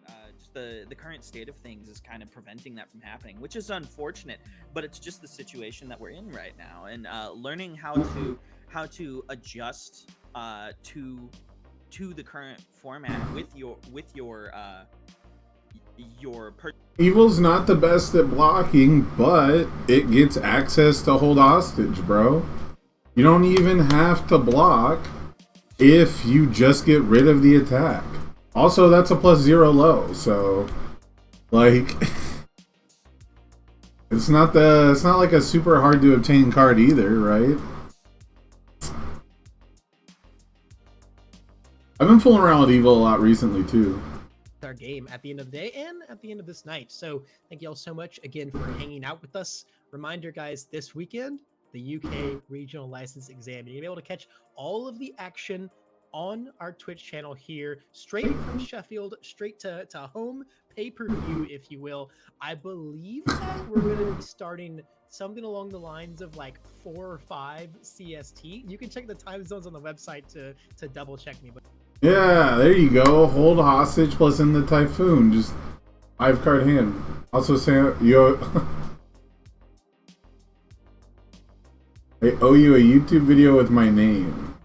but just the current state of things is kind of preventing that from happening, which is unfortunate. But it's just the situation that we're in right now, and learning how to adjust to the current format with your Evil's not the best at blocking, but it gets access to hold hostage, bro. You don't even have to block if you just get rid of the attack. Also, that's a +0 low, so like it's not like a super hard to obtain card either, right? I've been fooling around with Evil a lot recently too. Our game at the end of the day and at the end of this night. So thank you all so much again for hanging out with us. Reminder, guys, this weekend, the UK regional license exam. You'll be able to catch all of the action on our Twitch channel here, straight from Sheffield, straight to home pay-per-view, if you will. I believe that we're going to be starting something along the lines of like 4 or 5 CST. You can check the time zones on the website to double check me. But yeah, there you go. Hold hostage plus in the typhoon. Just 5-card hand. Also, Sam, I owe you a YouTube video with my name.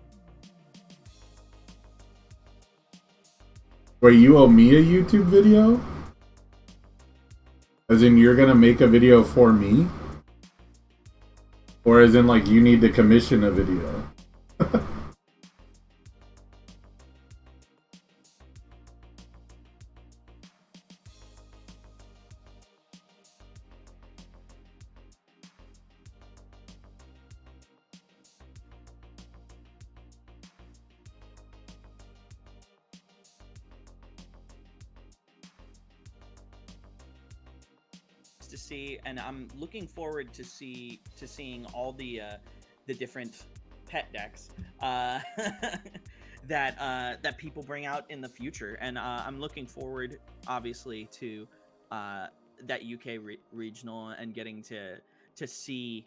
Wait, you owe me a YouTube video? As in, you're gonna make a video for me? Or as in, like, you need to commission a video? to see, and I'm looking forward to seeing all the different pet decks that people bring out in the future, and I'm looking forward, obviously, to that UK regional and getting to see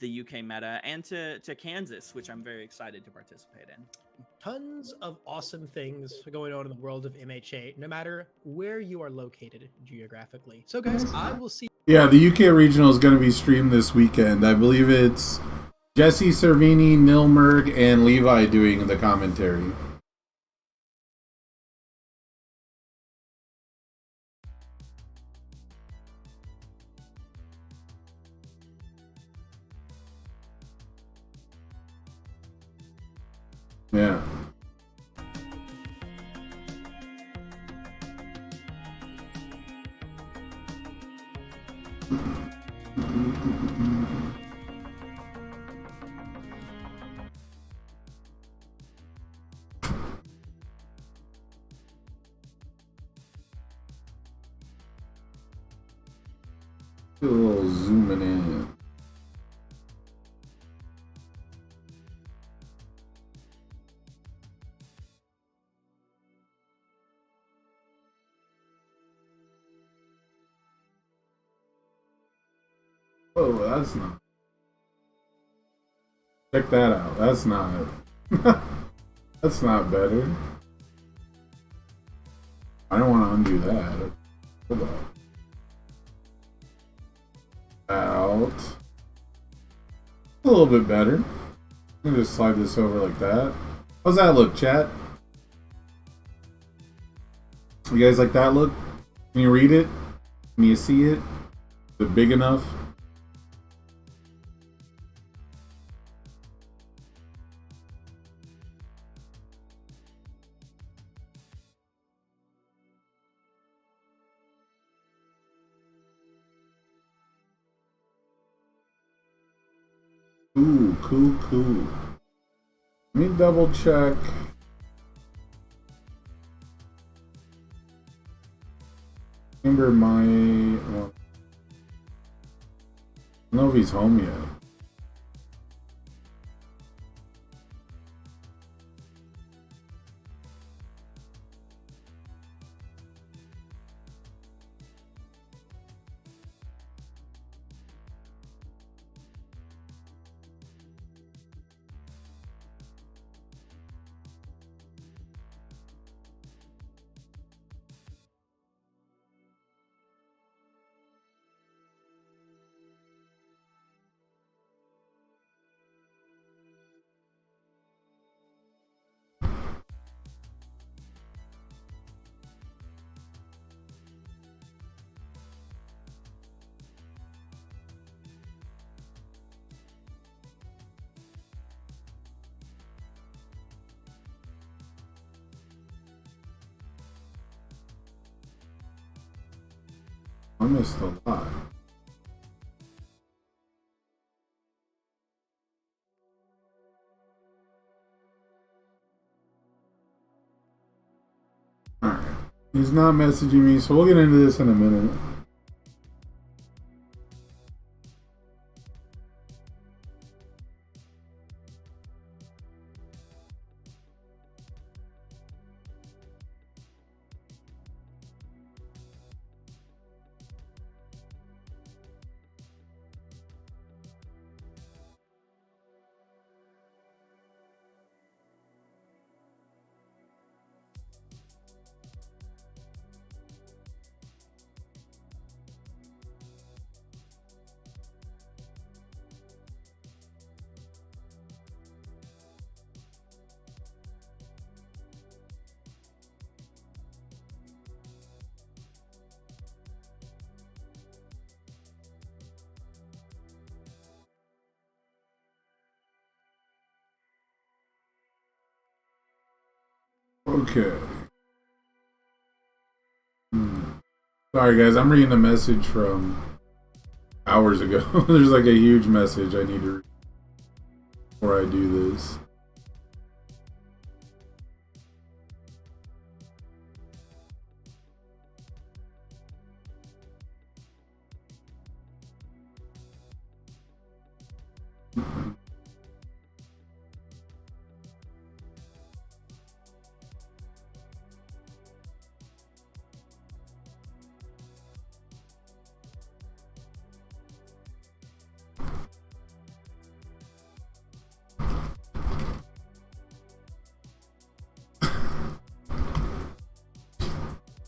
the UK meta and to Kansas, which I'm very excited to participate in. Tons of awesome things going on in the world of MHA, no matter where you are located geographically. So, guys, I will see. Yeah, the UK regional is going to be streamed this weekend. I believe it's Jesse Cervini, Nilmerg, and Levi doing the commentary. Yeah. Do a little zooming in. Oh, that's not. Check that out. That's not. That's not better. I don't want to undo that. Hold on. Out. A little bit better. I'm gonna just slide this over like that. How's that look, chat? You guys like that look? Can you read it? Can you see it? Is it big enough? Ooh, cool. Let me double check. Remember my... Well, I don't know if he's home yet. I missed a lot. Alright. He's not messaging me, so we'll get into this in a minute. Okay. Sorry guys, I'm reading a message from hours ago. There's like a huge message I need to read before I do this.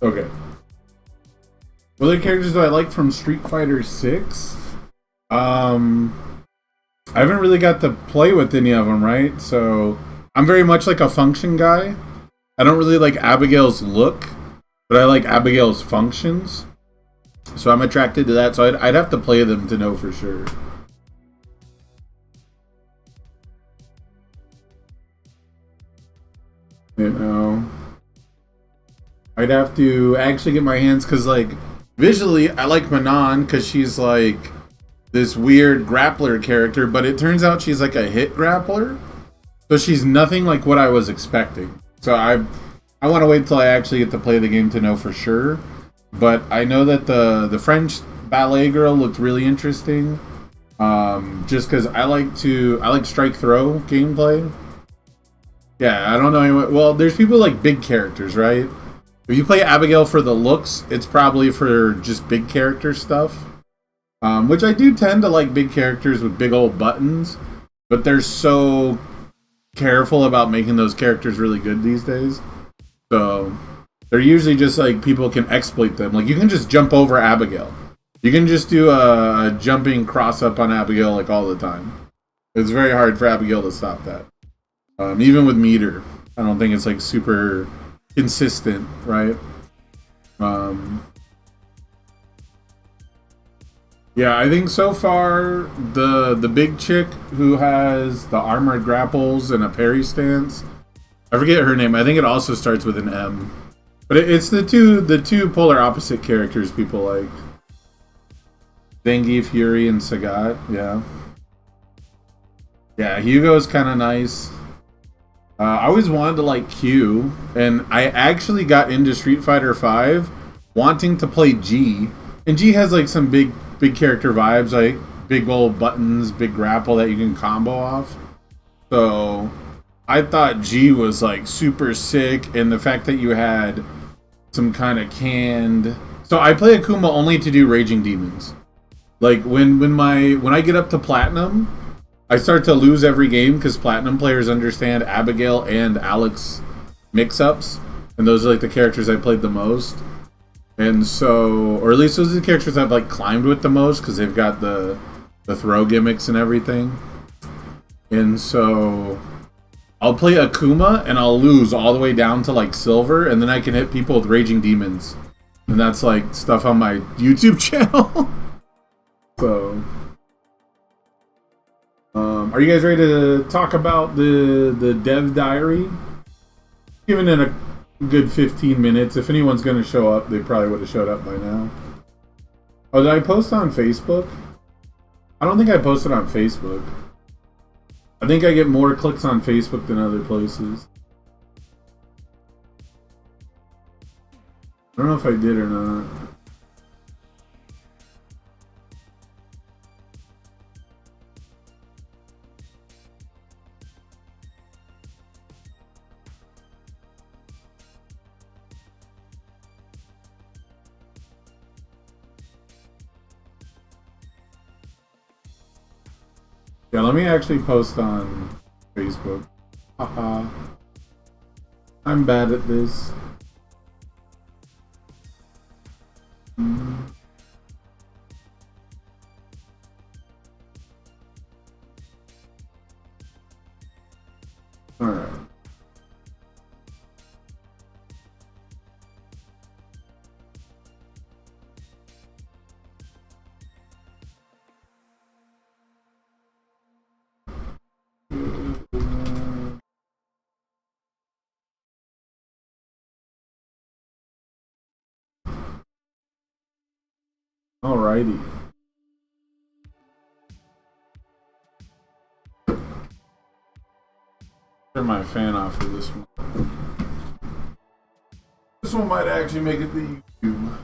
Okay. What other characters do I like from Street Fighter 6? I haven't really got to play with any of them, right? So I'm very much like a function guy. I don't really like Abigail's look, but I like Abigail's functions. So I'm attracted to that. So I'd have to play them to know for sure. You know, I'd have to actually get my hands, because like visually I like Manon because she's like this weird grappler character, but it turns out she's like a hit grappler, so she's nothing like what I was expecting. So I want to wait till I actually get to play the game to know for sure. But I know that the French ballet girl looked really interesting, just because I like strike throw gameplay. Yeah, I don't know anyone. Well, there's people like big characters, right? If you play Abigail for the looks, it's probably for just big character stuff. Which I do tend to like big characters with big old buttons, but they're so careful about making those characters really good these days. So they're usually just like people can exploit them. Like you can just jump over Abigail. You can just do a jumping cross up on Abigail like all the time. It's very hard for Abigail to stop that. Even with meter, I don't think it's like super consistent, right? Yeah, I think so far the big chick who has the armored grapples and a parry stance, I forget her name. I think it also starts with an M, but it's the two polar opposite characters people like. Dengi, Fury, and Sagat. Yeah, Hugo's kind of nice. I always wanted to like Q, and I actually got into Street Fighter V wanting to play G, and G has like some big character vibes, like big old buttons, big grapple that you can combo off. So I thought G was like super sick, and the fact that you had some kind of canned. So I play Akuma only to do Raging Demons. Like when I get up to Platinum, I start to lose every game because Platinum players understand Abigail and Alex mix-ups, and those are like the characters I played the most. And so, or at least those are the characters I've like climbed with the most because they've got the throw gimmicks and everything. And so I'll play Akuma and I'll lose all the way down to like silver, and then I can hit people with Raging Demons, and that's like stuff on my YouTube channel. So. Are you guys ready to talk about the dev diary? Giving it a good 15 minutes. If anyone's going to show up, they probably would have showed up by now. Oh, did I post on Facebook? I don't think I posted on Facebook. I think I get more clicks on Facebook than other places. I don't know if I did or not. Yeah, let me actually post on Facebook. Haha. I'm bad at this. Alright. Alrighty. Turn my fan off for this one. This one might actually make it to YouTube.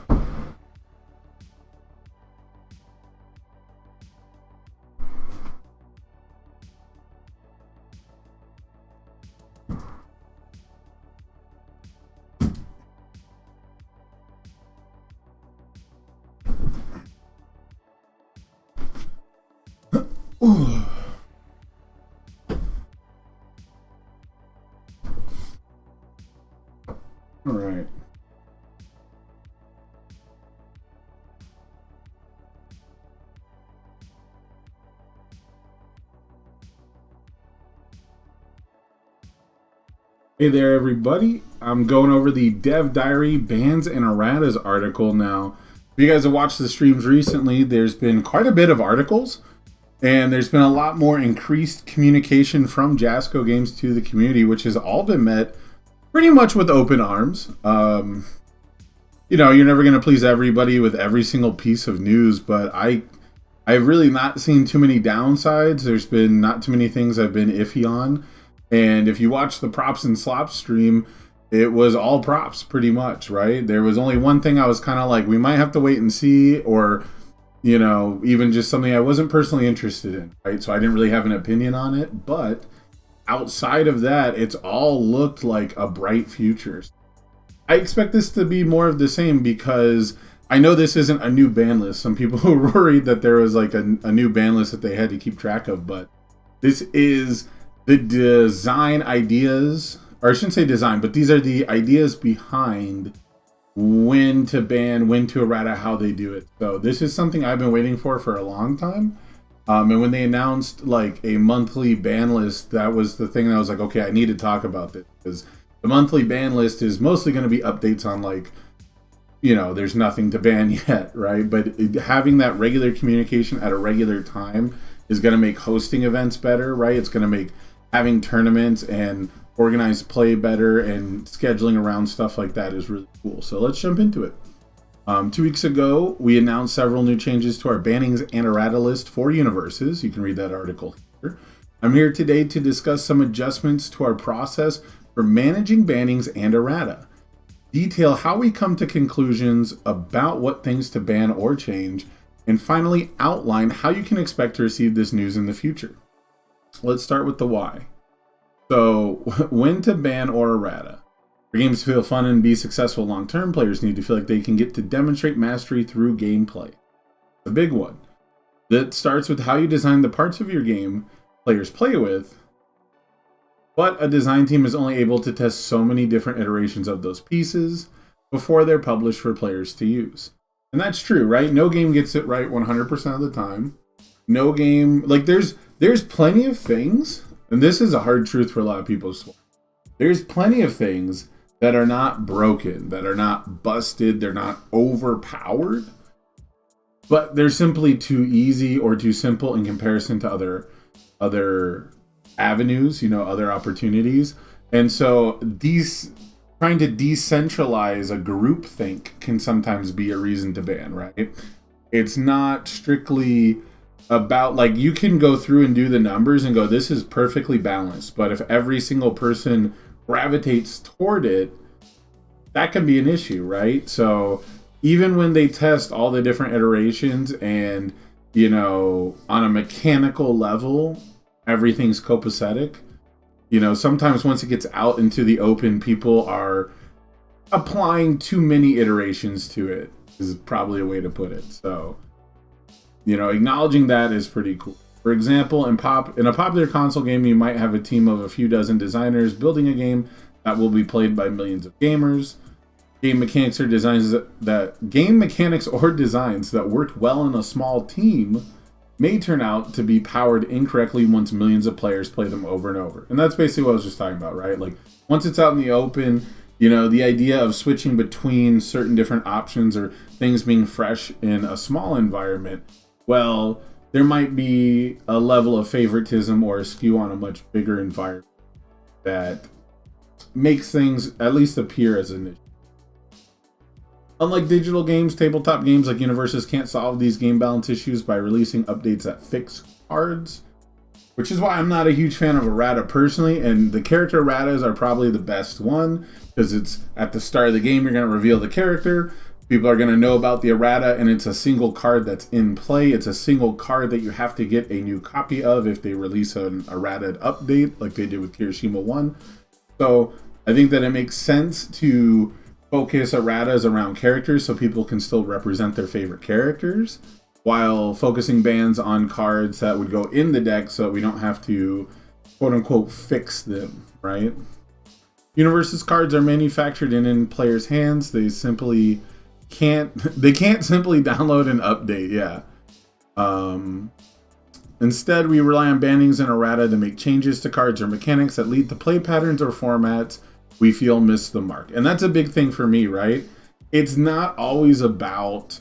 Ooh. All right. Hey there, everybody. I'm going over the Dev Diary Bans and Erratas article now. If you guys have watched the streams recently, there's been quite a bit of articles, and there's been a lot more increased communication from Jasco Games to the community, which has all been met pretty much with open arms. You know, you're never going to please everybody with every single piece of news, but I've really not seen too many downsides. There's been not too many things I've been iffy on. And if you watch the props and slops stream, it was all props pretty much, right? There was only one thing I was kind of like, we might have to wait and see, or, you know, even just something I wasn't personally interested in, right? So I didn't really have an opinion on it, but outside of that, it's all looked like a bright future. I expect this to be more of the same because I know this isn't a new ban list. Some people were worried that there was like a new ban list that they had to keep track of, but this is the design ideas, or I shouldn't say design, but these are the ideas behind when to ban, when to errata, how they do it. So this is something I've been waiting for a long time. And when they announced like a monthly ban list, that was the thing that I was like, okay, I need to talk about this, because the monthly ban list is mostly going to be updates on, like, you know, there's nothing to ban yet, right? But having that regular communication at a regular time is going to make hosting events better, right? It's going to make having tournaments and organized play better, and scheduling around stuff like that is really cool. So let's jump into it. 2 weeks ago, we announced several new changes to our bannings and errata list for universes. You can read that article here. I'm here today to discuss some adjustments to our process for managing bannings and errata, detail how we come to conclusions about what things to ban or change, and finally outline how you can expect to receive this news in the future. Let's start with the why. So, when to ban or errata. For games to feel fun and be successful long-term, players need to feel like they can get to demonstrate mastery through gameplay. A big one. That starts with how you design the parts of your game players play with, but a design team is only able to test so many different iterations of those pieces before they're published for players to use. And that's true, right? No game gets it right 100% of the time. No game, like there's plenty of things, and this is a hard truth for a lot of people to swallow. There's plenty of things that are not broken, that are not busted, they're not overpowered, but they're simply too easy or too simple in comparison to other avenues, you know, other opportunities. And so these trying to decentralize a group think can sometimes be a reason to ban, right? It's not strictly about, like, you can go through and do the numbers and go, this is perfectly balanced. But if every single person gravitates toward it, that can be an issue, right? So even when they test all the different iterations and, you know, on a mechanical level, everything's copacetic, you know, sometimes once it gets out into the open, people are applying too many iterations to it, is probably a way to put it. So, you know, acknowledging that is pretty cool. For example, in a popular console game, you might have a team of a few dozen designers building a game that will be played by millions of gamers. Game mechanics or designs that worked well in a small team may turn out to be powered incorrectly once millions of players play them over and over. And that's basically what I was just talking about, right? Like, once it's out in the open, you know, the idea of switching between certain different options or things being fresh in a small environment, well, there might be a level of favoritism or a skew on a much bigger environment that makes things at least appear as an issue. Unlike digital games, tabletop games like Universes can't solve these game balance issues by releasing updates that fix cards, which is why I'm not a huge fan of errata personally, and the character erratas are probably the best one, because it's at the start of the game, you're going to reveal the character, people are going to know about the errata, and it's a single card that's in play. It's a single card that you have to get a new copy of if they release an errata update, like they did with Kirishima 1. So I think that it makes sense to focus erratas around characters so people can still represent their favorite characters, while focusing bans on cards that would go in the deck so we don't have to quote unquote fix them, right? Universes cards are manufactured in players' hands. They can't simply download and update. Yeah. Instead, we rely on bannings and errata to make changes to cards or mechanics that lead to play patterns or formats we feel miss the mark. And that's a big thing for me, right? It's not always about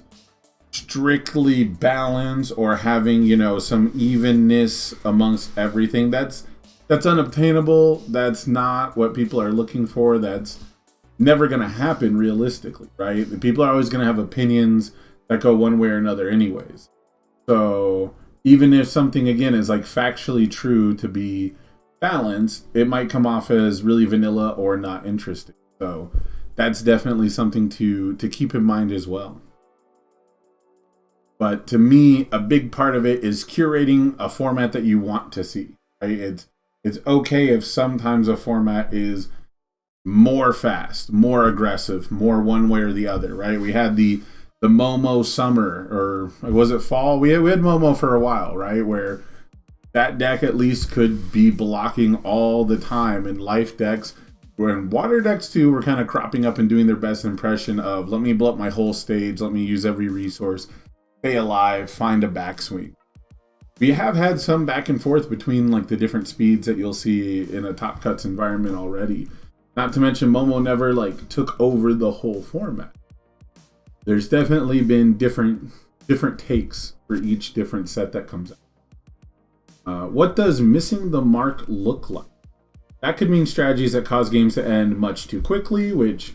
strictly balance or having, you know, some evenness amongst everything. That's unobtainable. That's not what people are looking for. That's never going to happen realistically, right? People are always going to have opinions that go one way or another anyways. So even if something, again, is like factually true to be balanced, it might come off as really vanilla or not interesting. So that's definitely something to keep in mind as well. But to me, a big part of it is curating a format that you want to see, right? It's okay if sometimes a format is more fast, more aggressive, more one way or the other, right? We had the Momo summer, or was it fall? We had Momo for a while, right? Where that deck at least could be blocking all the time, and life decks, when water decks too were kind of cropping up and doing their best impression of, let me blow up my whole stage, let me use every resource, stay alive, find a backswing. We have had some back and forth between like the different speeds that you'll see in a top cuts environment already. Not to mention Momo never like took over the whole format. There's definitely been different takes for each different set that comes out. What does missing the mark look like? That could mean strategies that cause games to end much too quickly, which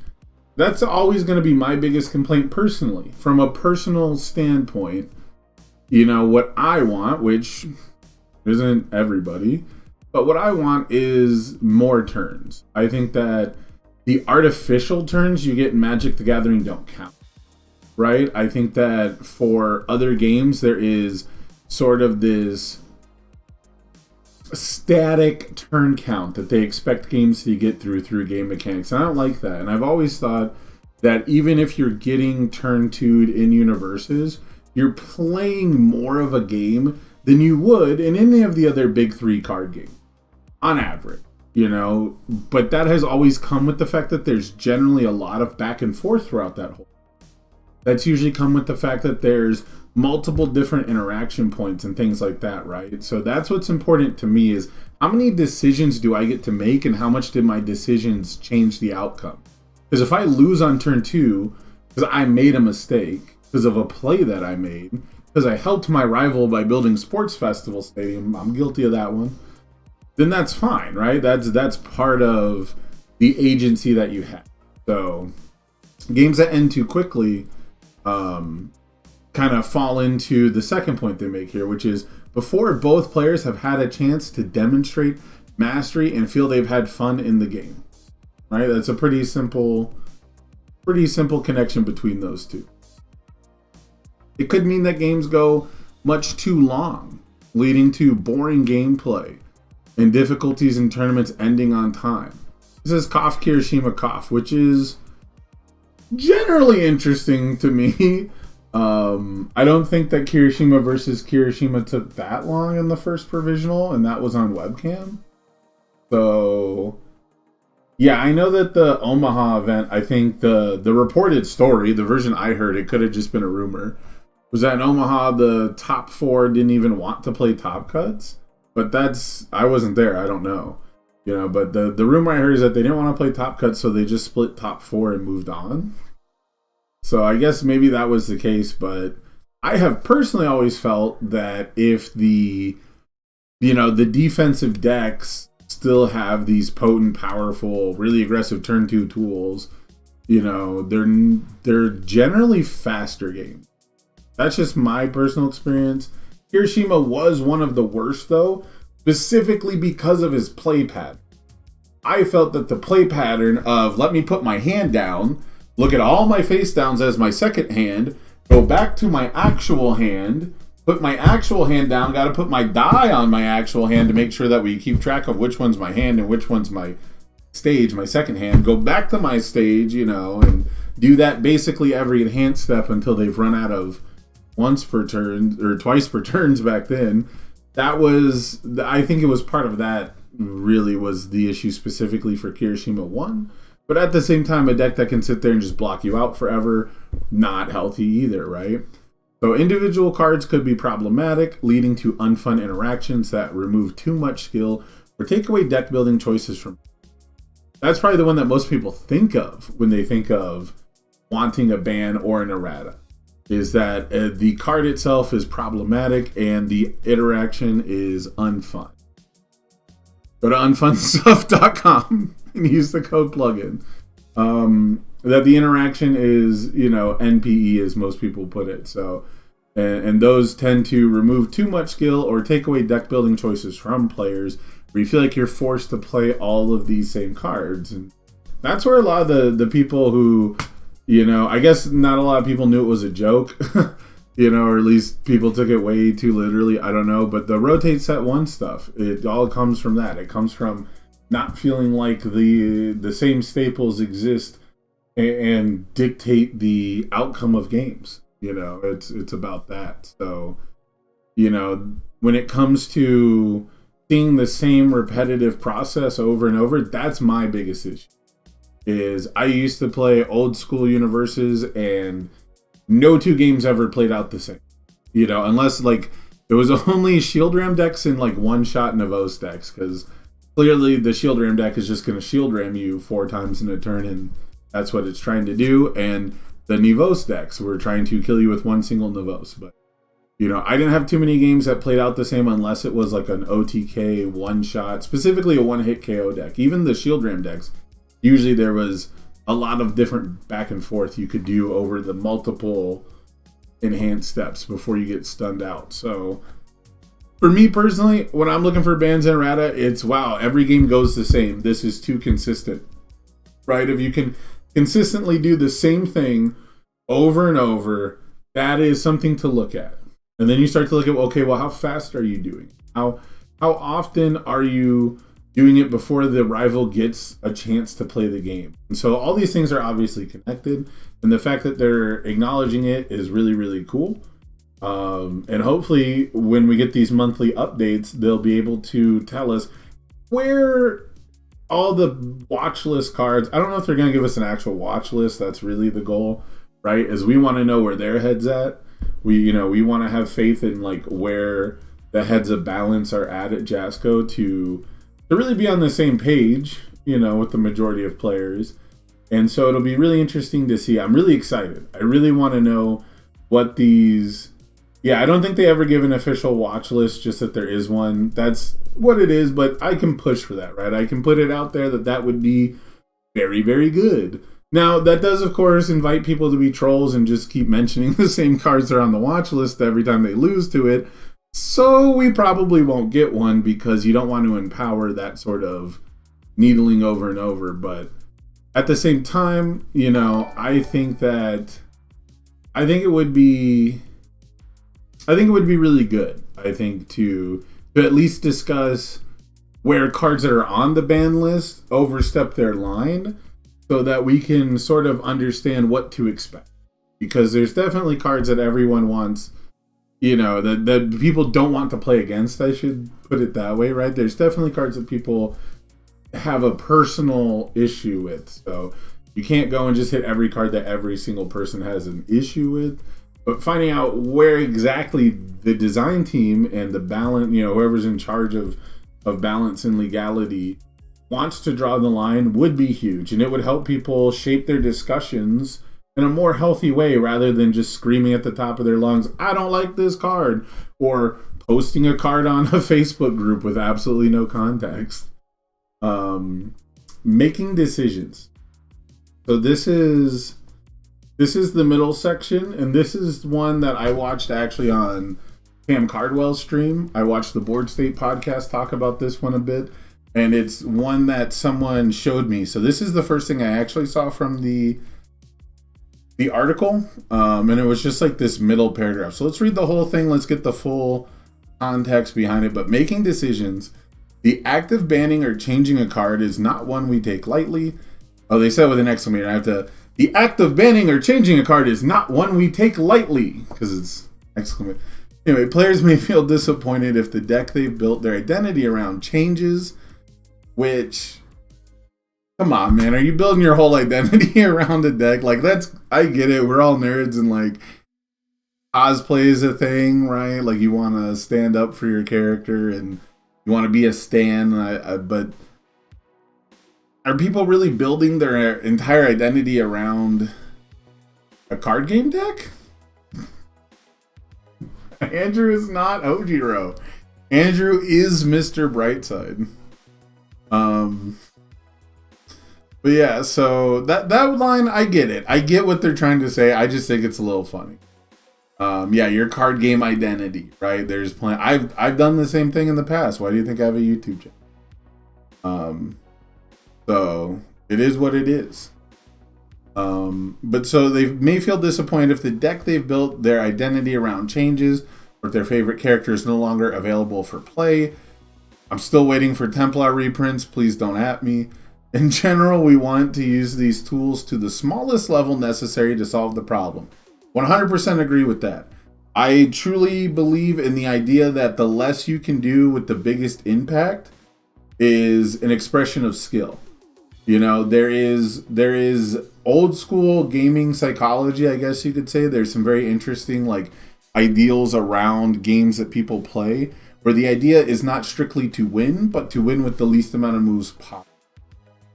that's always going to be my biggest complaint personally. From a personal standpoint, you know, what I want, which isn't everybody, but what I want is more turns. I think that the artificial turns you get in Magic the Gathering don't count, right? I think that for other games, there is sort of this static turn count that they expect games to get through game mechanics. And I don't like that. And I've always thought that even if you're getting turn 2'd in Universes, you're playing more of a game than you would in any of the other big 3 card games, on average, you know. But that has always come with the fact that there's generally a lot of back and forth throughout that whole. That's usually come with the fact that there's multiple different interaction points and things like that, right? So that's what's important to me, is how many decisions do I get to make and how much did my decisions change the outcome? Because if I lose on turn 2 because I made a mistake, because of a play that I made, because I helped my rival by building Sports Festival Stadium, I'm guilty of that one, then that's fine, right? That's part of the agency that you have. So games that end too quickly, kind of fall into the second point they make here, which is before both players have had a chance to demonstrate mastery and feel they've had fun in the game. Right? That's a pretty simple connection between those two. It could mean that games go much too long, leading to boring gameplay and difficulties in tournaments ending on time. This is Kof Kirishima Kof, which is generally interesting to me. I don't think that Kirishima versus Kirishima took that long in the first provisional, and that was on webcam. So, yeah, I know that the Omaha event, I think the reported story, the version I heard, it could have just been a rumor, was that in Omaha, the top 4 didn't even want to play top cuts. But I wasn't there, I don't know. But the rumor I heard is that they didn't want to play top cuts, so they just split top 4 and moved on. So I guess maybe that was the case, but I have personally always felt that if the defensive decks still have these potent, powerful, really aggressive turn 2 tools, they're generally faster games. That's just my personal experience. Kirishima was one of the worst, though, specifically because of his play pattern. I felt that the play pattern of let me put my hand down, look at all my face downs as my second hand, go back to my actual hand, put my actual hand down, got to put my die on my actual hand to make sure that we keep track of which one's my hand and which one's my stage, my second hand, go back to my stage, and do that basically every enhanced step until they've run out of once per turn or twice per turns back then. I think it was part of that really was the issue specifically for Kirishima 1. But at the same time, a deck that can sit there and just block you out forever, not healthy either, right? So individual cards could be problematic, leading to unfun interactions that remove too much skill or take away deck building choices from. That's probably the one that most people think of when they think of wanting a ban or an errata, is that the card itself is problematic and the interaction is unfun. Go to unfunstuff.com and use the code plugin. That the interaction is, NPE as most people put it. So, and those tend to remove too much skill or take away deck building choices from players where you feel like you're forced to play all of these same cards. And that's where a lot of the people who, I guess not a lot of people knew it was a joke, or at least people took it way too literally. I don't know. But the rotate set 1 stuff, it all comes from that. It comes from not feeling like the same staples exist and dictate the outcome of games. It's about that. So, when it comes to seeing the same repetitive process over and over, that's my biggest issue. Is I used to play old school universes and no 2 games ever played out the same. Unless like it was only shield ram decks and like one shot Navos decks, because clearly the shield ram deck is just going to shield ram you 4 times in a turn, and that's what it's trying to do. And the Navos decks were trying to kill you with one single Navos. But I didn't have too many games that played out the same unless it was like an OTK one shot, specifically a one hit KO deck. Even the shield ram decks, usually there was a lot of different back and forth you could do over the multiple enhanced steps before you get stunned out. So for me personally, when I'm looking for bans and errata, it's wow, every game goes the same. This is too consistent, right? If you can consistently do the same thing over and over, that is something to look at. And then you start to look at, okay, well, how fast are you doing? How often are you doing it before the rival gets a chance to play the game? And so all these things are obviously connected, and the fact that they're acknowledging it is really, really cool. And hopefully when we get these monthly updates, they'll be able to tell us where all the watch list cards, I don't know if they're going to give us an actual watch list. That's really the goal, right? Is we want to know where their head's at. We want to have faith in like where the heads of balance are at Jasco to really be on the same page, with the majority of players. And so it'll be really interesting to see. I'm really excited. I really want to know what these... Yeah, I don't think they ever give an official watch list, just that there is one. That's what it is, but I can push for that, right? I can put it out there that would be very, very good. Now, that does, of course, invite people to be trolls and just keep mentioning the same cards that are on the watch list every time they lose to it. So we probably won't get one because you don't want to empower that sort of needling over and over. But at the same time, you know, I think it would be really good, I think, to at least discuss where cards that are on the ban list overstep their line so that we can sort of understand what to expect. Because there's definitely cards that everyone wants, you know, that people don't want to play against, I should put it that way, right? There's definitely cards that people have a personal issue with. So you can't go and just hit every card that every single person has an issue with. But finding out where exactly the design team and the balance, you know, whoever's in charge of balance and legality wants to draw the line would be huge. And it would help people shape their discussions in a more healthy way rather than just screaming at the top of their lungs, I don't like this card, or posting a card on a Facebook group with absolutely no context. Making decisions. So this is the middle section, and this is one that I watched actually on Cam Cardwell's stream. I watched the Board State podcast talk about this one a bit, and it's one that someone showed me. So this is the first thing I actually saw from the article, and it was just like this middle paragraph. So let's read the whole thing. Let's get the full context behind it. But making decisions, the act of banning or changing a card is not one we take lightly. Oh, they said with an exclamation. I have to. The act of banning or changing a card is not one we take lightly, because it's exclamation. Anyway, players may feel disappointed if the deck they've built their identity around changes, which, come on, man, are you building your whole identity around a deck? Like, that's, I get it, we're all nerds, and like, cosplay is a thing, right? Like, you want to stand up for your character, and you want to be a stan, but are people really building their entire identity around a card game deck? Andrew is not Ojiro. Andrew is Mr. Brightside. But yeah, so that line, I get it. I get what they're trying to say. I just think it's a little funny. Yeah, your card game identity, right? There's plenty. I've done the same thing in the past. Why do you think I have a YouTube channel? So it is what it is. But so they may feel disappointed if the deck they've built their identity around changes, or if their favorite character is no longer available for play. I'm still waiting for Templar reprints. Please don't at me. In general, we want to use these tools to the smallest level necessary to solve the problem. 100% agree with that. I truly believe in the idea that the less you can do with the biggest impact is an expression of skill. You know, there is old school gaming psychology, I guess you could say. There's some very interesting like ideals around games that people play, where the idea is not strictly to win, but to win with the least amount of moves possible.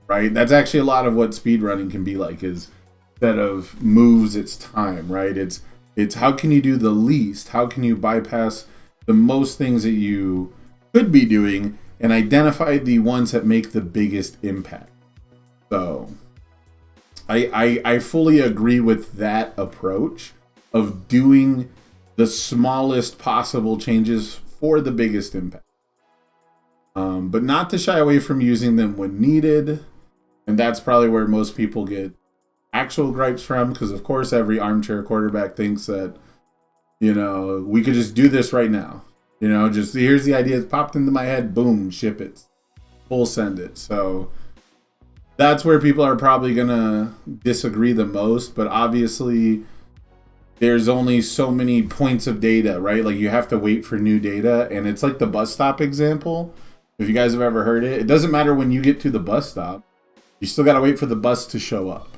Right? That's actually a lot of what speedrunning can be like, is instead of moves, it's time, right? It's how can you do the least? How can you bypass the most things that you could be doing and identify the ones that make the biggest impact? So I fully agree with that approach of doing the smallest possible changes for the biggest impact. But not to shy away from using them when needed. And that's probably where most people get actual gripes from, because of course every armchair quarterback thinks that, you know, we could just do this right now. You know, just here's the idea, it's popped into my head, boom, ship it. Full send it. So that's where people are probably gonna disagree the most, but obviously there's only so many points of data, right? Like you have to wait for new data, and it's like the bus stop example. If you guys have ever heard it, it doesn't matter when you get to the bus stop, you still gotta wait for the bus to show up,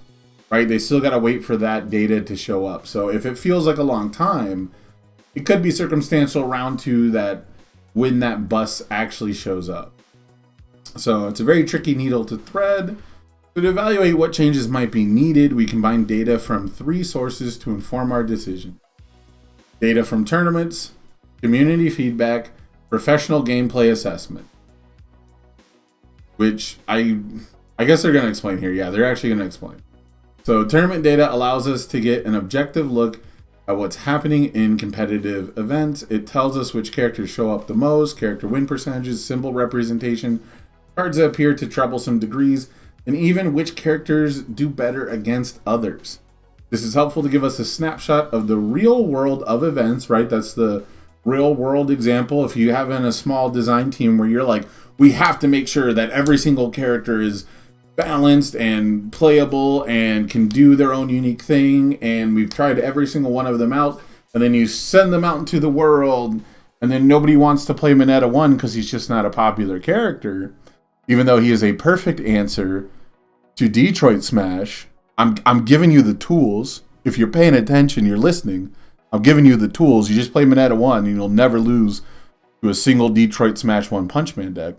right? They still gotta wait for that data to show up. So if it feels like a long time, it could be circumstantial round two that when that bus actually shows up. So it's a very tricky needle to thread. So to evaluate what changes might be needed, we combine data from 3 sources to inform our decision. Data from tournaments, community feedback, professional gameplay assessment. Which I guess they're going to explain here. Yeah, they're actually going to explain. So tournament data allows us to get an objective look at what's happening in competitive events. It tells us which characters show up the most, character win percentages, symbol representation, cards that appear to troublesome degrees, and even which characters do better against others. This is helpful to give us a snapshot of the real world of events, right? That's the real world example. If you have in a small design team where you're like, we have to make sure that every single character is balanced and playable and can do their own unique thing, and we've tried every single one of them out, and then you send them out into the world, and then nobody wants to play Mineta 1 because he's just not a popular character, even though he is a perfect answer to Detroit Smash. I'm giving you the tools. If you're paying attention, you're listening, I'm giving you the tools. You just play Mineta 1 and you'll never lose to a single Detroit Smash 1 Punch Man deck.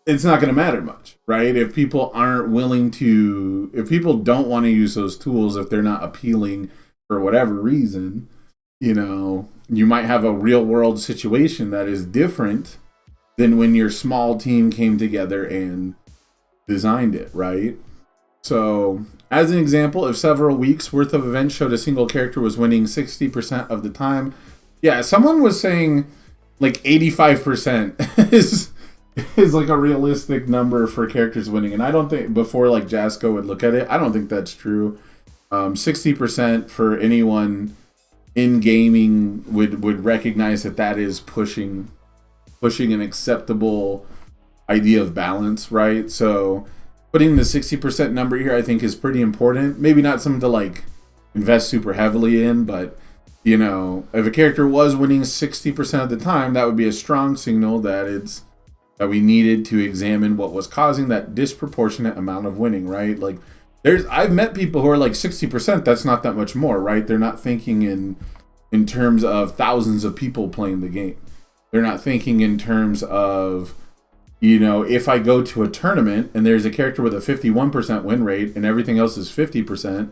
It's not going to matter much, right? If people aren't willing to, if people don't want to use those tools, if they're not appealing for whatever reason, you know, you might have a real world situation that is different than when your small team came together and designed it, right? So, as an example, if several weeks worth of events showed a single character was winning 60% of the time, yeah, someone was saying like 85% is like a realistic number for characters winning, and I don't think, before like Jasco would look at it, I don't think that's true. 60% for anyone in gaming would recognize that is pushing an acceptable idea of balance, right? So putting the 60% number here, I think, is pretty important. Maybe not something to like invest super heavily in, but you know, if a character was winning 60% of the time, that would be a strong signal that we needed to examine what was causing that disproportionate amount of winning, right? Like, I've met people who are like 60%, that's not that much more, right? They're not thinking in terms of thousands of people playing the game. They're not thinking in terms of, you know, if I go to a tournament and there's a character with a 51% win rate and everything else is 50%,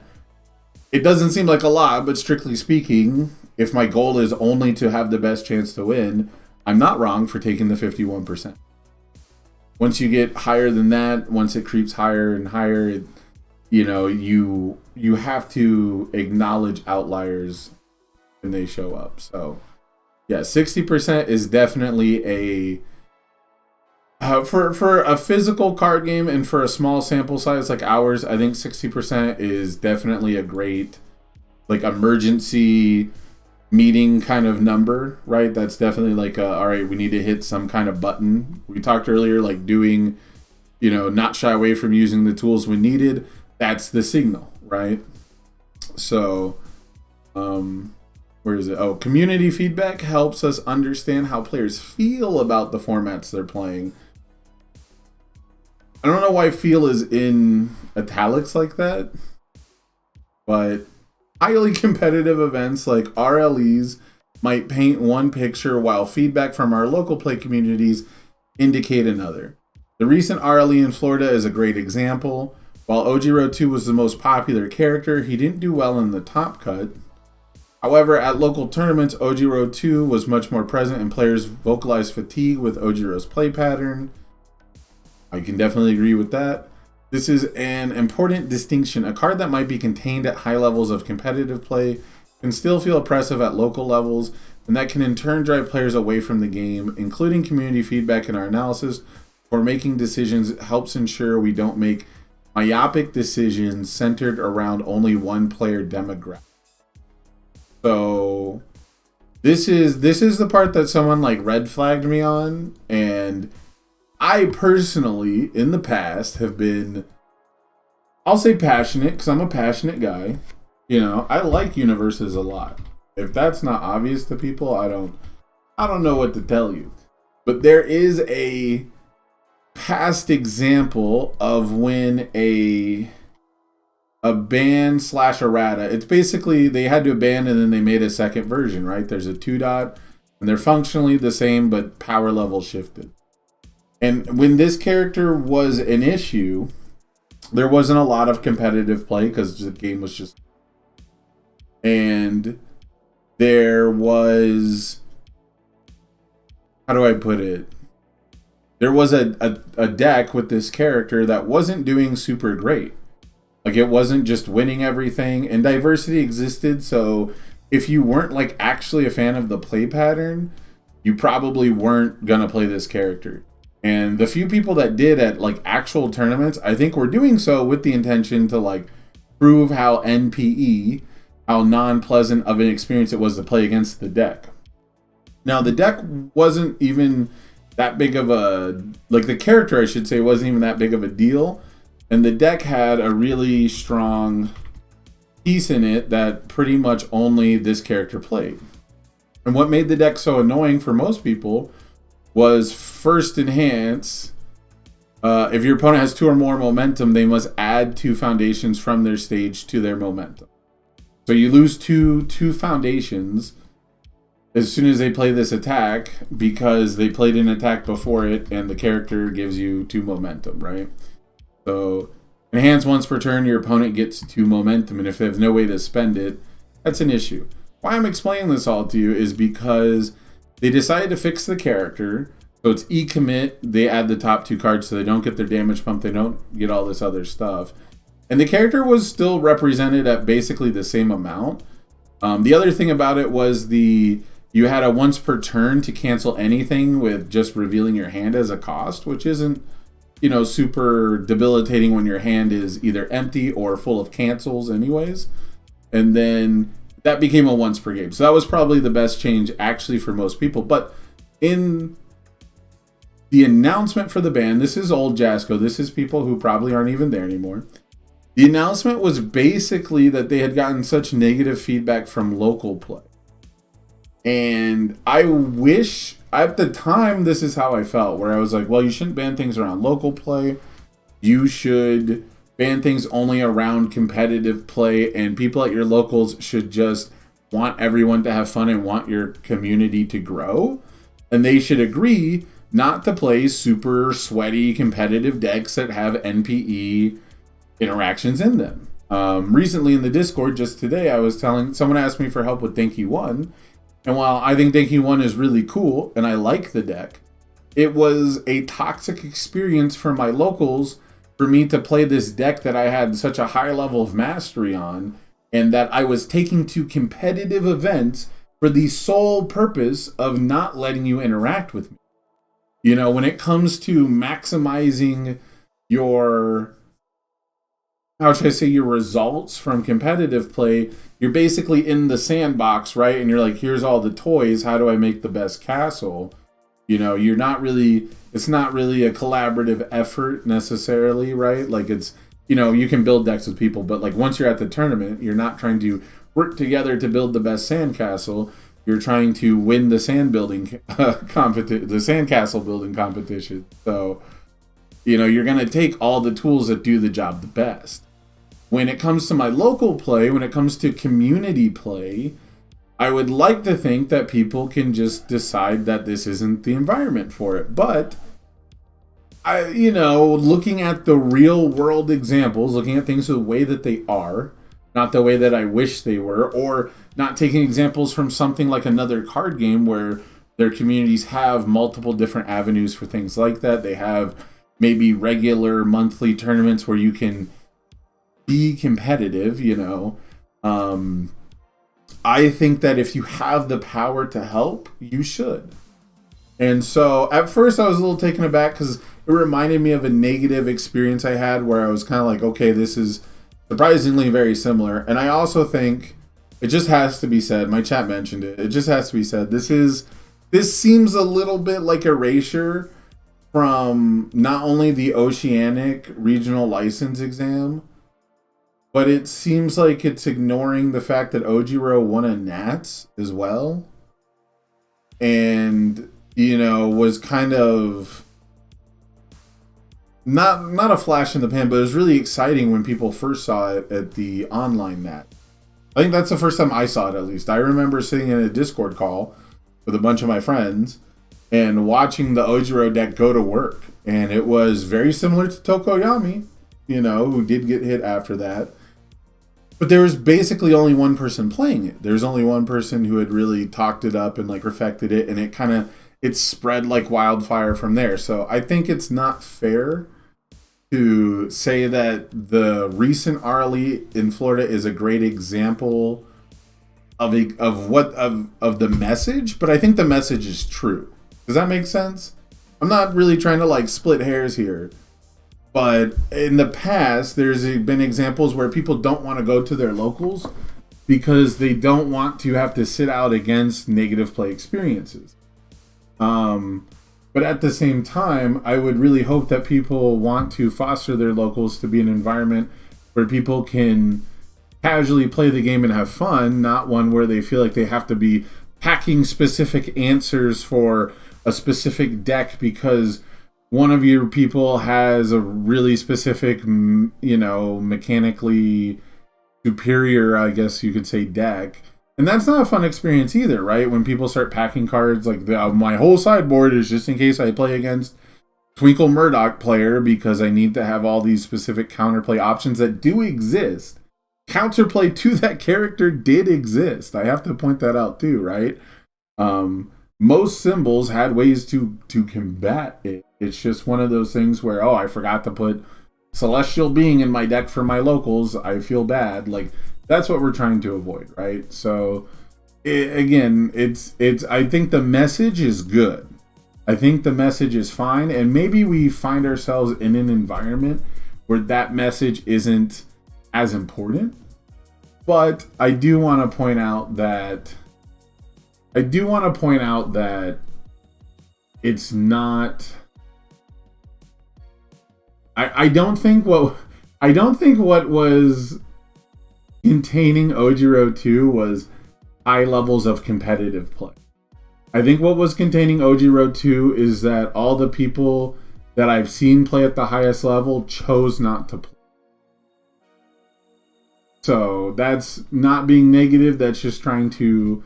it doesn't seem like a lot, but strictly speaking, if my goal is only to have the best chance to win, I'm not wrong for taking the 51%. Once you get higher than that, once it creeps higher and higher, you know, you have to acknowledge outliers when they show up. So yeah, 60% is definitely for a physical card game and for a small sample size like ours, I think 60% is definitely a great like emergency meeting kind of number, right? That's definitely like all right, we need to hit some kind of button. We talked earlier, like doing, you know, not shy away from using the tools when needed. That's the signal, right? So where is it? Oh, community feedback helps us understand how players feel about the formats they're playing. I don't know why feel is in italics like that, but highly competitive events like RLEs might paint one picture while feedback from our local play communities indicate another. The recent RLE in Florida is a great example. While Ojiro 2 was the most popular character, he didn't do well in the top cut. However, at local tournaments, Ojiro 2 was much more present and players vocalized fatigue with Ojiro's play pattern. I can definitely agree with that. This is an important distinction. A card that might be contained at high levels of competitive play can still feel oppressive at local levels, and that can in turn drive players away from the game. Including community feedback in our analysis for making decisions helps ensure we don't make myopic decisions centered around only one player demographic. So this is the part that someone like red flagged me on, and I personally in the past have been, I'll say passionate, because I'm a passionate guy. You know, I like universes a lot. If that's not obvious to people, I don't know what to tell you. But there is a past example of when a ban / errata, it's basically they had to abandon and then they made a second version, right? There's a 2 dot and they're functionally the same, but power level shifted. And when this character was an issue, there wasn't a lot of competitive play because the game was just, and there was, how do I put it? There was a deck with this character that wasn't doing super great. Like, it wasn't just winning everything, and diversity existed. So if you weren't like actually a fan of the play pattern, you probably weren't gonna play this character. And the few people that did at like actual tournaments, I think were doing so with the intention to like prove how NPE, how non-pleasant of an experience it was to play against the deck. Now, the deck wasn't even that big of a, like the character, I should say, wasn't even that big of a deal. And the deck had a really strong piece in it that pretty much only this character played. And what made the deck so annoying for most people was first enhance. If your opponent has 2 or more momentum, they must add 2 foundations from their stage to their momentum. So you lose two foundations as soon as they play this attack because they played an attack before it, and the character gives you 2 momentum, right? So enhance once per turn, your opponent gets 2 momentum, and if they have no way to spend it, that's an issue. Why I'm explaining this all to you is because they decided to fix the character. So it's E-commit, they add the top 2 cards so they don't get their damage pump, they don't get all this other stuff. And the character was still represented at basically the same amount. The other thing about it was you had a once per turn to cancel anything with just revealing your hand as a cost, which isn't, you know, super debilitating when your hand is either empty or full of cancels anyways. And then that became a once per game. So that was probably the best change actually for most people. But in the announcement for the ban, this is old Jasco. This is people who probably aren't even there anymore. The announcement was basically that they had gotten such negative feedback from local play. And I wish, at the time, this is how I felt, where I was like, well, you shouldn't ban things around local play. You should ban things only around competitive play, and people at your locals should just want everyone to have fun and want your community to grow. And they should agree not to play super sweaty competitive decks that have NPE interactions in them. Recently in the Discord, just today, I was telling, someone asked me for help with Denki 1. And while I think Denki 1 is really cool, and I like the deck, it was a toxic experience for my locals for me to play this deck that I had such a high level of mastery on, and that I was taking to competitive events for the sole purpose of not letting you interact with me. You know, when it comes to maximizing your, how should I say, your results from competitive play, you're basically in the sandbox, right? And you're like, here's all the toys. How do I make the best castle? You know, you're not really, it's not really a collaborative effort necessarily, right? Like it's, you know, you can build decks with people, but like once you're at the tournament, you're not trying to work together to build the best sandcastle. You're trying to win the sand building the sandcastle building competition. So, you know, you're going to take all the tools that do the job the best. When it comes to my local play, when it comes to community play, I would like to think that people can just decide that this isn't the environment for it. But you know, looking at the real world examples, looking at things the way that they are, not the way that I wish they were, or not taking examples from something like another card game where their communities have multiple different avenues for things like that. They have maybe regular monthly tournaments where you can be competitive, you know. I think that if you have the power to help, you should. And so at first I was a little taken aback because it reminded me of a negative experience I had where I was kind of like, okay, this is surprisingly very similar. And I also think it just has to be said, my chat mentioned it, it just has to be said, this seems a little bit like erasure from not only the Oceanic regional license exam, but it seems like it's ignoring the fact that Ojiro won a Nats as well. And, you know, was kind of not a flash in the pan, but it was really exciting when people first saw it at the online Nat. I think that's the first time I saw it, at least. I remember sitting in a Discord call with a bunch of my friends and watching the Ojiro deck go to work. And it was very similar to Tokoyami, you know, who did get hit after that. But there was basically only one person playing it. There's only one person who had really talked it up and like perfected it, and it spread like wildfire from there. So I think it's not fair to say that the recent RLE in Florida is a great example of the message, but I think the message is true. Does that make sense? I'm not really trying to like split hairs here, but in the past there's been examples where people don't want to go to their locals because they don't want to have to sit out against negative play experiences. But at the same time, I would really hope that people want to foster their locals to be an environment where people can casually play the game and have fun, not one where they feel like they have to be packing specific answers for a specific deck because one of your people has a really specific, mechanically superior, I guess you could say, deck. And that's not a fun experience either, right? When people start packing cards, like my whole sideboard is just in case I play against Twinkle Murdoch player because I need to have all these specific counterplay options that do exist. Counterplay to that character did exist. I have to point that out too, right? Most symbols had ways to combat it. It's just one of those things where, oh, I forgot to put Celestial Being in my deck for my locals. I feel bad. Like, that's what we're trying to avoid, right? So, I think the message is good. I think the message is fine, and maybe we find ourselves in an environment where that message isn't as important. But I do want to point out that it's not. I don't think what was containing Ojiro 2 was high levels of competitive play. I think what was containing Ojiro 2 is that all the people that I've seen play at the highest level chose not to play. So that's not being negative, that's just trying to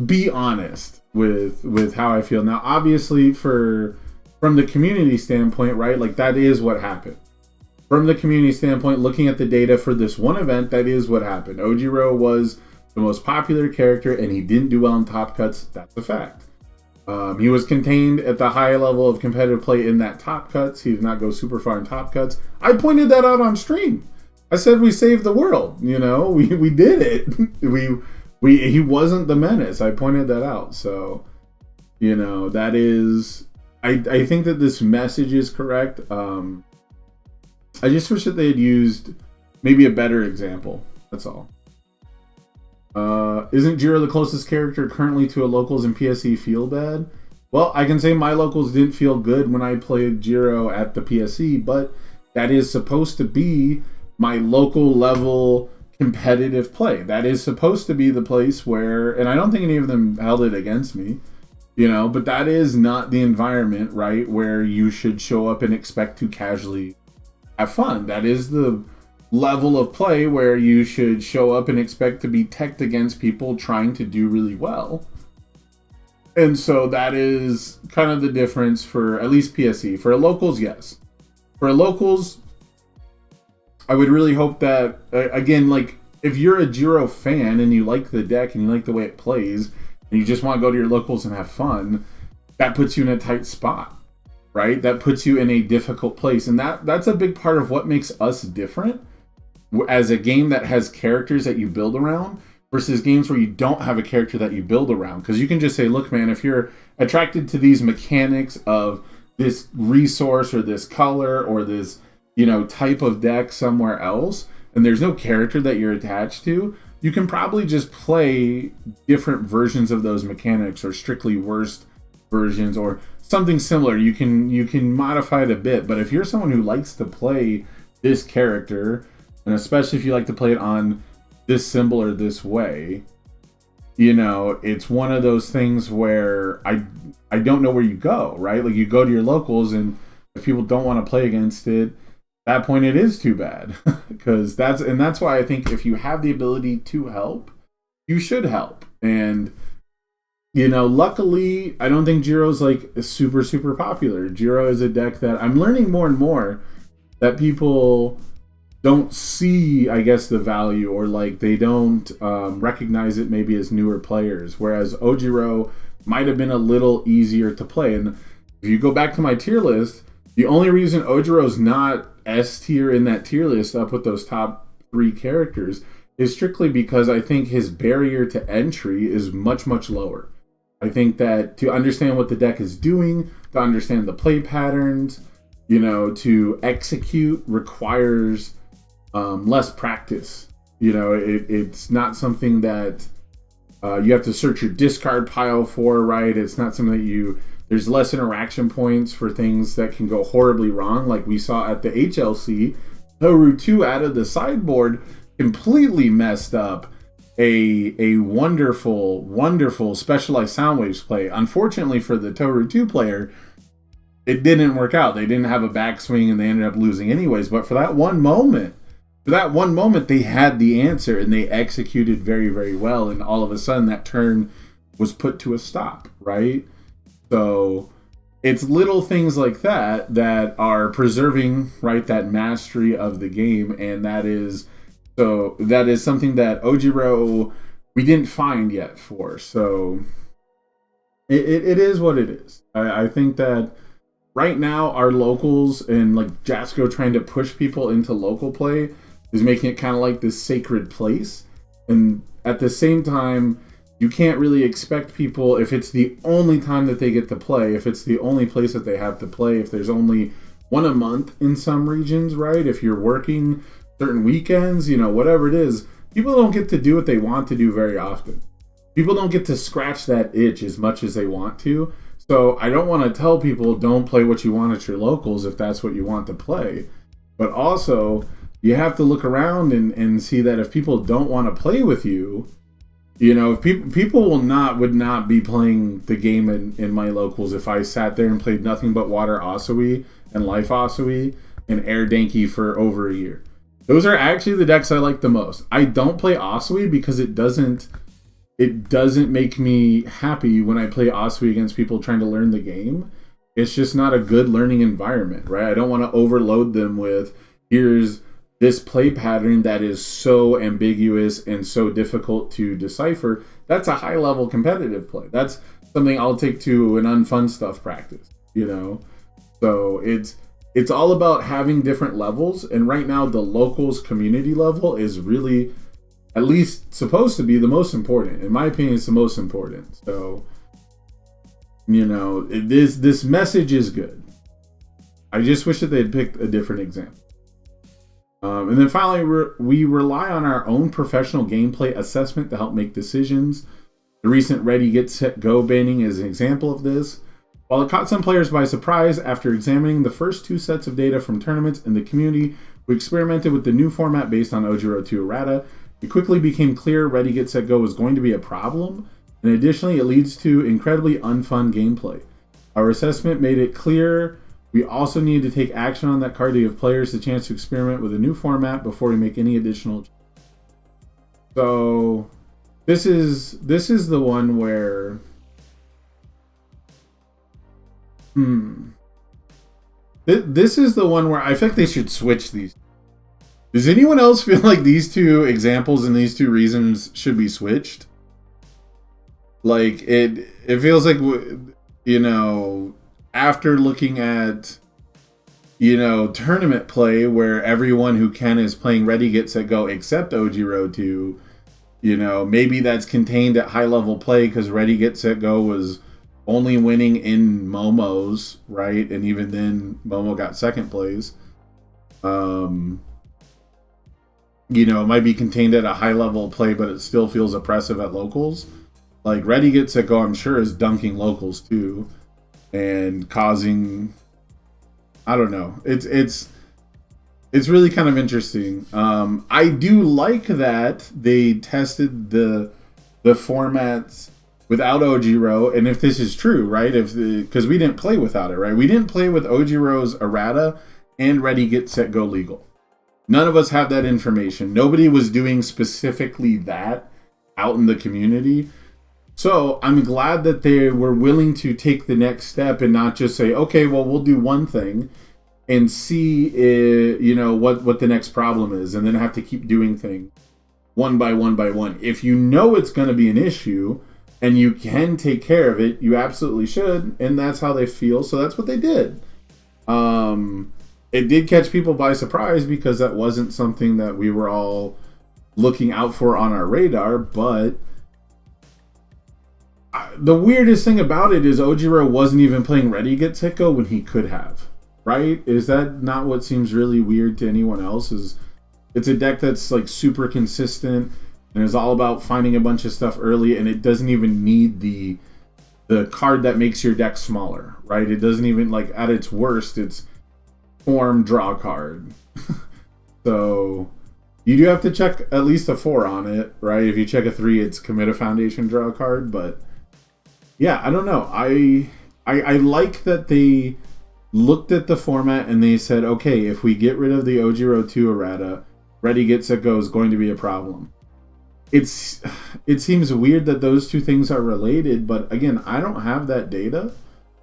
be honest with how I feel. Now, obviously, from the community standpoint, right, like that is what happened. From the community standpoint, looking at the data for this one event, that is what happened. Ojiro was the most popular character, and he didn't do well in top cuts. That's a fact. He was contained at the high level of competitive play in that top cuts. He did not go super far in top cuts. I pointed that out on stream. I said we saved the world. We did it. He wasn't the menace. I pointed that out. So, that is. I think that this message is correct. I just wish that they had used maybe a better example. That's all. Isn't Jiro the closest character currently to a locals in PSE feel bad? Well, I can say my locals didn't feel good when I played Jiro at the PSE, but that is supposed to be my local level competitive play. That is supposed to be the place where, and I don't think any of them held it against me, but that is not the environment, right, where you should show up and expect to casually have fun. That is the level of play where you should show up and expect to be teched against people trying to do really well. And so that is kind of the difference for at least PSE. For locals, yes. For locals, I would really hope that, again, like, if you're a Jiro fan and you like the deck and you like the way it plays, and you just want to go to your locals and have fun, that puts you in a tight spot. Right? That puts you in a difficult place. And that's a big part of what makes us different as a game that has characters that you build around versus games where you don't have a character that you build around. Because you can just say, look, man, if you're attracted to these mechanics of this resource or this color or this, type of deck somewhere else, and there's no character that you're attached to, you can probably just play different versions of those mechanics or strictly worst versions or something similar. You can modify it a bit, but if you're someone who likes to play this character, and especially if you like to play it on this symbol or this way, it's one of those things where I don't know where you go, right? Like, you go to your locals, and if people don't want to play against it, at that point it is too bad. Because that's why I think if you have the ability to help, you should help. And luckily, I don't think Jiro's like super, super popular. Jiro is a deck that I'm learning more and more that people don't see, I guess, the value, or like they don't recognize it maybe as newer players. Whereas Ojiro might have been a little easier to play. And if you go back to my tier list, The only reason Ojiro's not S tier in that tier list up with those top 3 characters is strictly because I think his barrier to entry is much, much lower. I think that to understand what the deck is doing, to understand the play patterns, to execute requires less practice. It's not something that you have to search your discard pile for, right? It's not something that there's less interaction points for things that can go horribly wrong, like we saw at the HLC. Toru 2 out of the sideboard completely messed up a wonderful, wonderful specialized sound waves play. Unfortunately for the Toru 2 player, it didn't work out. They didn't have a backswing and they ended up losing anyways. But for that one moment, they had the answer and they executed very, very well. And all of a sudden that turn was put to a stop, right? So it's little things like that are preserving, right, that mastery of the game. And that is something that Ojiro we didn't find yet for. So it is what it is. I think that right now our locals and like Jasco trying to push people into local play is making it kind of like this sacred place. And at the same time, you can't really expect people, if it's the only time that they get to play, if it's the only place that they have to play, if there's only one a month in some regions, right? If you're working certain weekends, whatever it is, people don't get to do what they want to do very often. People don't get to scratch that itch as much as they want to. So I don't want to tell people don't play what you want at your locals if that's what you want to play. But also, you have to look around and see that if people don't want to play with you, if people would not be playing the game in my locals if I sat there and played nothing but Water Asui and Life Asui and Air Danki for over a year. Those are actually the decks I like the most. I don't play Asui because it doesn't make me happy when I play Asui against people trying to learn the game. It's just not a good learning environment, right? I don't want to overload them with, here's this play pattern that is so ambiguous and so difficult to decipher. That's a high level competitive play. That's something I'll take to an unfun stuff practice, So it's all about having different levels. And right now the locals community level is really, at least supposed to be, the most important. In my opinion, it's the most important. So, this message is good. I just wish that they'd picked a different example. And then finally, we rely on our own professional gameplay assessment to help make decisions. The recent Ready, Get, Set, Go banning is an example of this. While it caught some players by surprise, after examining the first 2 sets of data from tournaments in the community, we experimented with the new format based on Ojiro 2 Errata. It quickly became clear Ready, Get, Set, Go was going to be a problem, and additionally, it leads to incredibly unfun gameplay. Our assessment made it clear we also need to take action on that card to give players the chance to experiment with a new format before we make any additional changes. So this is the one where this is the one where I think they should switch these. Does anyone else feel like these 2 examples and these 2 reasons should be switched? Like it feels like, after looking at, tournament play where everyone who can is playing Ready, Get, Set, Go except Ojiro 2, maybe that's contained at high level play because Ready, Get, Set, Go was only winning in Momos, right? And even then, Momo got second place. It might be contained at a high level play, but it still feels oppressive at locals. Like Ready, Get, Set, Go, I'm sure is dunking locals too. And causing, I don't know. It's really kind of interesting. I do like that they tested the formats without Ojiro, and if this is true, right? Because we didn't play without it, right? We didn't play with Ojiro's Errata and Ready, Get, Set, Go legal. None of us have that information. Nobody was doing specifically that out in the community. So I'm glad that they were willing to take the next step and not just say, okay, well, we'll do one thing and see, what the next problem is, and then have to keep doing things one by one by one. If you know it's going to be an issue and you can take care of it, you absolutely should, and that's how they feel. So that's what they did. It did catch people by surprise because that wasn't something that we were all looking out for on our radar, but the weirdest thing about it is Ojiro wasn't even playing Ready Get Set Go when he could have, right? Is that not what seems really weird to anyone else? Is it's a deck that's like super consistent and is all about finding a bunch of stuff early, and it doesn't even need the card that makes your deck smaller, right? It doesn't even, like, at its worst, it's form draw card. So you do have to check at least a 4 on it, right? If you check a 3, it's commit a foundation draw card. But yeah, I don't know. I like that they looked at the format and they said, okay, if we get rid of the Ojiro 2 errata, Ready Get Set Go is going to be a problem. It seems weird that those two things are related, but again, I don't have that data.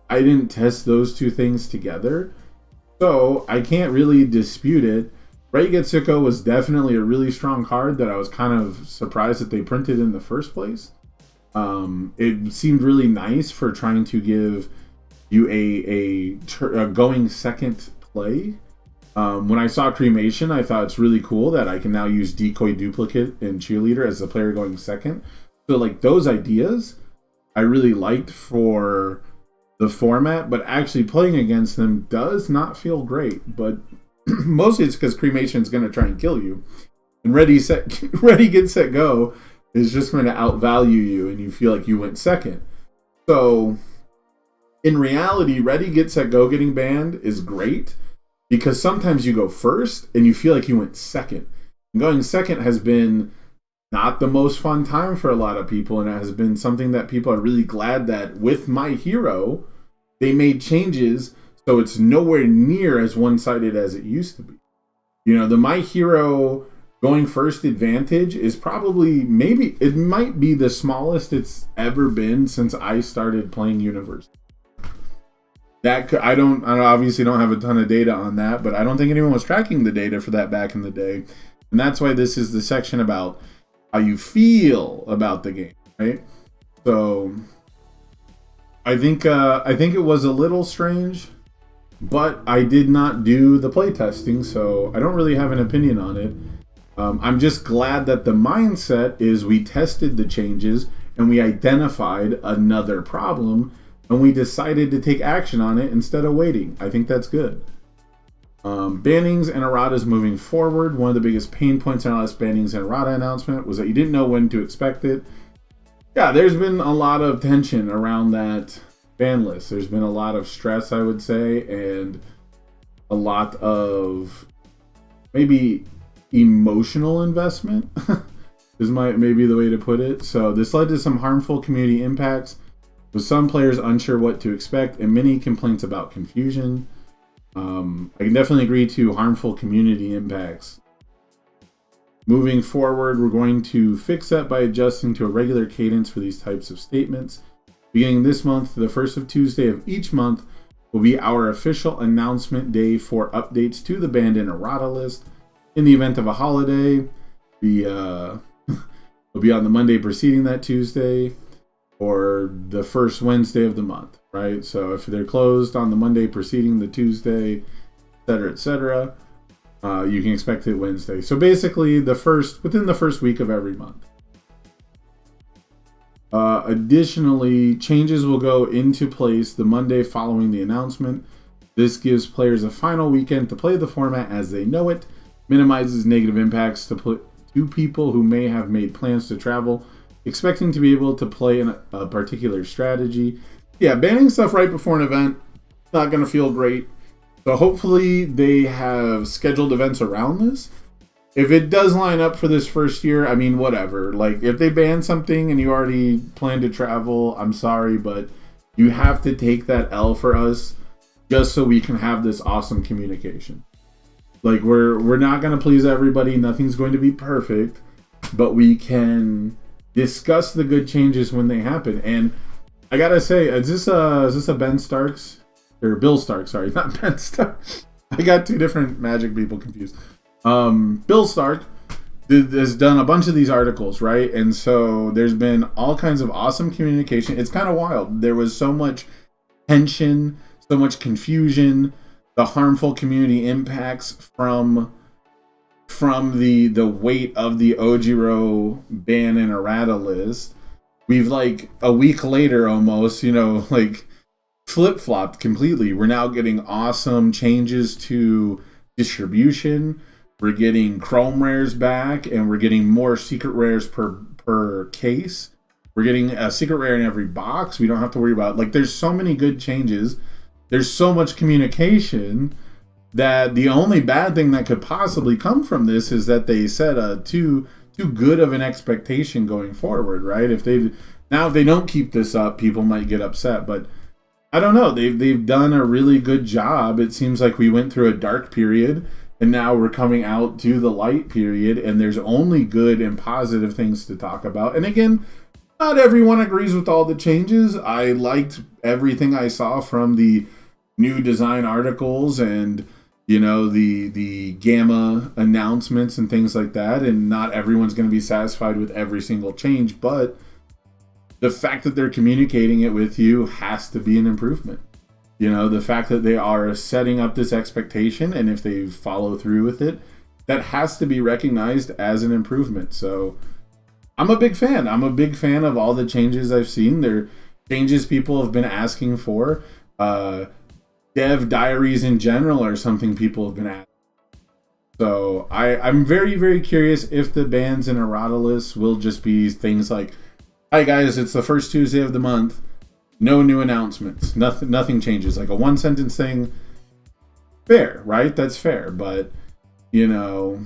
I didn't test those two things together, so I can't really dispute it. Ready Get Set Go was definitely a really strong card that I was kind of surprised that they printed in the first place. It seemed really nice for trying to give you a going second play. When I saw Cremation, I thought it's really cool that I can now use Decoy Duplicate and Cheerleader as the player going second. So like those ideas I really liked for the format, but actually playing against them does not feel great. But mostly it's because Cremation is going to try and kill you. And Ready Get Set Go is just going to outvalue you and you feel like you went second. So in reality, Ready Get Set Go getting banned is great, because sometimes you go first and you feel like you went second. And going second has been not the most fun time for a lot of people, and it has been something that people are really glad that with My Hero, they made changes so it's nowhere near as one-sided as it used to be. You know, the My Hero going first advantage is probably, maybe, it might be the smallest it's ever been since I started playing Universe. I obviously don't have a ton of data on that, but I don't think anyone was tracking the data for that back in the day. And that's why this is the section about how you feel about the game, right? So I think it was a little strange, but I did not do the play testing, so I don't really have an opinion on it. I'm just glad that the mindset is we tested the changes and we identified another problem, and we decided to take action on it instead of waiting. I think that's good. Bannings and erratas moving forward. One of the biggest pain points in our last bannings and errata announcement was that you didn't know when to expect it. Yeah, there's been a lot of tension around that ban list. There's been a lot of stress, I would say, and a lot of maybe emotional investment is maybe the way to put it. So this led to some harmful community impacts, with some players unsure what to expect and many complaints about confusion. I can definitely agree to harmful community impacts. Moving forward, we're going to fix that by adjusting to a regular cadence for these types of statements. Beginning this month, the first of Tuesday of each month will be our official announcement day for updates to the banned and errata list. In the event of a holiday, it'll be on the Monday preceding that Tuesday, or the first Wednesday of the month, right? So if they're closed on the Monday preceding the Tuesday, etc., you can expect it Wednesday. So basically, within the first week of every month. Additionally, changes will go into place the Monday following the announcement. This gives players a final weekend to play the format as they know it, minimizes negative impacts to people who may have made plans to travel, expecting to be able to play in a particular strategy. Yeah, banning stuff right before an event, not going to feel great. So hopefully they have scheduled events around this. If it does line up for this first year, I mean, whatever. Like, if they ban something and you already plan to travel, I'm sorry, but you have to take that L for us just so we can have this awesome communication. Like, we're not going to please everybody. Nothing's going to be perfect, but we can discuss the good changes when they happen. And I gotta say, is this a Ben Starks or Bill Stark? Sorry, not Ben Stark. I got two different Magic people confused. Bill Stark has done a bunch of these articles, right? And so there's been all kinds of awesome communication. It's kind of wild. There was so much tension, so much confusion. the harmful community impacts from the weight of the Ojiro ban and errata list. We've like a week later almost, you know, like flip-flopped completely. We're now getting awesome changes to distribution. We're getting chrome rares back, and we're getting more secret rares per case. We're getting a secret rare in every box. We don't have to worry about, like, there's so many good changes. There's so much communication that the only bad thing that could possibly come from this is that they set a too good of an expectation going forward, right? If they don't keep this up, people might get upset, but I don't know. They've done a really good job. It seems like we went through a dark period, and now we're coming out to the light period, and there's only good and positive things to talk about. And again, not everyone agrees with all the changes. I liked everything I saw from the new design articles and, you know, the gamma announcements and things like that. And not everyone's going to be satisfied with every single change, but the fact that they're communicating it with you has to be an improvement. You know, the fact that they are setting up this expectation, and if they follow through with it, that has to be recognized as an improvement. So I'm a big fan. I'm a big fan of all the changes I've seen. They're changes people have been asking for. Dev diaries in general are something people have been asking. So I'm very, very curious if the bans and errata lists will just be things like, hi guys, it's the first Tuesday of the month. No new announcements. Nothing changes. Like a one sentence thing. Fair, right? That's fair. But, you know,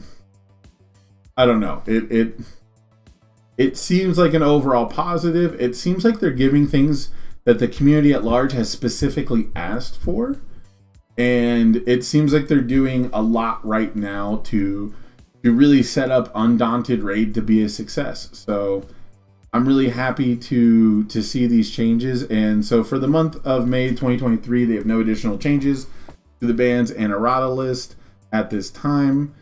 I don't know. It seems like an overall positive. It seems like they're giving things that the community at large has specifically asked for. And it seems like they're doing a lot right now to really set up Undaunted Raid to be a success. So I'm really happy to see these changes. And so for the month of May 2023, they have no additional changes to the bans and errata list at this time.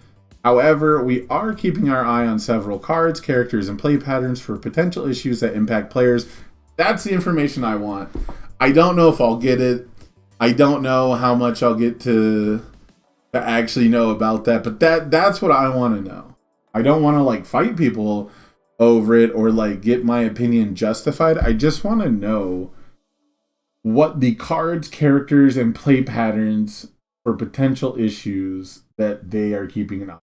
However, we are keeping our eye on several cards, characters, and play patterns for potential issues that impact players. That's the information I want. I don't know if I'll get it. I don't know how much I'll get to actually know about that, but that's what I want to know. I don't want to like fight people over it or like get my opinion justified. I just want to know what the cards, characters, and play patterns for potential issues that they are keeping an eye on.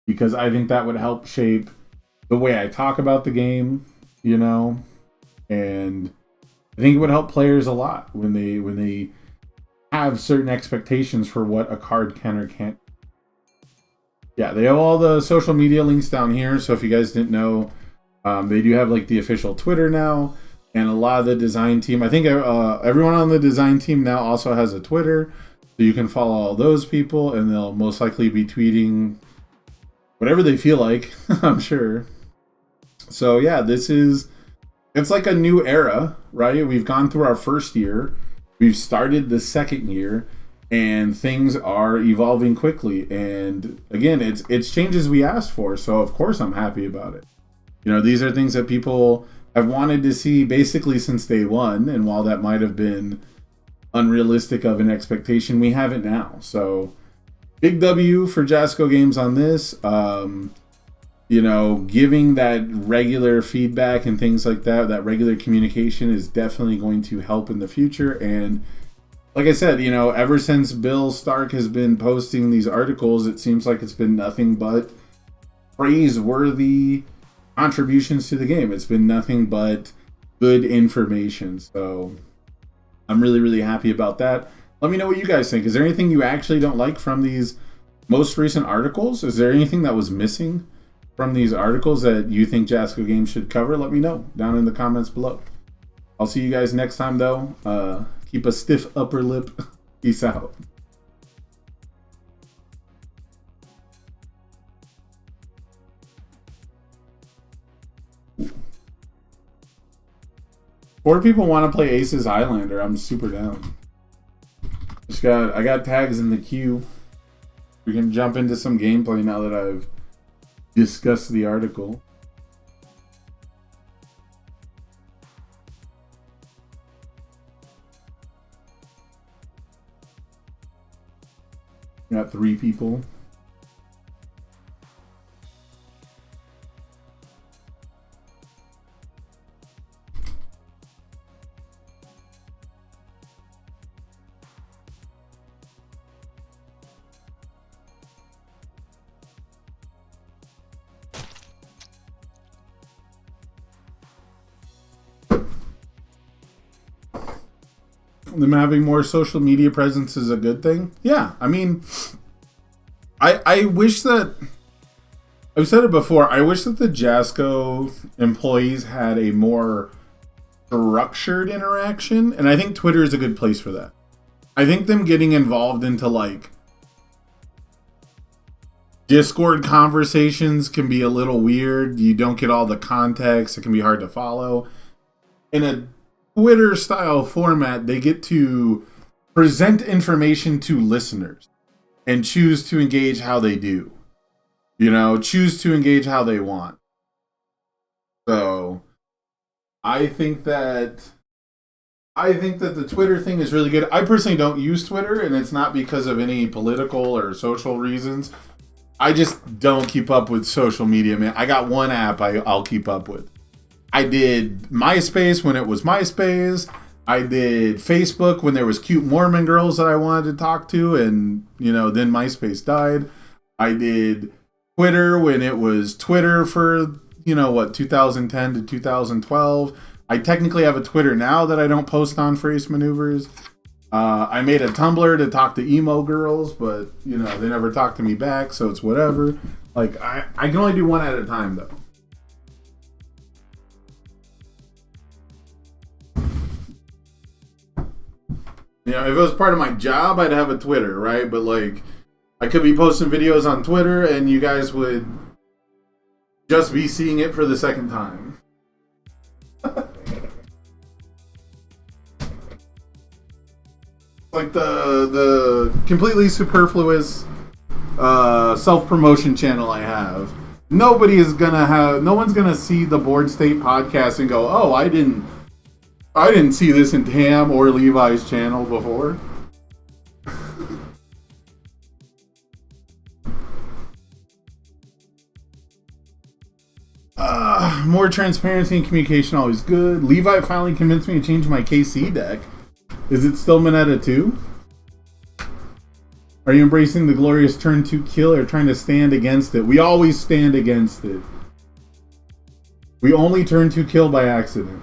Because I think that would help shape the way I talk about the game, you know, and I think it would help players a lot when they have certain expectations for what a card can or can't. Yeah, they have all the social media links down here. So if you guys didn't know, they do have like the official Twitter now, and a lot of the design team. I think everyone on the design team now also has a Twitter, so you can follow all those people, and they'll most likely be tweeting whatever they feel like, I'm sure. So yeah, it's like a new era, right? We've gone through our first year, we've started the second year, and things are evolving quickly. And again, it's changes we asked for, so of course I'm happy about it. You know, these are things that people have wanted to see basically since day one, and while that might have been unrealistic of an expectation, we have it now. So big W for Jasco Games on this. You know, giving that regular feedback and things like that regular communication is definitely going to help in the future. And like I said, you know, ever since Bill Stark has been posting these articles, it seems like it's been nothing but praiseworthy contributions to the game. It's been nothing but good information. So I'm really, really happy about that. Let me know what you guys think. Is there anything you actually don't like from these most recent articles? Is there anything that was missing from these articles that you think Jasco Games should cover? Let me know down in the comments below. I'll see you guys next time, though. Keep a stiff upper lip. Peace out. Four people want to play Aces Highlander. I'm super down. I got tags in the queue. We can jump into some gameplay now that I've discussed the article. got 3 people. Them having more social media presence is a good thing. Yeah, I mean, I wish that, I've said it before, I wish that the Jasco employees had a more structured interaction, and I think Twitter is a good place for that. I think them getting involved into like Discord conversations can be a little weird. You don't get all the context. It can be hard to follow. In a Twitter style format, they get to present information to listeners and choose to engage how they do. You know, choose to engage how they want. So I think that the Twitter thing is really good. I personally don't use Twitter, and it's not because of any political or social reasons. I just don't keep up with social media, man. I got one app I'll keep up with. I did MySpace when it was MySpace. I did Facebook when there was cute Mormon girls that I wanted to talk to, and, you know, then MySpace died. I did Twitter when it was Twitter for, you know, what, 2010 to 2012. I technically have a Twitter now that I don't post on for Ace Maneuvers. I made a Tumblr to talk to emo girls, but, you know, they never talked to me back, so it's whatever. Like, I can only do one at a time, though. You know, if it was part of my job, I'd have a Twitter, right? But, like, I could be posting videos on Twitter, and you guys would just be seeing it for the second time. Like the completely superfluous self-promotion channel I have. No one's gonna see the Board State podcast and go, oh, I didn't see this in Tam or Levi's channel before. More transparency and communication always good. Levi finally convinced me to change my KC deck. Is it still Mineta 2? Are you embracing the glorious turn 2 kill or trying to stand against it? We always stand against it. We only turn 2 kill by accident.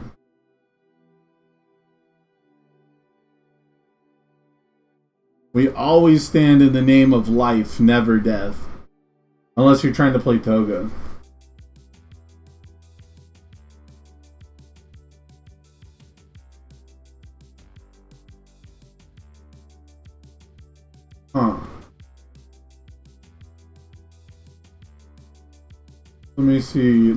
We always stand in the name of life, never death. Unless you're trying to play Toga. Huh. Let me see.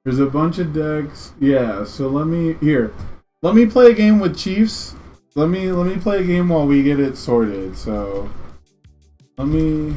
There's a bunch of decks. Yeah, so let me play a game with Chiefs. Let me play a game while we get it sorted. So let me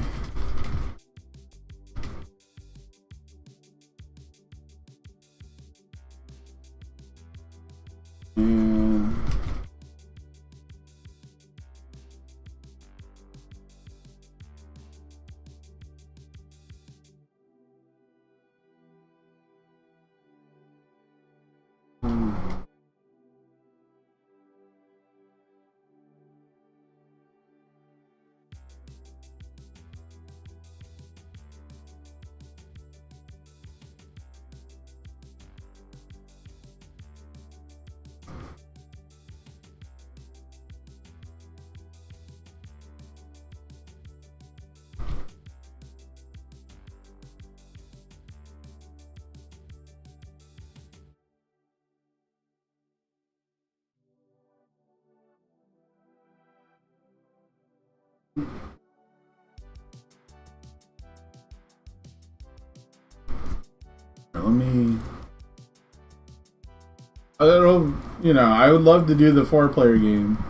I don't know, you know, I would love to do the 4-player game,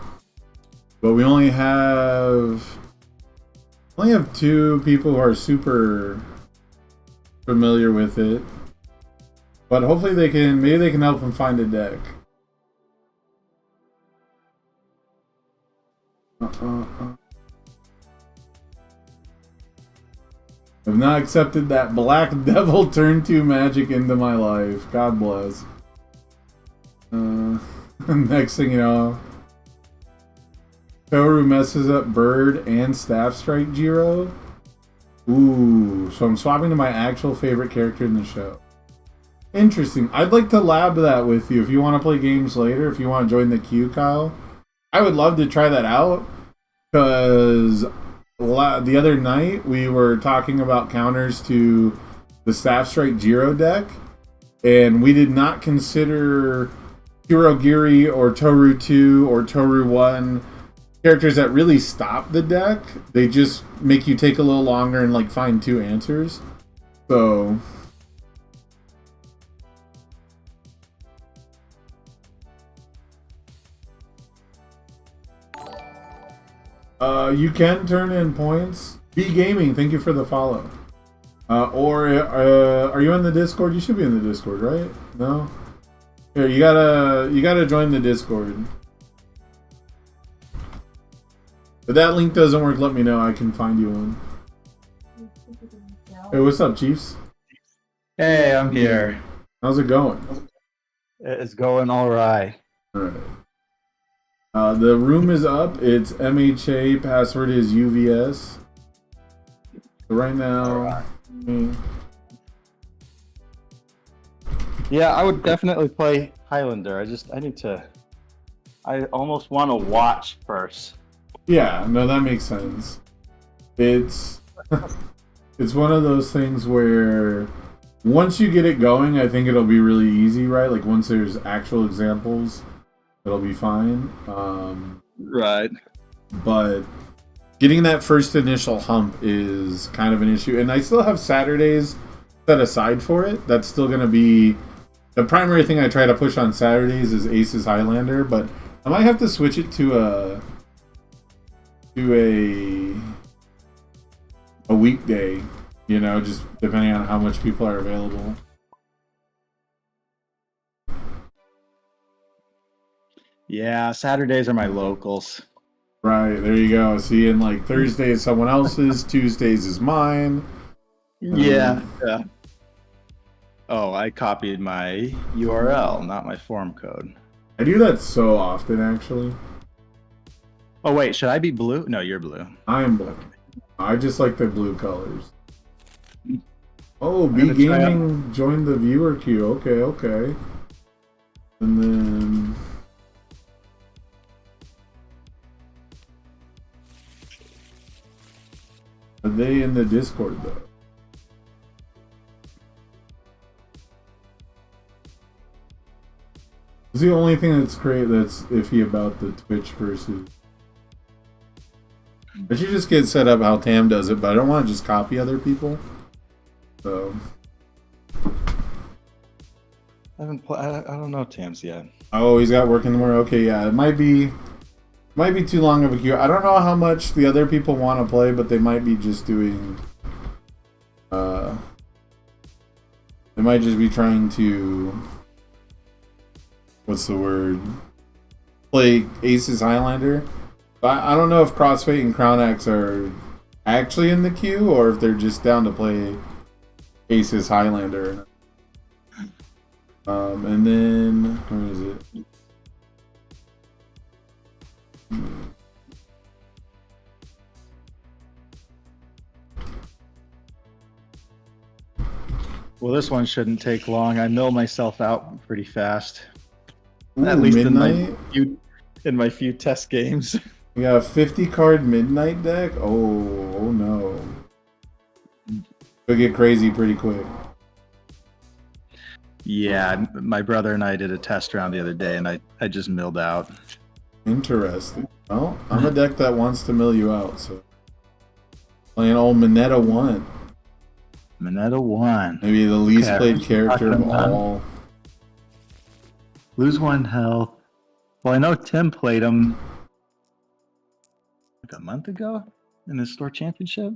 but we only have 2 people who are super familiar with it. But hopefully maybe they can help them find a deck. I've not accepted that Black Devil turn 2 magic into my life. God bless. Next thing you know, Toru messes up Bird and Staff Strike Jiro. Ooh, so I'm swapping to my actual favorite character in the show. Interesting. I'd like to lab that with you if you want to play games later, if you want to join the queue, Kyle. I would love to try that out, because the other night we were talking about counters to the Staff Strike Jiro deck, and we did not consider Hirogiri or Toru 2 or Toru 1 characters that really stop the deck. They just make you take a little longer and like find 2 answers. So you can turn in points. B Gaming, thank you for the follow. Are you in the Discord? You should be in the Discord, right? No? Here, you gotta join the Discord. If that link doesn't work, let me know. I can find you one. Hey, what's up, Chiefs? Hey, I'm here. How's it going? It's going all right. All right. The room is up. It's MHA. Password is UVS. So right now, Yeah, I would definitely play Highlander. I almost want to watch first. yeah, no, that makes sense. It's it's one of those things where once you get it going, I think it'll be really easy, right? Like once there's actual examples, it'll be fine. Right. But getting that first initial hump is kind of an issue. And I still have Saturdays set aside for it. That's still going to be the primary thing I try to push on Saturdays is Aces Highlander, but I might have to switch it to a weekday, you know, just depending on how much people are available. Yeah, Saturdays are my locals. Right, there you go. See, and like Thursday is someone else's, Tuesdays is mine. Yeah. Oh, I copied my URL, not my form code. I do that so often, actually. Oh, wait, should I be blue? No, you're blue. I am blue. I just like the blue colors. Oh, I'm B gonna try Gaming joined the viewer queue. Okay. And then are they in the Discord though? It's the only thing that's iffy about the Twitch versus. I should just get set up how Tam does it, but I don't want to just copy other people. So I don't know Tam's yet. oh, he's got work in the morning. Okay, yeah, it might be too long of a queue. I don't know how much the other people want to play, but they might be just doing. They might just be trying to. What's the word? Play Aces Highlander. I don't know if Crossfade and Crown Axe are actually in the queue or if they're just down to play Aces Highlander. And then where is it? Well, this one shouldn't take long. I mill myself out pretty fast. Ooh, At least Midnight? in my few test games. We got a 50 card Midnight deck. Oh no. It'll get crazy pretty quick. Yeah, my brother and I did a test round the other day, and I just milled out. Interesting. Well, I'm a deck that wants to mill you out, so playing old Mineta 1. Mineta 1. Maybe the least played character of all. Lose 1 health. Well, I know Tim played him like a month ago in the store championship.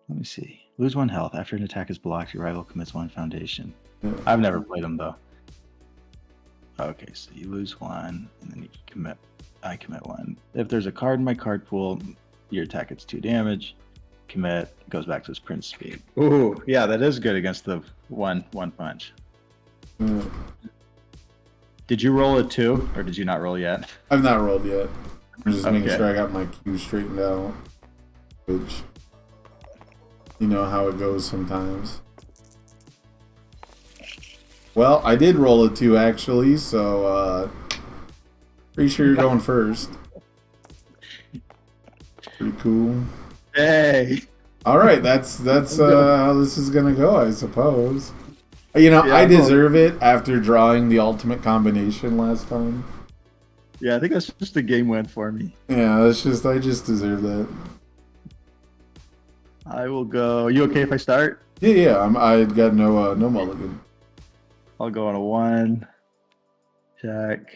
Let me see. Lose 1 health. After an attack is blocked, your rival commits 1 foundation. Yeah. I've never played him, though. Okay, so you lose 1, and then you can commit I commit 1. If there's a card in my card pool, your attack gets 2 damage. Commit, goes back to its prince speed. Ooh, yeah, that is good against the one punch. Mm. Did you roll a 2, or did you not roll yet? I've not rolled yet. I'm just making Okay. sure I got my Q straightened out. Which, you know how it goes sometimes. Well, I did roll a 2 actually, so pretty sure you're going first. Pretty cool. Hey! Alright, that's how this is gonna go, I suppose. You know, Yeah, I I'm going- deserve it after drawing the ultimate combination last time. Yeah, I think that's just a game win for me. Yeah, I just deserve that. I will go. You okay if I start? Yeah, I got no mulligan. I'll go on a 1. Check.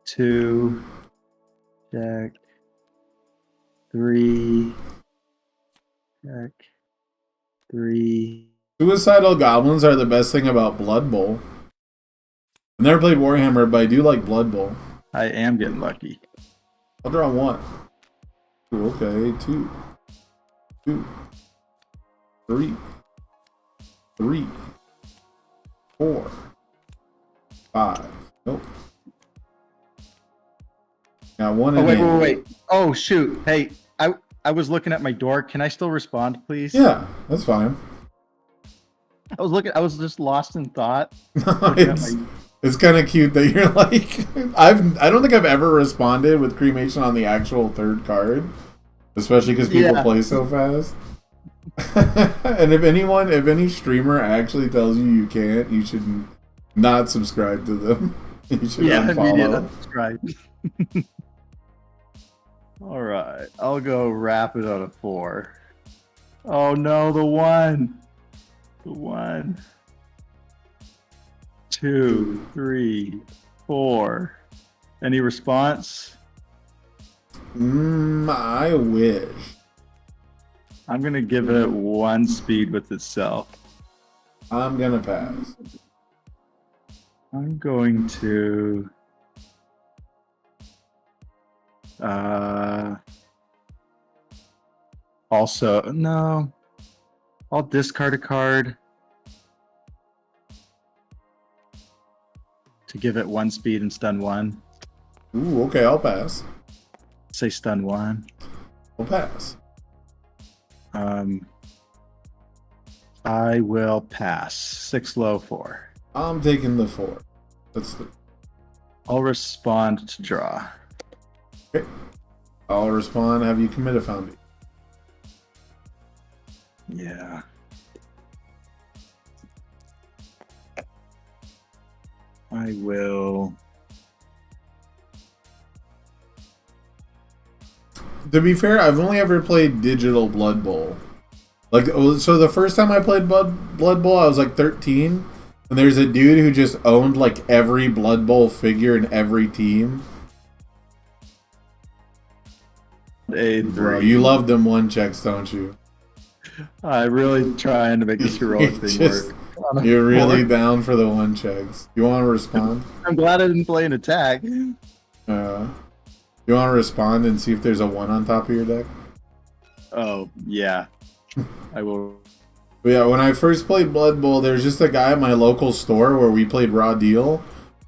2. Check. 3. Check. 3. Suicidal goblins are the best thing about Blood Bowl. I've never played Warhammer, but I do like Blood Bowl. I am getting lucky. I'll draw 1. Ooh, okay, 2. 2. 3. 3. 4. 5. Nope. Got 1 Oh, in wait, hand. wait. Oh, shoot. Hey, I was looking at my door. Can I still respond, please? Yeah, that's fine. I was just lost in thought. Looking at my- It's kind of cute that you're like, I don't think I've ever responded with cremation on the actual 3rd card, especially because people Yeah. play so fast. And if any streamer actually tells you can't, you should not subscribe to them. You should unfollow. Subscribe. All right, I'll go rapid on a 4. Oh no, the 1. The 1. 2, 3, 4. Any response? I wish. I'm gonna give it 1 speed with itself. I'm gonna pass. I'm going to also no. I'll discard a card to give it 1 speed and stun 1. Ooh, okay, I'll pass. Say stun 1. I'll pass. I will pass. 6 low 4. I'm taking the 4. That's the. I'll respond to draw. Okay. I'll respond. Have you commit a foundation? Yeah. I will. To be fair, I've only ever played digital Blood Bowl. Like, so the first time I played Blood Bowl, I was like 13, and there's a dude who just owned like every Blood Bowl figure in every team. A Bro, 3. you love them 1-checks, don't you? I'm really trying to make this heroic thing Just- work. You're really down for the 1-checks. You want to respond? I'm glad I didn't play an attack. You want to respond and see if there's a 1 on top of your deck? Oh, yeah. I will. But yeah, when I first played Blood Bowl, there's just a guy at my local store where we played Raw Deal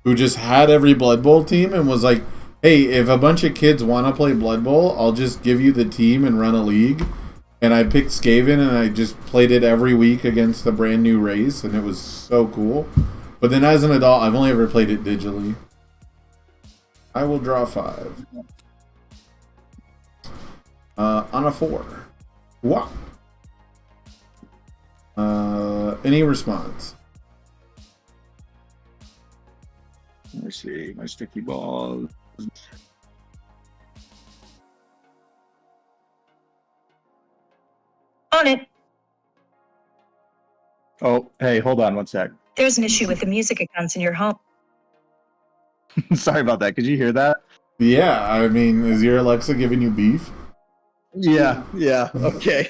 who just had every Blood Bowl team and was like, hey, if a bunch of kids want to play Blood Bowl, I'll just give you the team and run a league. And I picked Skaven and I just played it every week against a brand new race, and it was so cool. But then as an adult, I've only ever played it digitally. I will draw 5. On a 4. What? Any response? Let's see. My sticky ball. On it. Oh, hey, hold on 1 sec. There's an issue with the music accounts in your home. Sorry about that. Could you hear that? Yeah, I mean, is your Alexa giving you beef? Yeah. Okay.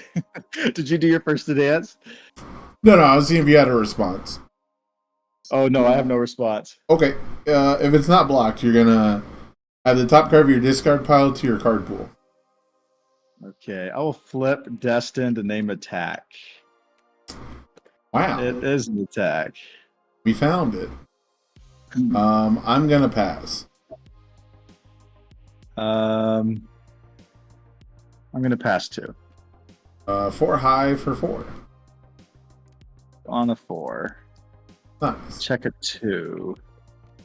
Did you do your first dance? No, I was seeing if you had a response. Oh no, I have no response. Okay, if it's not blocked, you're gonna add the top card of your discard pile to your card pool. Okay, I will flip Destined to name attack. Wow, It is an attack. we found it. I'm gonna pass. I'm gonna pass 2. 4 high for 4. On a 4. Nice. Check a 2.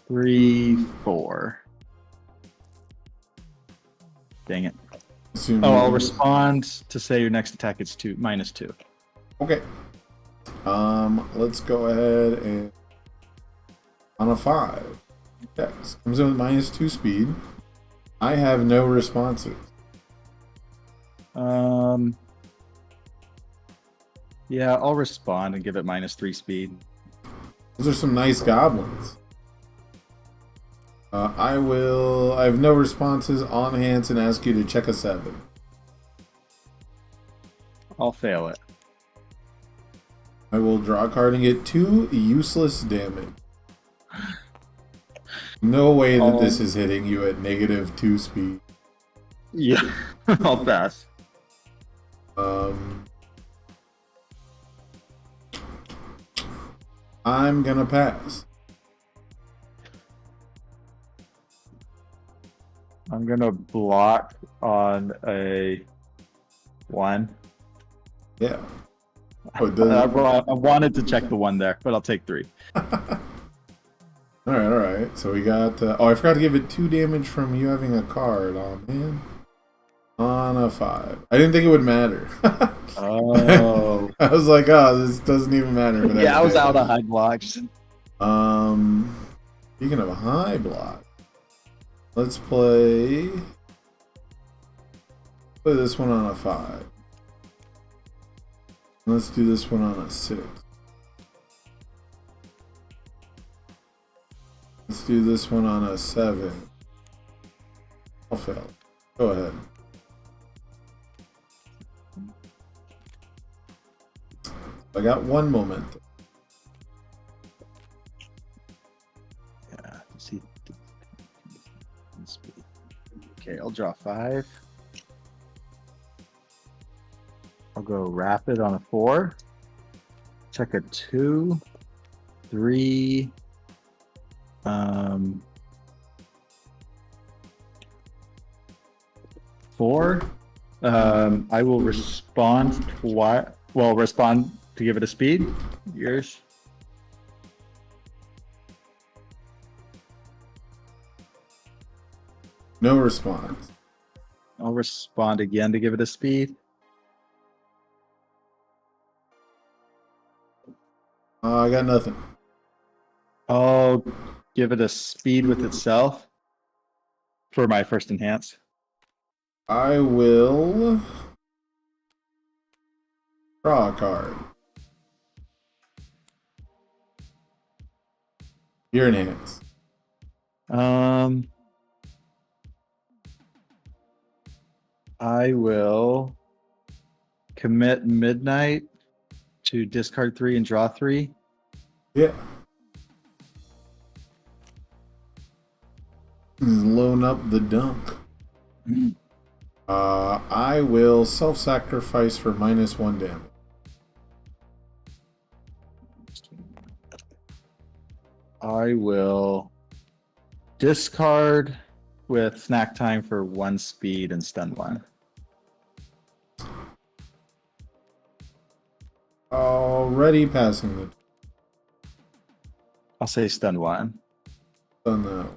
3, 4. Dang it. Assuming Oh, I'll respond to say your next attack is -2. Okay. Let's go ahead and on a 5. Yes. Comes in with -2 speed. I have no responses. Yeah, I'll respond and give it -3 speed. Those are some nice goblins. I have no responses on hands and ask you to check a 7. I'll fail it. I will draw a card and get 2 useless damage. No way that this is hitting you at -2 speed. Yeah, I'll pass. I'm gonna pass. I'm gonna block on a 1. Yeah. Oh, it I does. wanted to check the 1 there, but I'll take 3. All right. So we got. I forgot to give it 2 damage from you having a card. Oh man. On a 5. I didn't think it would matter. Oh. I was like, oh, this doesn't even matter. But Yeah, I was out of high blocks. Speaking of a high block, let's play this one on a 5. Let's do this one on a 6. Let's do this one on a 7. I'll fail. Go ahead. I got 1 momentum. Yeah, let's see. Okay, I'll draw 5. I'll go rapid on a 4. Check a 2, 3. 4. I will respond twice. Well, respond to give it a speed. Yours. No response. I'll respond again to give it a speed. I got nothing. I'll give it a speed with itself for my first enhance. I will draw a card. You're enhanced. I will commit midnight to discard 3 and draw 3. Yeah. Loan up the dunk. I will self-sacrifice for -1 damage. I will discard with snack time for 1 speed and stun 1. Already passing the I'll say stun 1. done that.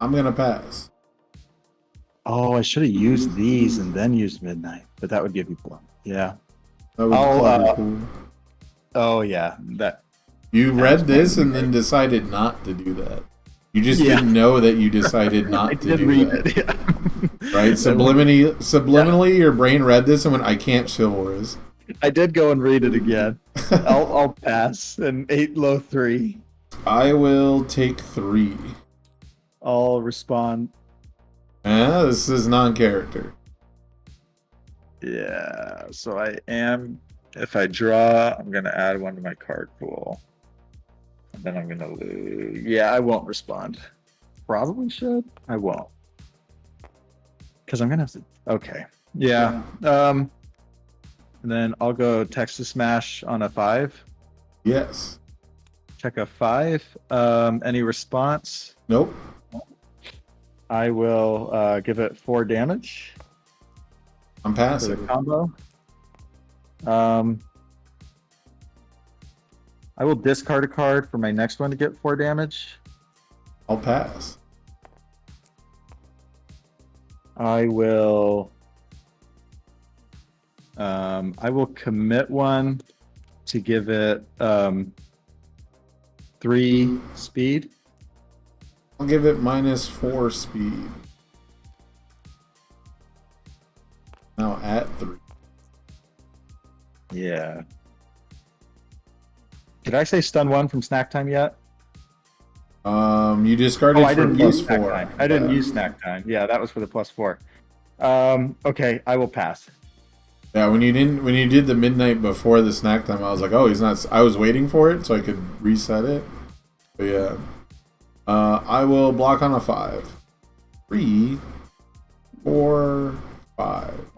I'm gonna pass. Oh, I should have used these and then used midnight, but that would give you blow. Yeah. That would I'll, clutter cool. Oh yeah, that. You read was this fine. and then decided not to do that. You just didn't know that you decided I not to did do read that. it. Yeah. Right? Subliminally, your brain read this and went, I can't chivalrous. I did go and read it again. I'll pass an 8 low 3. I will take 3. I'll respond. This is non-character. Yeah, so I am If I draw, I'm gonna add one to my card pool. And then I'm gonna lose. Yeah, I won't respond. Probably should. I won't. Because I'm gonna have to. Okay. Yeah. And then I'll go Texas Smash on a 5. Yes. Check a 5. Any response? Nope. I will give it 4 damage I'm for the passing. combo. I will discard a card for my next one to get 4 damage. I'll pass. I will commit one to give it 3 speed. I'll give it -4 speed. Now at 3. Yeah. Did I say stun 1 from snack time yet? You discarded I for didn't use +4. snack time. I didn't use snack time. Yeah, that was for the +4. Okay, I will pass. Yeah, when you did the midnight before the snack time, I was like, oh, he's not. I was waiting for it so I could reset it. But yeah, I will block on a 5. 3, 4, 5.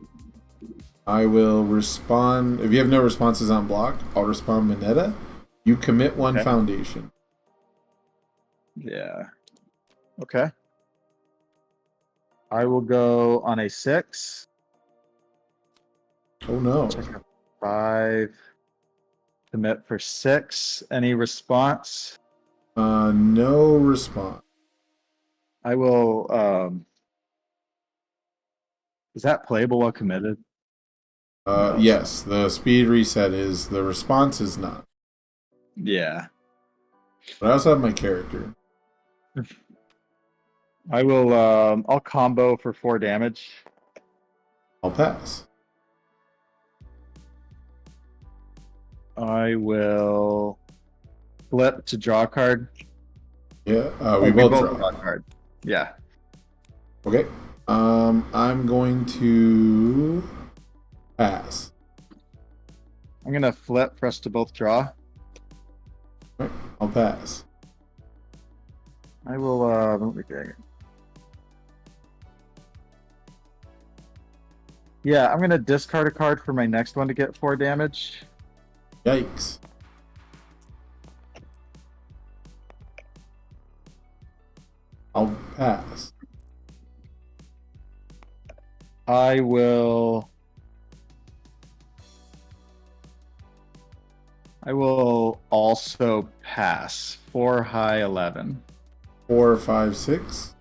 I will respond. If you have no responses on block, I'll respond Mineta. You commit 1 foundation. Yeah. Okay. I will go on a 6. Oh no. 5. Commit for 6. Any response? No response. I will. Is that playable while committed? Yes, the speed reset is. The response is not. Yeah. But I also have my character. I will. I'll combo for 4 damage. I'll pass. I will flip to draw a card. Yeah, we both draw. a card. Yeah. Okay. I'm going to pass. I'm gonna flip for us to both draw. Right, I'll pass. I will. Okay. Yeah, I'm gonna discard a card for my next one to get 4 damage. Yikes. I'll pass. I will also pass 4 high 11. 4, 5, 6.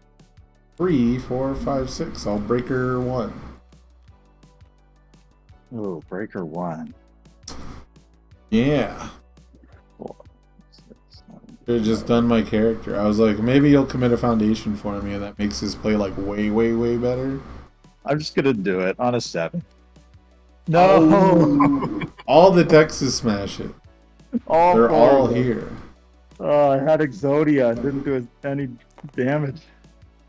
3, 4, 5, 6. I'll breaker 1. Oh, breaker 1. Yeah. 4, 6, 7, Should have just done my character. I was like, maybe you'll commit a foundation for me, and that makes his play like way, way, way better. I'm just gonna do it on a 7. No, Oh, all the Texas smash it. They're all here. Oh, I had Exodia. It didn't do any damage.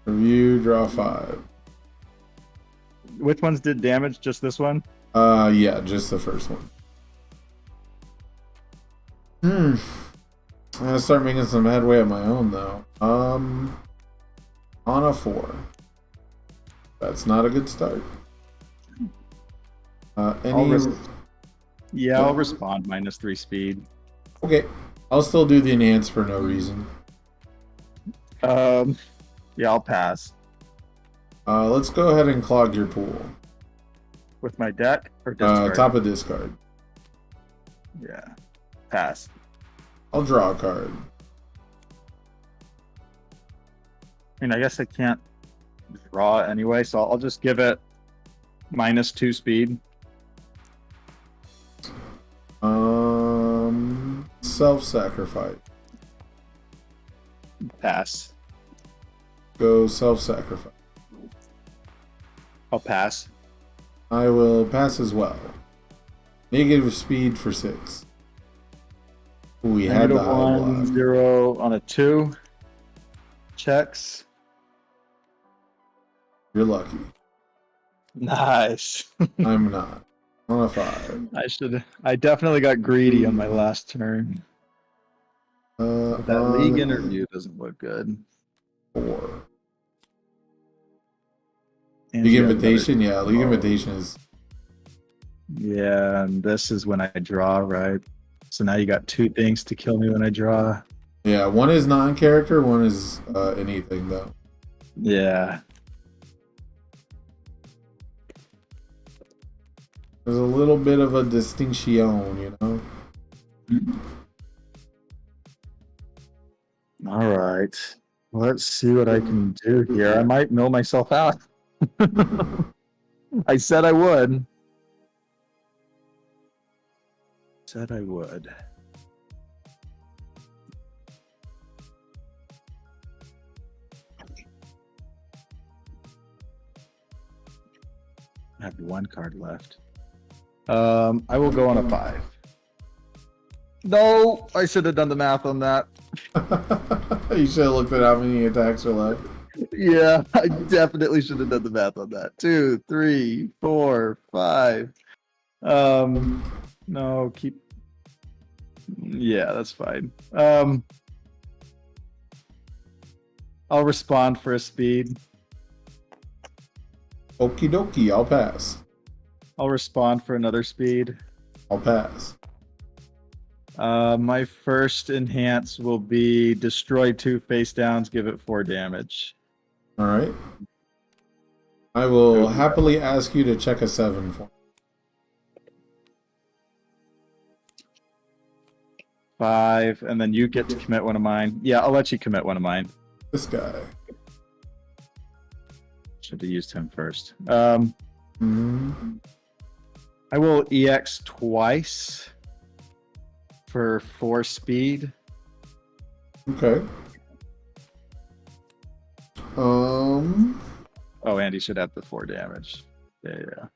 Review, draw 5. Which ones did damage? Just this one? Yeah, just the first one. I'm gonna start making some headway of my own though. On a 4. That's not a good start. I'll respond -3 speed. Okay, I'll still do the enhance for no reason. Yeah, I'll pass. Let's go ahead and clog your pool. With my deck or discard? Top of discard. Yeah, pass. I'll draw a card. I mean, I guess I can't draw anyway, so I'll just give it -2 speed. Self-sacrifice. Pass. Go self-sacrifice. I'll pass. I will pass as well. Negative speed for 6. We had the high block. 0 on a 2. Checks. You're lucky. Nice. I'm not. On a 5. I definitely got greedy on my last turn. That On league interview doesn't look good. 4. And League you have another- invitation, yeah. League Oh. invitation is Yeah, and this is when I draw, right? So now you got 2 things to kill me when I draw. yeah. One is non-character. One is anything though. Yeah. There's a little bit of a distinction, you know. All right. Let's see what I can do here. I might mill myself out. I said I would. Said I would. I have 1 card left. I will go on a 5. No, I should have done the math on that. You should have looked at how many attacks are left. Yeah, I definitely should have done the math on that. 2, 3, 4, 5. No, keep. Yeah, that's fine. I'll respond for a speed. Okie dokie, I'll pass. I'll respond for another speed. I'll pass. My first enhance will be destroy 2 face downs, give it 4 damage. All right. I will happily ask you to check a 7 for me. 5, and then you get to commit one of mine. Yeah, I'll let you commit one of mine. This guy. Should have used him first. Mhm. I will EX twice for 4 speed. Okay. Oh, and he should have the 4 damage. Yeah.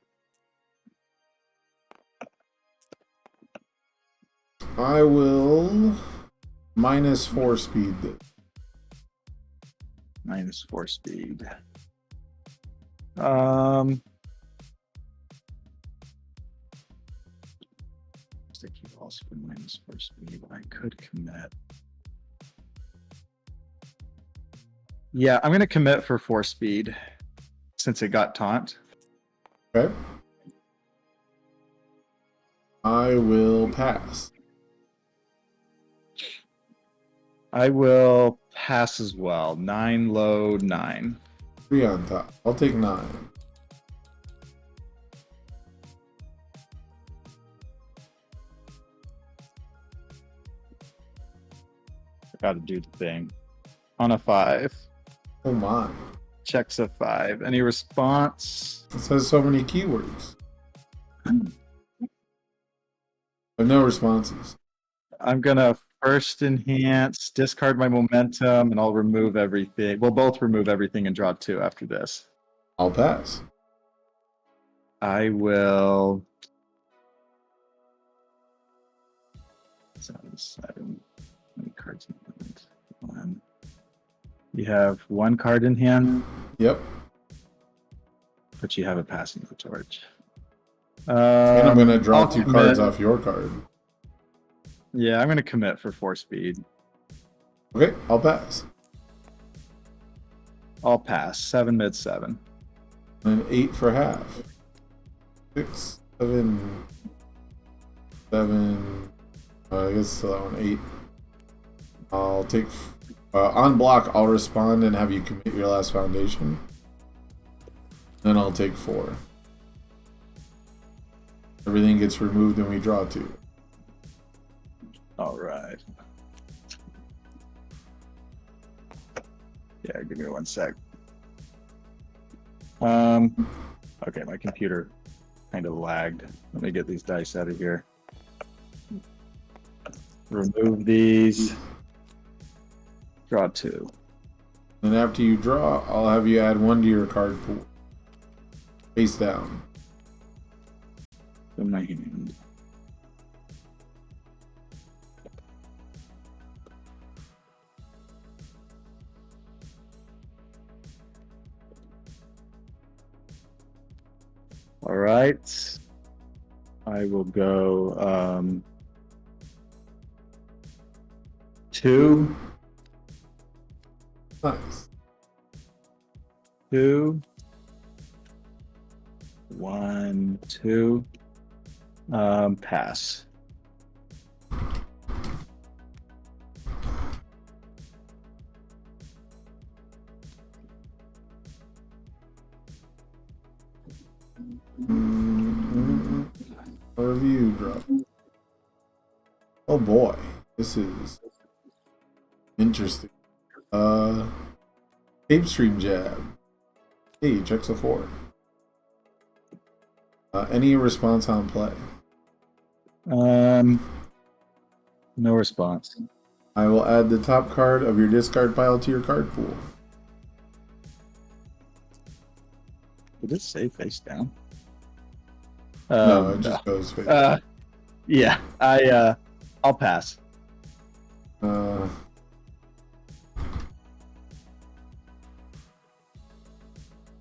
I will -4 speed. -4 speed. Sticky balls for -4 speed. I could commit. Yeah, I'm gonna commit for 4 speed since it got taunt. Okay. I will pass. I will pass as well. 9 low, 9. 3 on top. I'll take 9. Gotta do the thing. On a 5. Oh my. Checks a 5. Any response? It says so many keywords. I have no responses. I'm gonna first enhance, discard my momentum, and I'll remove everything. We'll both remove everything and draw 2 after this. I'll pass. I will. 7. How many cards in hand? 1. You have 1 card in hand, Yep. but you have a passing the torch. And I'm gonna draw I'll 2 commit. cards off your card. Yeah, I'm gonna commit for 4 speed. Okay, I'll pass. I'll pass. 7 mid 7. And 8 for half. 6, 7, 7. I guess that one 8. I'll take on block. I'll respond and have you commit your last foundation. Then I'll take 4. Everything gets removed and we draw 2. All right. Yeah, give me 1 sec. Okay, my computer kind of lagged. Let me get these dice out of here. Remove these. Draw 2. And after you draw, I'll have you add 1 to your card pool. Face down. In my hand. All right. I will go 2, Nice. 2, 1, 2. Pass. A review drop. Oh boy, this is interesting. Cape Stream Jab. Hey, checks a 4. Any response on play? No response. I will add the top card of your discard pile to your card pool. Did it say face down? No, it just goes face. Yeah, I'll pass.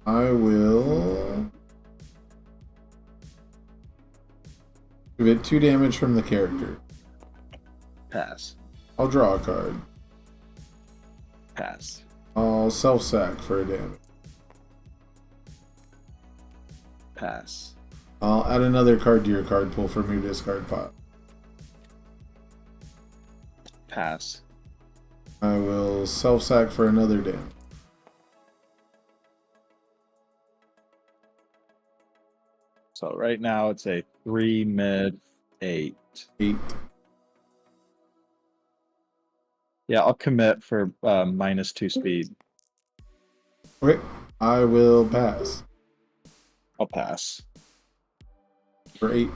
I will give it 2 damage from the character. Pass. I'll draw a card. Pass. I'll self-sack for a damage. Pass. I'll add another card to your card pool from your discard pile. Pass. I will self-sack for another damage. So right now it's a 3 mid 8. 8. Yeah, I'll commit for -2 speed. Okay, I will pass I'll pass. for 8.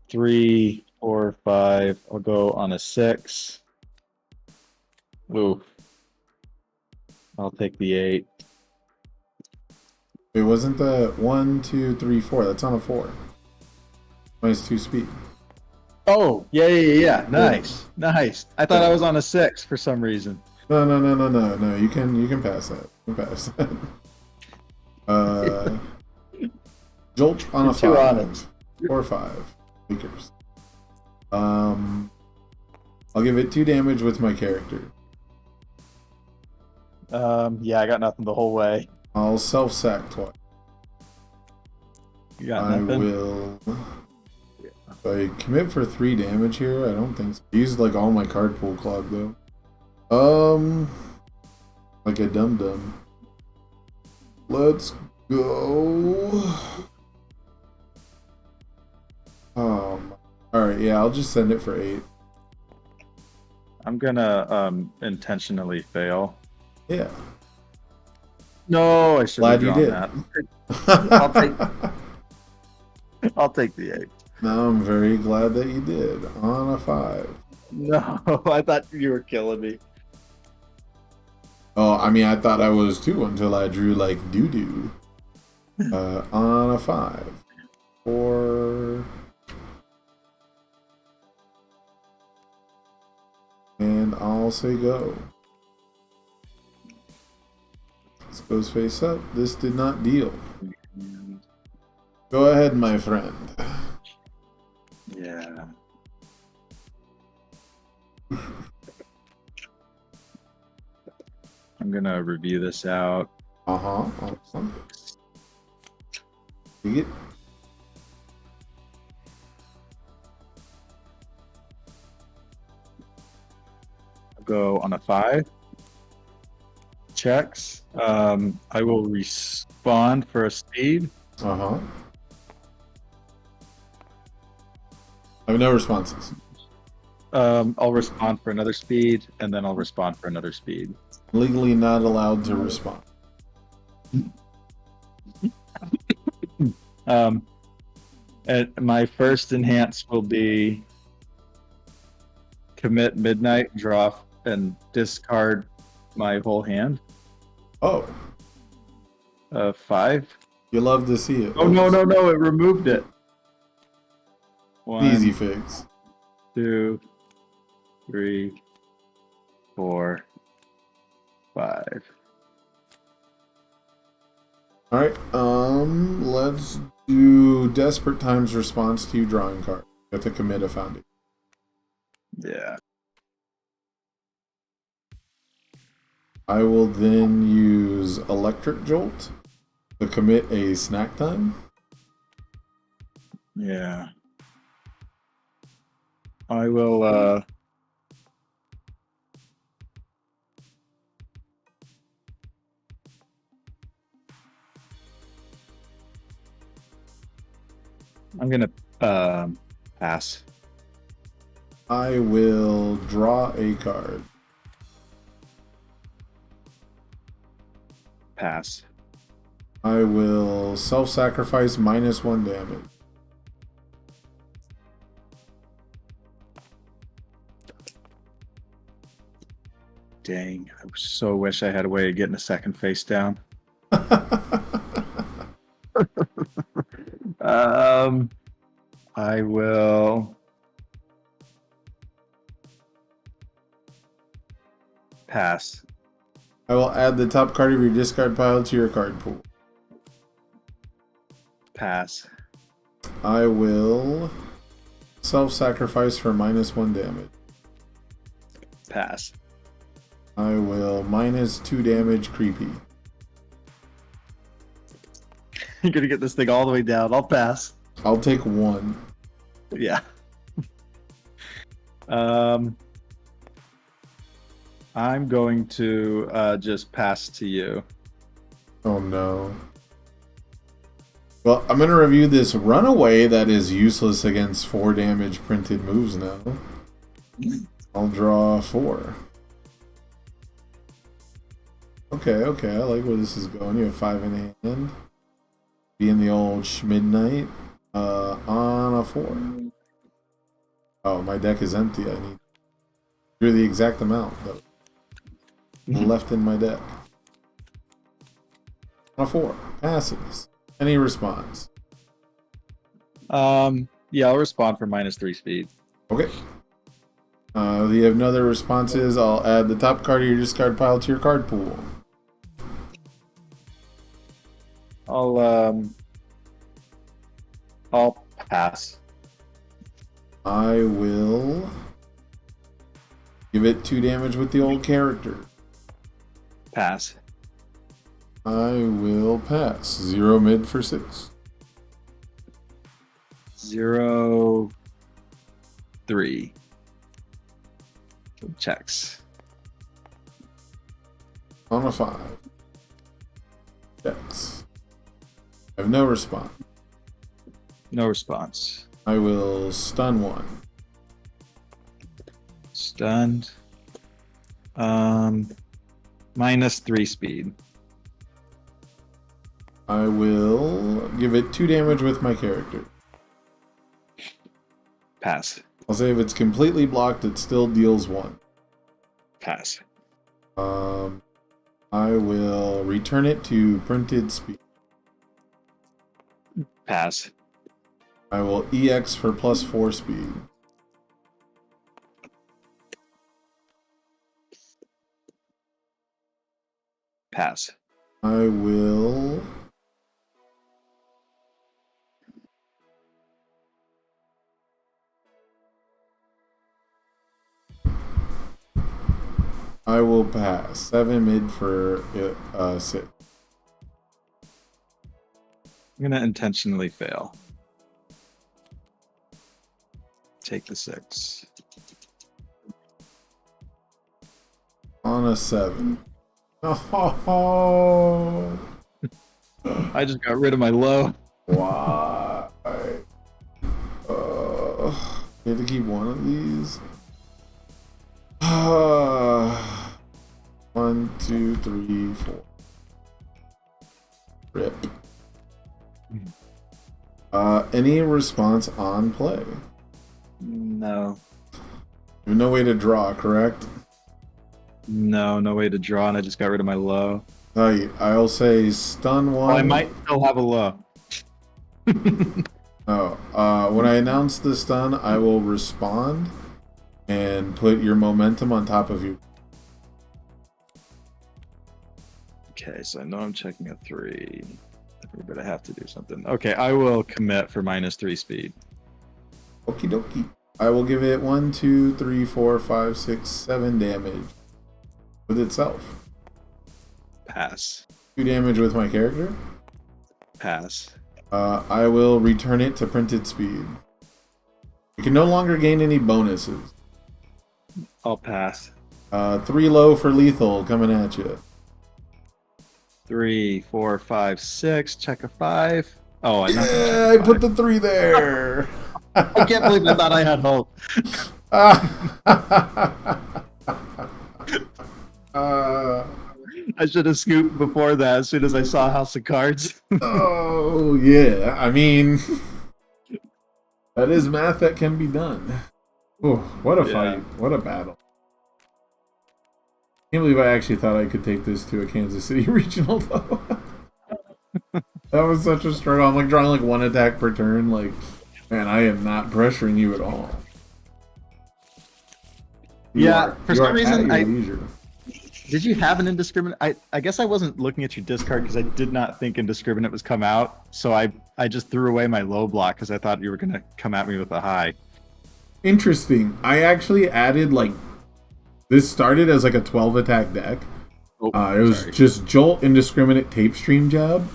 3, 4, 5. I'll go on a 6. Ooh. I'll take the 8. It wasn't the 1, 2, 3, 4. That's on a 4. -2 speed. Oh, yeah. Nice. Nice. I thought I was on a 6 for some reason. No. You can pass that. You can pass that. Jolt on a You're too 5 honest. or 5. Makers. I'll give it 2 damage with my character. Yeah, I got nothing the whole way. I'll self-sack twice. You got I nothing? will. If I commit for 3 damage here, I don't think so. I used like all my card pool clock though. Like a dum-dum. Let's go. Alright, yeah, I'll just send it for 8. I'm gonna intentionally fail. Yeah. No, I should have Glad you drawn did. that. I'll take the 8. Now I'm very glad that you did. On a 5. No, I thought you were killing me. Oh, I mean, I thought I was too until I drew like doo-doo. On a 5. 4. And I'll say go. This goes face up. This did not deal. Go ahead, my friend. Yeah. I'm gonna review this out. Awesome. You get. I'll go on a 5. Checks. I will respond for a speed. I have no responses. I'll respond for another speed, and then I'll respond for another speed. Legally not allowed to respond. And my first enhance will be commit midnight, draw, and discard my whole hand. Oh, 5. you love to see it. Oh no! It removed it. 1, Easy fix. 2, 3, 4, 5. All right. Let's Do Desperate Times response to you drawing card. You have to commit a foundation. Yeah. I will then use Electric Jolt to commit a snack time. Yeah. I will I'm gonna pass. I will draw a card. Pass. I will self-sacrifice -1 damage. Dang, I so wish I had a way of getting a second face down. I will pass. I will add the top card of your discard pile to your card pool. Pass. I will self-sacrifice for -1 damage. Pass. I will -2 damage creepy. You're gonna get this thing all the way down. I'll pass. I'll take 1. Yeah. I'm going to just pass to you. Oh no. Well, I'm going to review this Runaway that is useless against 4 damage printed moves now. I'll draw 4. Okay, I like where this is going. You have 5 in hand. Be in the old Midnight. On a 4. Oh, my deck is empty. I need you're the exact amount though. Left in my deck. On a 4. Passes. Any response? Yeah, I'll respond for -3 speed. Okay. You have no other responses. I'll add the top card of your discard pile to your card pool. I'll pass. I will give it 2 damage with the old character. Pass. I will pass. 0 mid for 6. 0, 3. Checks. On a 5. Checks. I have no response. No response. I will stun 1. Stunned. -3 speed. I will give it 2 damage with my character. Pass. I'll say if it's completely blocked, it still deals 1. Pass. I will return it to printed speed. Pass. I will EX for +4 speed. Pass. I will pass. 7 mid for 6. I'm gonna intentionally fail. Take the 6. On a 7. Oh, I just got rid of my low. why? You have to keep one of these. 1, 2, 3, 4. Rip. Any response on play? No. You have no way to draw, correct? No way to draw, and I just got rid of my low. I'll say stun 1. Well, I might still have a low. When I announce the stun, I will respond and put your momentum on top of you. Okay, so I know I'm checking a 3. We're gonna have to do something. Okay, I will commit for -3 speed. Okie dokie. I will give it 1, 2, 3, 4, 5, 6, 7 damage with itself. Pass. 2 damage with my character. Pass. I will return it to printed speed. You can no longer gain any bonuses. I'll pass. 3 low for lethal coming at you. 3, 4, 5, 6. Check a 5. Oh, I'm not gonna Yeah, check I a put 5. the 3 there. I can't believe I thought I had hope. I should have scooped before that as soon as I saw House of Cards. Oh, yeah. I mean, that is math that can be done. Oh, what a fight. What a battle. Can't believe I actually thought I could take this to a Kansas City regional, though. That was such a struggle. I'm like drawing like 1 attack per turn. Like, man, I am not pressuring you at all. For some reason, leisure. Did you have an indiscriminate? I guess I wasn't looking at your discard because I did not think indiscriminate was come out. So I just threw away my low block because I thought you were going to come at me with a high. Interesting. I actually added like, this started as like a 12 attack deck. Oh, It was just Jolt, Indiscriminate, Tape Stream Jab.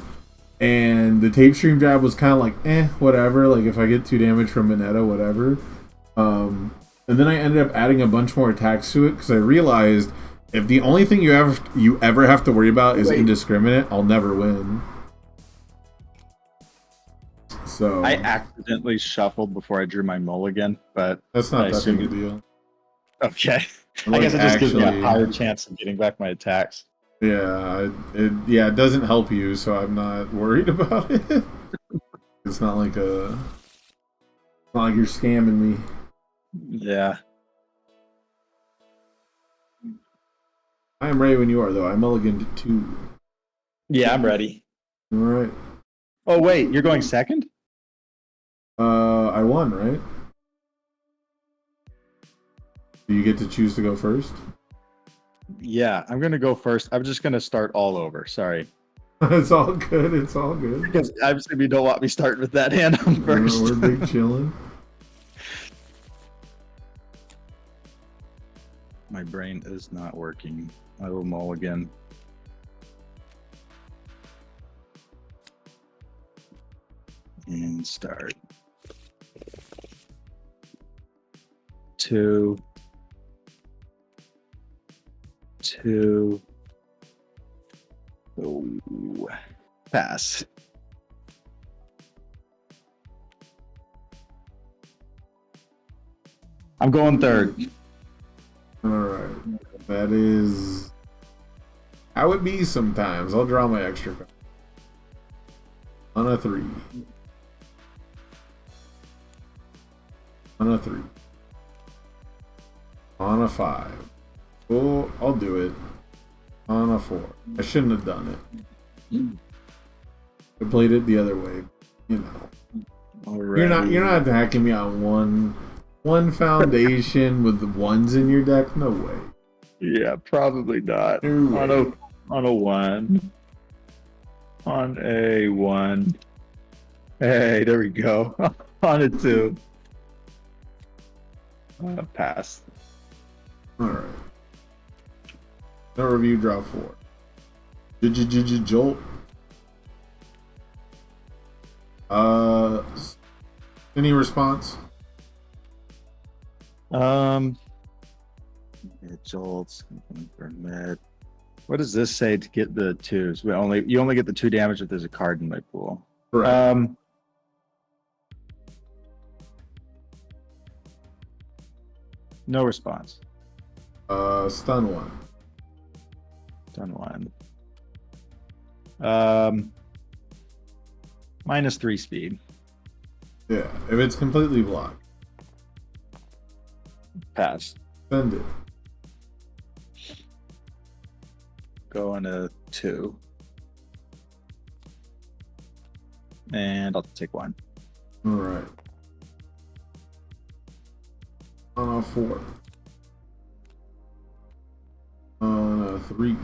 And the Tape Stream Jab was kind of like, whatever. Like if I get 2 damage from Mineta, whatever. And then I ended up adding a bunch more attacks to it because I realized if the only thing you ever have to worry about is Indiscriminate, I'll never win. So I accidentally shuffled before I drew my mulligan, but that's not that big a deal. Okay. Like, I guess it just gives me a actually, higher chance of getting back my attacks. Yeah, it doesn't help you, so I'm not worried about it. It's not like you're scamming me. Yeah. I am ready when you are, though. I mulliganed 2. Yeah, I'm ready. All right. Oh wait, you're going second? I won, right? Do you get to choose to go first? Yeah, I'm gonna go first. I'm just gonna start all over. Sorry. It's all good. It's all good. Because obviously you don't want me starting with that hand on first. We're big chilling. My brain is not working. I will mulligan. And start. 2. 2. Oh, pass. I'm going third. All right. That is how it be sometimes. I'll draw my extra card. On a 3. On a 3. On a 5. Oh, I'll do it. On a 4. I shouldn't have done it. I played it the other way. You know. Alrighty. You're not attacking me on one foundation with the 1s in your deck. No way. Yeah, probably not. No way. On a 1. On a 1. Hey, there we go. On a 2. Pass. Alright. No review, draw 4. Jolt. Any response? Jolts for mid. What does this say to get the 2s? You only get the 2 damage if there's a card in my pool. Correct. No response. Stun 1. Done 1. -3 speed. Yeah, if it's completely blocked, Pass. send it. Go on a 2. And I'll take 1. Alright. On a 4. On a 3.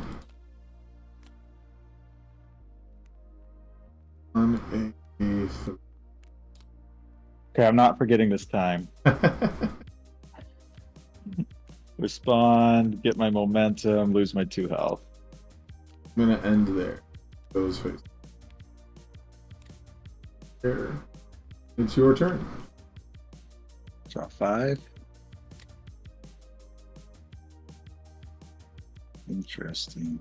Okay, I'm not forgetting this time. Respond, get my momentum, lose my 2 health. I'm gonna end there. Those face. Here. It's your turn. Draw 5. Interesting.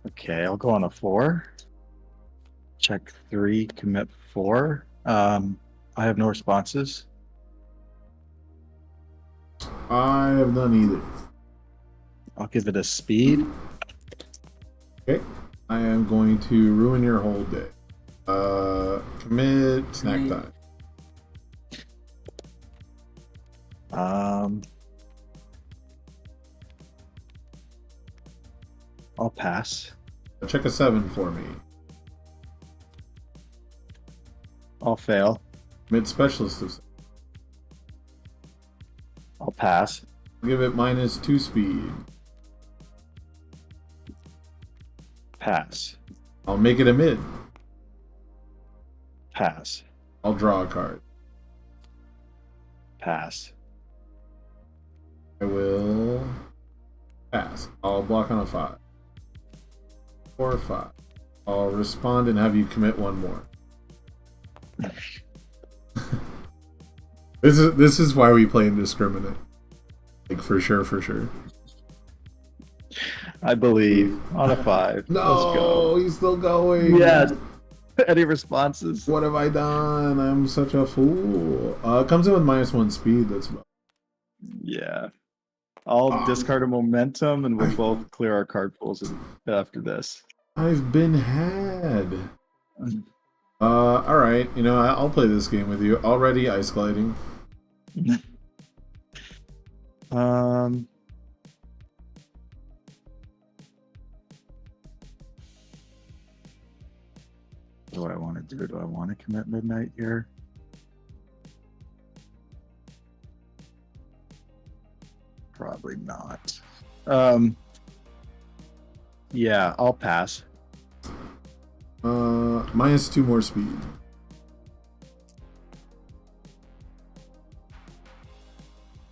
Okay, I'll go on a 4. Check 3, commit 4. I have no responses. I have none either. I'll give it a speed. Okay. I am going to ruin your whole day. Commit snack time. I'll pass. Check a 7 for me. I'll fail. Commit specialist of. I'll pass. Give it -2 speed. Pass. I'll make it a mid. Pass. I'll draw a card. Pass. I will pass. I'll block on a 5. 4 or 5. I'll respond and have you commit 1 more. This is why we play indiscriminate. Like for sure. I believe on a 5. No, Let's go. he's still going. Yes. Any responses? What have I done? I'm such a fool. Comes in with -1 speed. That's about. Yeah. I'll discard a momentum and we'll both clear our card pools after this. I've been had. All right. You know, I'll play this game with you. Already ice gliding. What do I want to do? Do I want to commit midnight here? Probably not. Yeah, I'll pass. -2 more speed.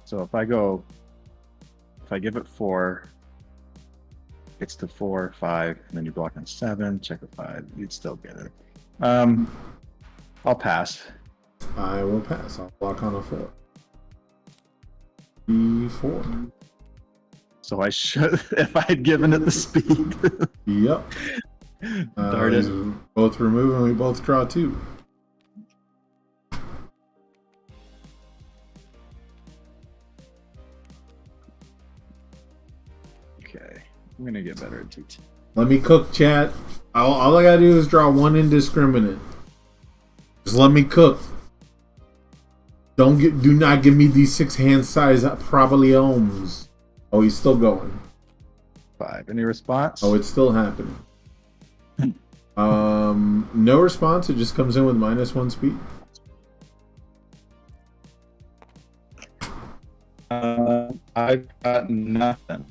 So if I give it 4, it's to 4, 5, and then you block on 7, check a 5, you'd still get it. I'll pass. I will pass. I'll block on a 4. E4. So I should, if I had given it the speed. Yep. Darn it. Both remove and we both draw 2. Okay, I'm gonna get better at TT. Let me cook, chat. All I gotta do is draw 1 indiscriminate. Just let me cook. Do not give me these 6 hand size probaliomes. Oh, he's still going. 5. Any response? Oh, it's still happening. No response. It just comes in with -1 speed. I've got nothing.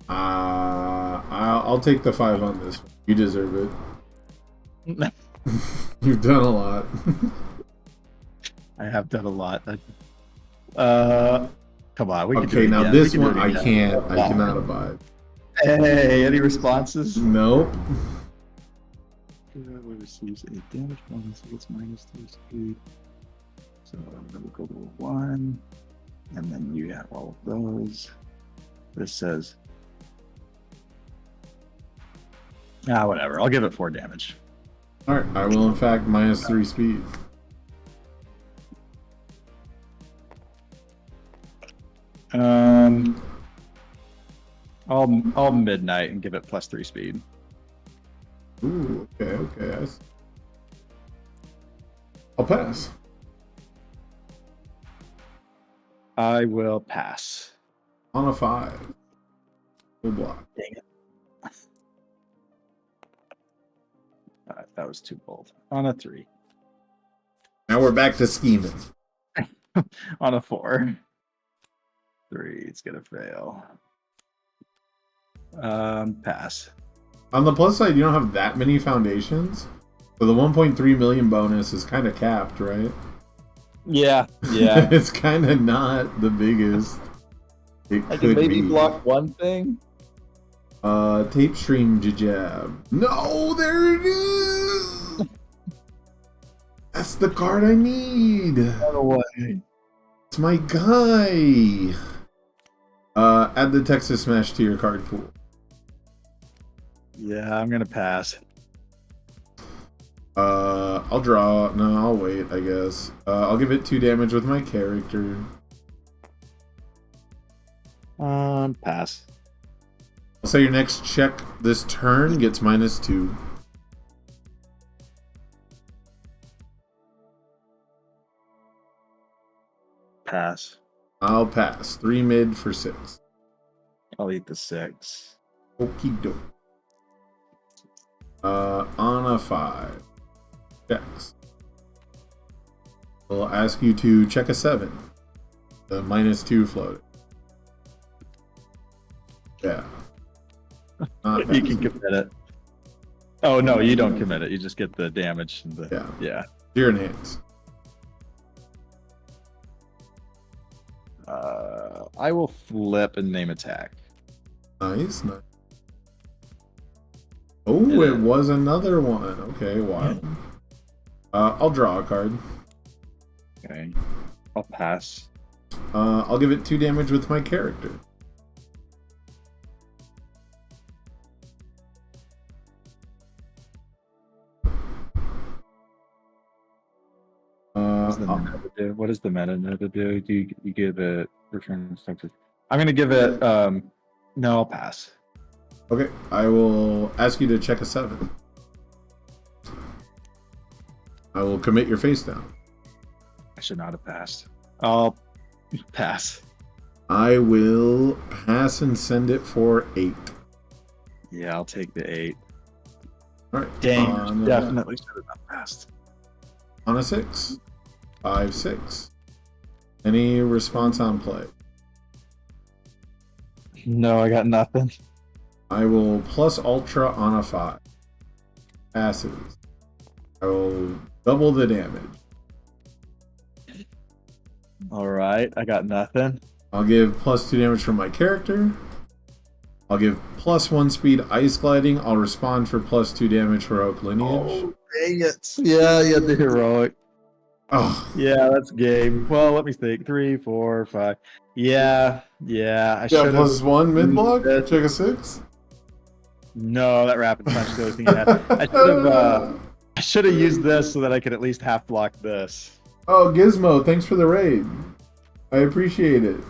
I'll take the 5 on this one. You deserve it. You've done a lot. I have done a lot. Come on, we can do Okay, it now again. this We can do one it I again. can't. I cannot abide. Hey, any responses? Nope. We receives a damage bonus. It's -3 speed. So then we'll go to a 1, and then you have all of those. This says, whatever. I'll give it 4 damage. All right, I will in fact -3 speed. I'll midnight and give it +3 speed. Ooh, okay. I'll pass. I will pass. On a 5. Full block. Dang it. That was too bold. On a 3. Now we're back to scheming. On a 4. 3. It's gonna fail. Pass. On the plus side, you don't have that many foundations. So the 1.3 million bonus is kind of capped, right? Yeah, yeah. It's kind of not the biggest. It I could can maybe be. block one thing. Tape stream jab. No, there it is. That's the card I need. No way. It's my guy. Add the Texas Smash to your card pool. Yeah, I'm gonna pass. I'll draw. No, I'll wait, I guess. I'll give it 2 damage with my character. Pass. I'll say your next check this turn gets -2. Pass. I'll pass. 3 mid for 6. I'll eat the 6. Okie doke. On a 5. Checks. We'll ask you to check a 7. The -2 float. Yeah. Not You bad. can commit it. Oh no, you don't commit it. You just get the damage. And the, Yeah. Yeah. You're in hands. I will flip and name attack. Nice. Oh, it was another one. Okay, wild. I'll draw a card. Okay. I'll pass. I'll give it 2 damage with my character. What does the meta node do? Do you give it return instructor? I'm gonna give it no, I'll pass. Okay, I will ask you to check a 7. I will commit your face down. I should not have passed. I'll pass. I will pass and send it for 8. Yeah, I'll take the 8. Alright. Dang, definitely should have not passed. On a 6. 5, 6. Any response on play? No, I got nothing. I will plus ultra on a 5. Passes. I will double the damage. Alright, I got nothing. I'll give plus 2 damage from my character. I'll give plus 1 speed ice gliding. I'll respond for plus 2 damage for Oak Lineage. Oh, dang it. Yeah, you had the heroic. Oh, Yeah, that's game. Well, let me think. 3, 4, 5. Yeah. I yeah, should plus 1 mid block. that. Check a 6. No, that rapid punch is the only thing I had. I should have used this so that I could at least half block this. Oh, Gizmo, thanks for the raid. I appreciate it.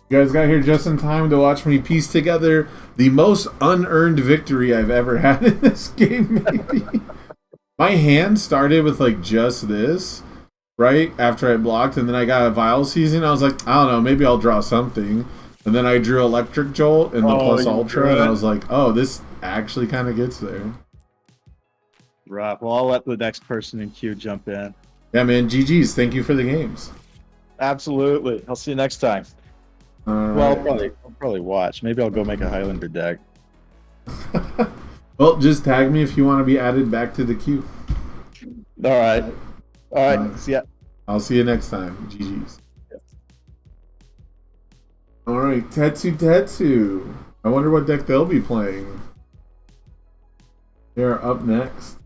You guys got here just in time to watch me piece together the most unearned victory I've ever had in this game, maybe. My hand started with like just this, right? After I blocked, and then I got a Vile Season. I was like, I don't know, maybe I'll draw something. And then I drew Electric Jolt and the plus Ultra, and I was like, oh, this actually kind of gets there. Rough. Well, I'll let the next person in queue jump in. Yeah, man, GG's. Thank you for the games. Absolutely. I'll see you next time. All Well, right. I'll probably watch. Maybe I'll go make a Highlander deck. Well, just tag me if you want to be added back to the queue. All right. Nice. See ya. I'll see you next time. GG's. All right, Tetsu. I wonder what deck they'll be playing. They're up next.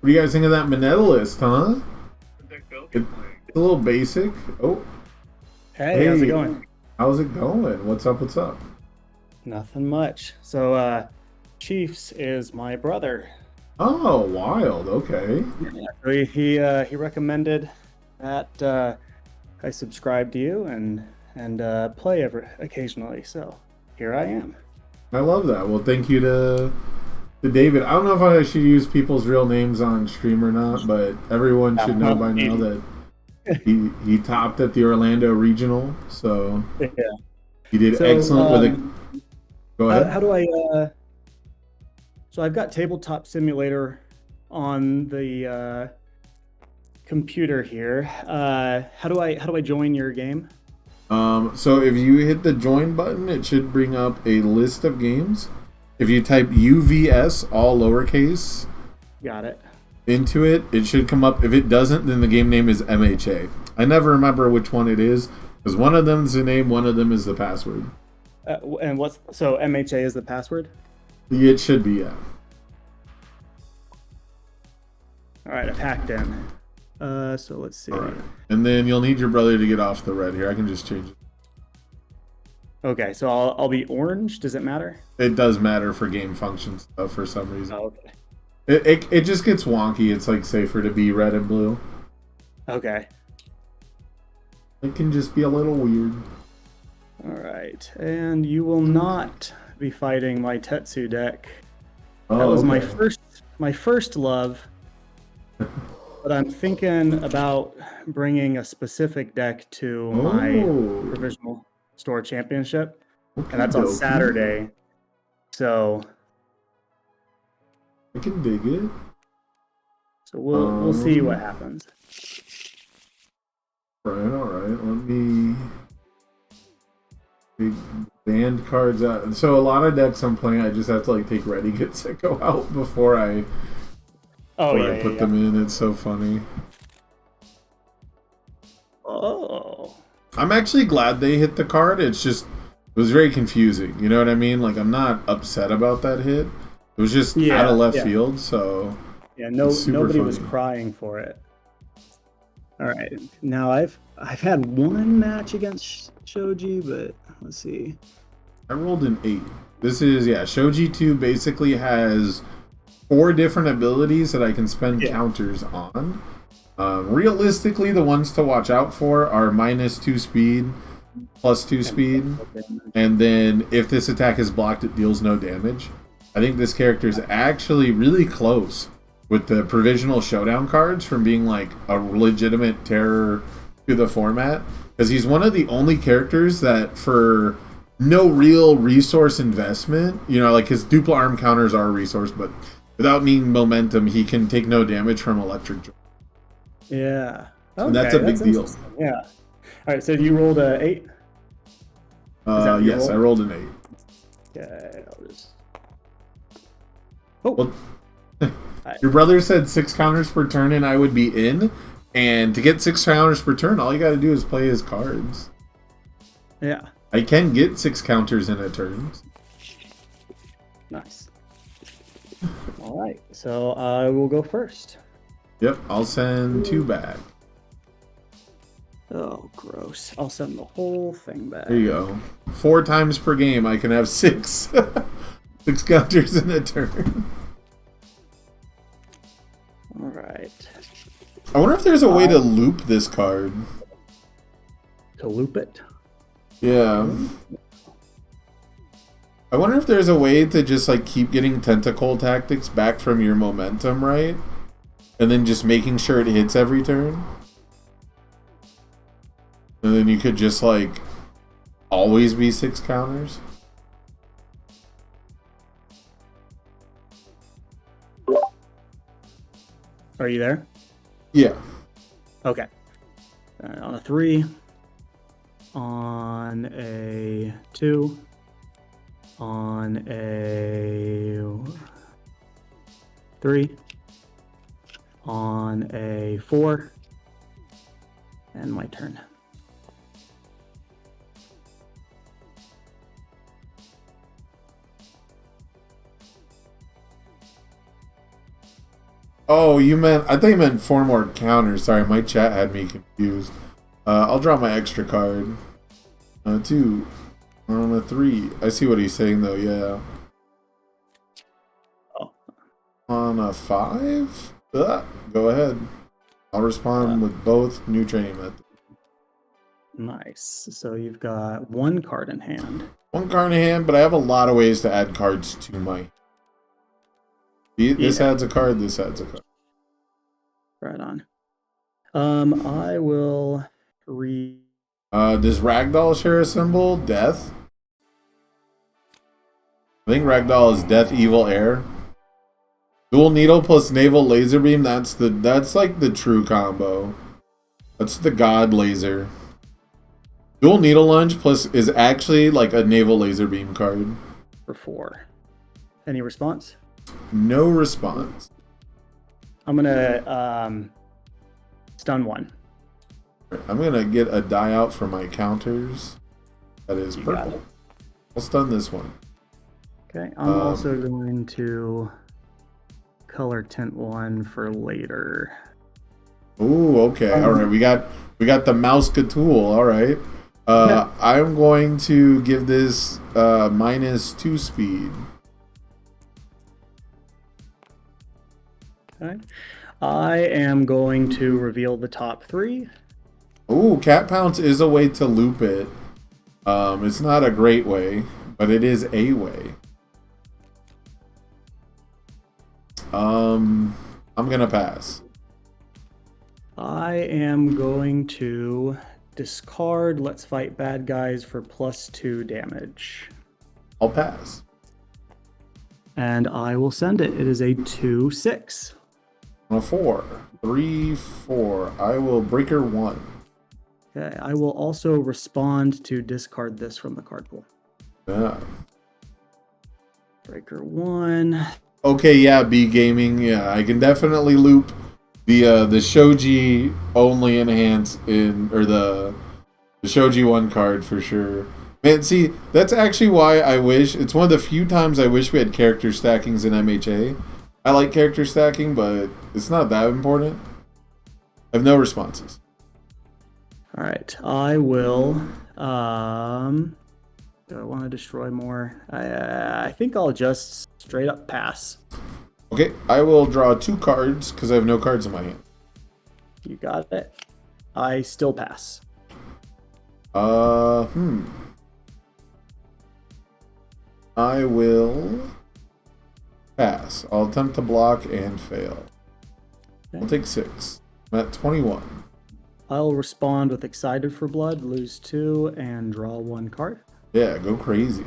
What do you guys think of that Minetta list, huh? It's a little basic. Oh, Hey, how's it going? how's it going? What's up? Nothing much. So, Chiefs is my brother. Oh, wild. Okay. So he recommended that I subscribe to you and play occasionally. So here I am. I love that. Well, thank you to David. I don't know if I should use people's real names on stream or not, but everyone should know by now that he topped at the Orlando Regional. So Yeah. he did So, excellent with Go ahead. How do I? So I've got Tabletop Simulator on the computer here. How do I join your game? So if you hit the join button, it should bring up a list of games. If you type UVS, all lowercase, Got it. into it, it should come up. If it doesn't, then the game name is MHA. I never remember which one it is, because one of them is the name, one of them is the password. And so MHA is the password? It should be, yeah. All right, I've hacked in. So let's see. All right. And then you'll need your brother to get off the red here. I can just change it. Okay, so I'll be orange. Does it matter? It does matter for game function stuff for some reason. Oh, okay. It just gets wonky. It's like safer to be red and blue. Okay. It can just be a little weird. All right, and you will not be fighting my Tetsu deck. That was my first love. But I'm thinking about bringing a specific deck to my provisional store championship, and that's on Saturday. So I can dig it. So we'll see what happens. All right. Let me big band cards out. So a lot of decks I'm playing, I just have to like take ready gets that go out before I put them in. It's so funny. Oh. I'm actually glad they hit the card. It was very confusing. You know what I mean? Like, I'm not upset about that hit. It was just out of left field, so yeah, nobody was crying for it. All right, now I've had one match against Shoji, but let's see. I rolled an 8. This is Shoji 2 basically has 4 different abilities that I can spend counters on. Realistically, the ones to watch out for are -2 speed, +2 speed, and then if this attack is blocked, it deals no damage. I think this character is actually really close with the provisional showdown cards from being like a legitimate terror to the format, because he's one of the only characters that for no real resource investment, like his dupla arm counters are a resource, but without needing momentum, he can take no damage from electric joy. Yeah. Okay, and that's a big deal. Yeah. All right, so you rolled a 8? Yes, I rolled an 8. Okay, I'll just... Well, your brother said 6 counters per turn and I would be in, and to get 6 counters per turn, all you gotta do is play his cards. Yeah. I can get 6 counters in a turn. Nice. All right, so I will go first. Yep, I'll send 2 back. Oh, gross. I'll send the whole thing back. There you go. 4 times per game, I can have 6 6 counters in a turn. All right. I wonder if there's a way to loop this card. To loop it? Yeah. I wonder if there's a way to just like keep getting tentacle tactics back from your momentum, right? And then just making sure it hits every turn. And then you could just like always be 6 counters. Are you there? Yeah. Okay. On a 3. On a 2. On a 3. On a 4. And my turn. Oh, I thought you meant 4 more counters. Sorry, my chat had me confused. I'll draw my extra card. 2. On a 3. I see what he's saying though, yeah. Oh. On a 5? Go ahead. I'll respond with both new training methods. Nice. So you've got 1 card in hand. 1 card in hand, but I have a lot of ways to add cards to my... This adds a card, this adds a card. Right on. I will does Ragdoll share a symbol? Death? I think Ragdoll is Death Evil Air. Dual Needle plus Naval Laser Beam. That's like the true combo. That's the God Laser. Dual Needle Lunge plus is actually like a Naval Laser Beam card. For 4. Any response? No response. I'm gonna stun 1. I'm gonna get a die out for my counters. That is You got purple. it. I'll stun this one. Okay, I'm also going to color tint 1 for later. Ooh, okay. All right, we got the mouse tool. All right. I'm going to give this -2 speed. Okay. I am going to reveal the top 3. Ooh, Cat Pounce is a way to loop it. It's not a great way, but it is a way. I'm gonna pass. I am going to discard Let's Fight Bad Guys for +2 damage. I'll pass. And I will send it. It is a 2/6. On a 4. 3, 4. I will breaker 1. Okay, I will also respond to discard this from the card pool. Yeah. Breaker 1. Okay, yeah, B Gaming. Yeah, I can definitely loop the Shoji only enhance in, or the Shoji 1 card for sure. Man, see, that's actually why I wish, it's one of the few times I wish we had character stackings in MHA. I like character stacking, but it's not that important. I have no responses. All right, I will. Do I want to destroy more? I think I'll just straight up pass. Okay, I will draw 2 cards because I have no cards in my hand. You got it. I still pass. I will pass. I'll attempt to block and fail. Okay. I'll take 6. I'm at 21. I'll respond with Excited for Blood, lose 2, and draw 1 card. Yeah, go crazy.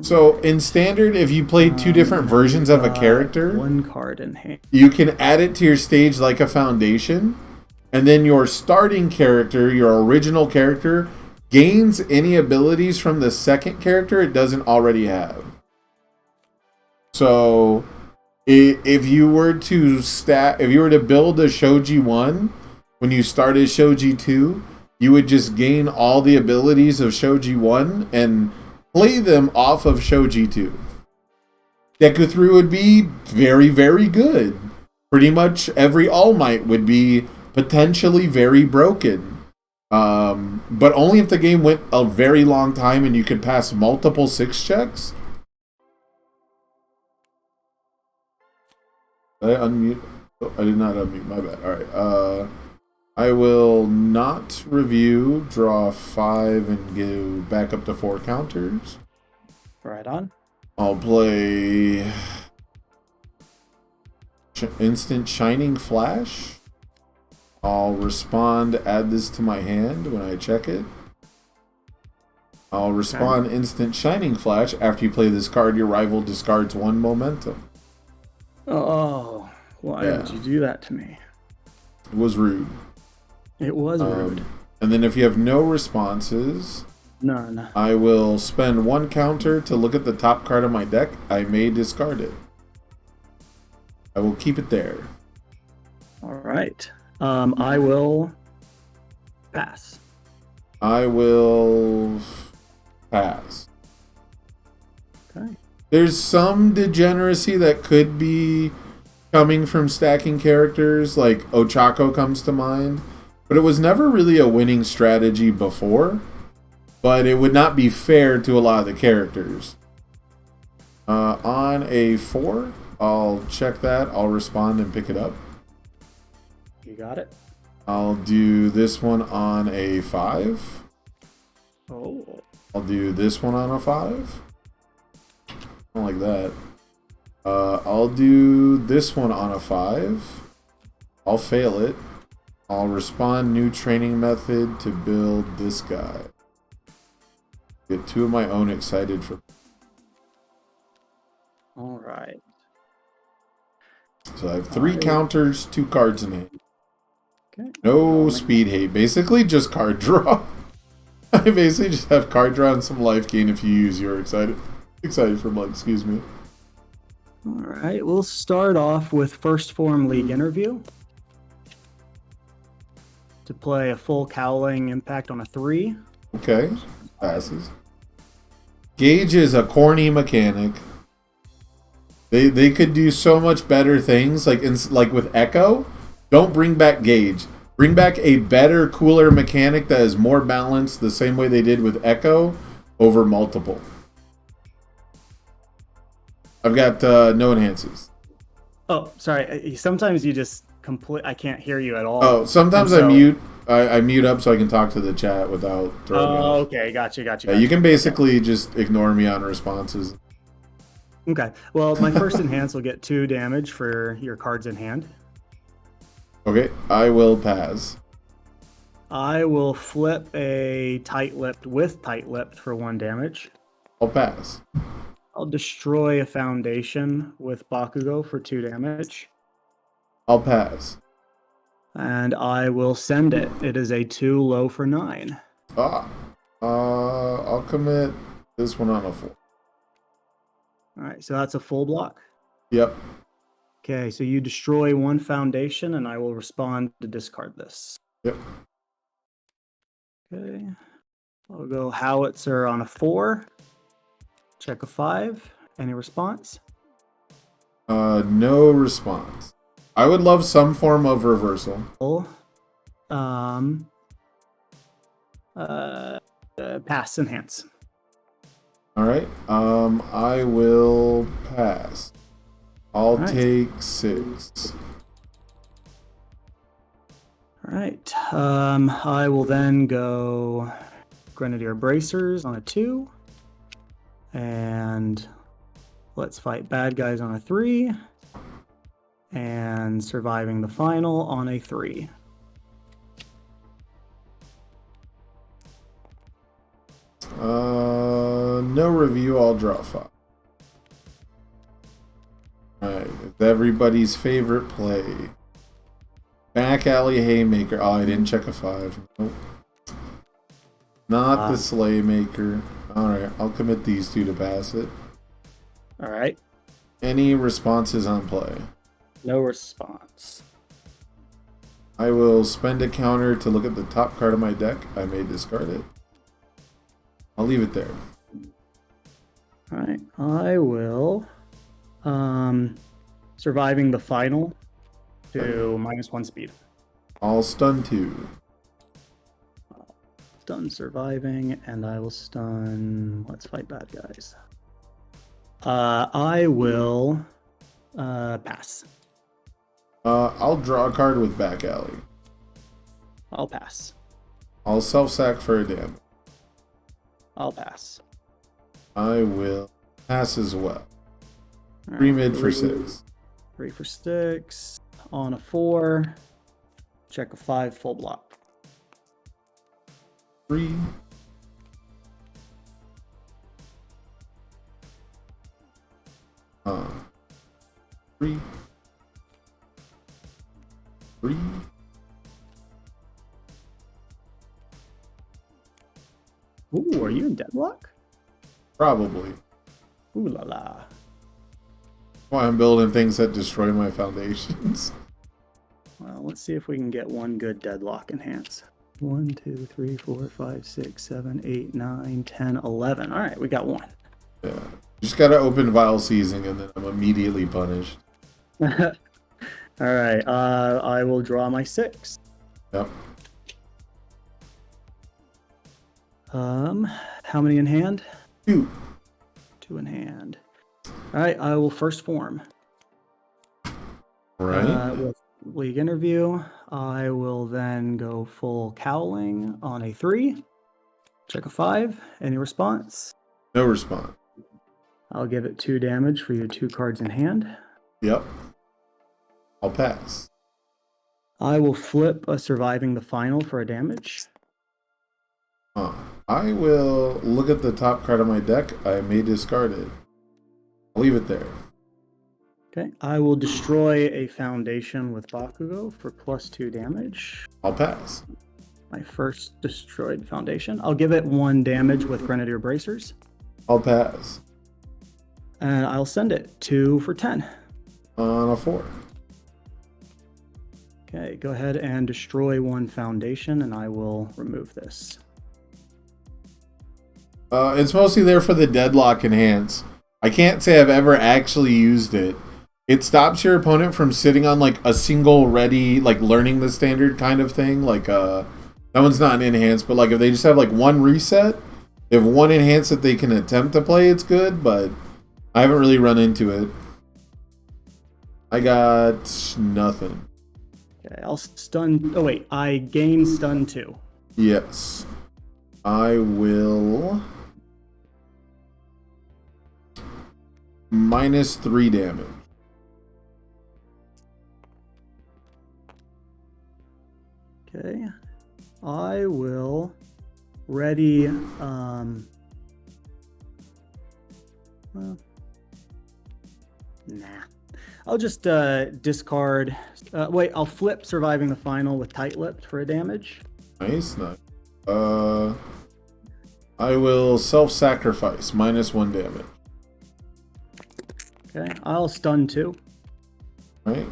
So in standard, if you played 2 different versions of a character, 1 card in hand. you can add it to your stage like a foundation, and then your starting character, your original character, gains any abilities from the second character it doesn't already have. So if you were to build a Shoji 1 when you started Shoji 2, you would just gain all the abilities of Shoji 1 and play them off of Shoji 2. Deku 3 would be very, very good. Pretty much every All Might would be potentially very broken. But only if the game went a very long time and you could pass multiple 6 checks. Did I unmute? Oh, I did not unmute, my bad. Alright, I will not review, draw 5, and go back up to 4 counters. Right on. I'll play Instant Shining Flash. I'll respond, add this to my hand when I check it. I'll respond Instant Shining Flash. After you play this card, your rival discards 1 momentum. Oh, why did you do that to me? It was rude. It was rude. And then if you have no responses, None. I will spend 1 counter to look at the top card of my deck. I may discard it. I will keep it there. All right. I will pass. I will pass. Okay. There's some degeneracy that could be coming from stacking characters, like Ochako comes to mind. But it was never really a winning strategy before. But it would not be fair to a lot of the characters. On a 4, I'll check that. I'll respond and pick it up. You got it. I'll do this one on a 5. Oh. I'll do this one on a 5. I don't like that. I'll do this one on a 5. I'll fail it. I'll respond new training method to build this guy. Get two of my own excited for. All right. So I have 3 I- counters, 2 cards in hand. Okay. No speed hate. Basically just card draw. I basically just have card draw and some life gain if you use your excited for blood, excuse me. All right. We'll start off with First Form League Interview. To play a full Cowling impact on a 3. Okay. Passes. Gauge is a corny mechanic. They could do so much better things, like with Echo. Don't bring back Gauge. Bring back a better, cooler mechanic that is more balanced, the same way they did with Echo over multiple. I've got no enhances. Oh, sorry. Sometimes you just I can't hear you at all. Oh, sometimes And so- I mute up so I can talk to the chat without throwing Oh, off. okay. Gotcha. Yeah, you can basically just ignore me on responses. Okay. Well, my first enhance will get 2 damage for your cards in hand. Okay, I will pass. I will flip a Tight-Lipped with Tight-Lipped for 1 damage. I'll pass. I'll destroy a Foundation with Bakugo for 2 damage. I'll pass. And I will send it. It is a 2 low for 9. I'll commit this one on a 4. All right, so that's a full block. Yep. Okay, so you destroy 1 Foundation, and I will respond to discard this. Yep. Okay. I'll go Howitzer on a 4. Check a 5. Any response? No response. I would love some form of reversal. Pass enhance. All right. I will pass. I'll Right. take 6. All right. I will then go Grenadier Bracers on a 2. And let's fight bad guys on a 3. And surviving the final on a 3. No review. I'll draw 5. Alright, it's everybody's favorite play. Back alley haymaker. Oh, I didn't check a 5. Nope. Not the Slaymaker. Alright, I'll commit these 2 to pass it. All right. Any responses on play? No response. I will spend a counter to look at the top card of my deck. I may discard it. I'll leave it there. All right. I will surviving the final to -1 speed. I'll stun 2. Stun surviving, and I will stun. Let's fight bad guys. I will pass. I'll draw a card with back alley. I'll pass. I'll self-sack for a damage. I'll pass. I will pass as well. All 3 right, mid for 6. 3 for 6. On a 4. Check a 5 full block. 3. Uh, 3. 3. Ooh, are you in deadlock? Probably. Ooh la la. Why I'm building things that destroy my foundations. Well, let's see if we can get one good deadlock enhance. 1, 2, 3, 4, 5, 6, 7, 8, 9, 10, 11. All right, we got one. Yeah. Just gotta open vial seizing and then I'm immediately punished. All right, I will draw my 6. Yep. How many in hand? 2. 2 in hand. All right, I will first form. Right. With League Interview, I will then go full Cowling on a 3. Check a 5. Any response? No response. I'll give it 2 damage for your 2 cards in hand. Yep. I'll pass. I will flip a Surviving the Final for a damage. I will look at the top card of my deck. I may discard it. I'll leave it there. Okay, I will destroy a foundation with Bakugo for +2 damage. I'll pass. My first destroyed foundation. I'll give it 1 damage with Grenadier Bracers. I'll pass. And I'll send it 2 for 10. On a 4. Okay, go ahead and destroy 1 foundation, and I will remove this. It's mostly there for the deadlock enhance. I can't say I've ever actually used it. It stops your opponent from sitting on like a single ready, like learning the standard kind of thing. Like that one's not an enhance, but like if they just have like 1 reset, they have 1 enhance that they can attempt to play, it's good, but I haven't really run into it. I got nothing. Okay, I'll stun. Oh wait, I gain stun 2. Yes. I will -3 damage. Okay, I will ready. Well, nah. I'll just discard. Wait, I'll flip surviving the final with tight-lipped for a damage. Nice, nice. I will self-sacrifice, -1 damage. Okay, I'll stun 2. Right.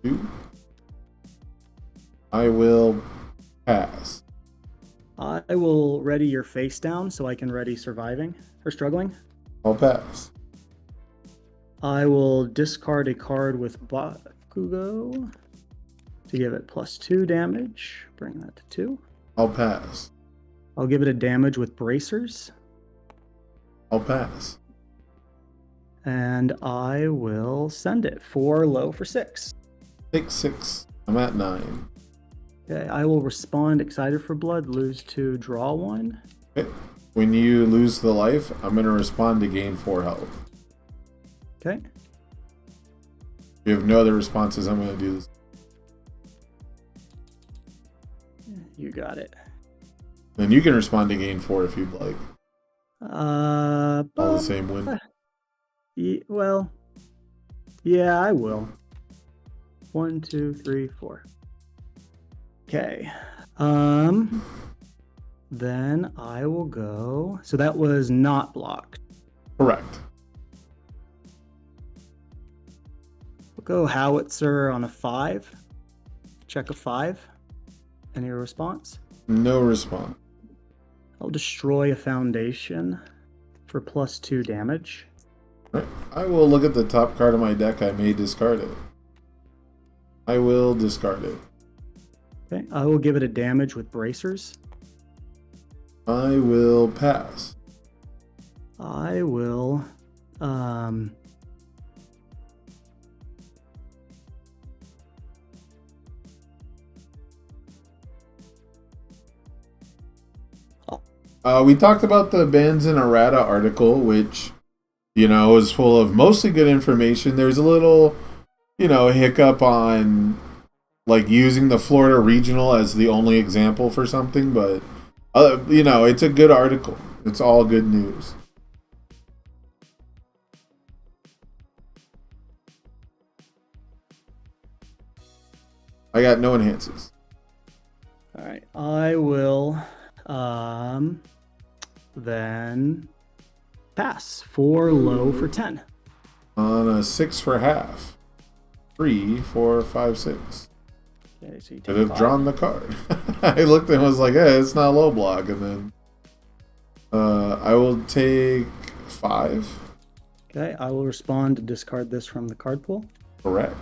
2. I will pass. I will ready your face down so I can ready surviving or struggling. I'll pass. I will discard a card with Bakugo to give it +2 damage. Bring that to 2. I'll pass. I'll give it a damage with Bracers. I'll pass. And I will send it 4 low for 6. 6. I'm at 9. Okay, I will respond Excited for Blood, lose 2, draw 1. Okay. When you lose the life, I'm going to respond to gain 4 health. Okay. If you have no other responses, I'm going to do this. You got it. Then you can respond to gain 4 if you'd like. All the same win. Well, yeah, I will. 1, 2, 3, 4. Okay. Then I will go. So that was not blocked. Correct. We'll go Howitzer on a 5. Check a 5. Any response? No response. I'll destroy a foundation for +2 damage. Right. I will look at the top card of my deck. I may discard it. I will discard it. Okay, I will give it a damage with Bracers. I will pass. I will we talked about the bans in Errata article, which, you know, is full of mostly good information. There's a little, you know, hiccup on like using the Florida regional as the only example for something, but you know, it's a good article. It's all good news. I got no enhances. all right. I will then pass 4 low for 10. On a 6 for half. 3, 4, 5, 6. Okay, so you Could take have 5. drawn the card. I looked and was like, hey, it's not low block. And then I will take 5. Okay, I will respond to discard this from the card pool. Correct.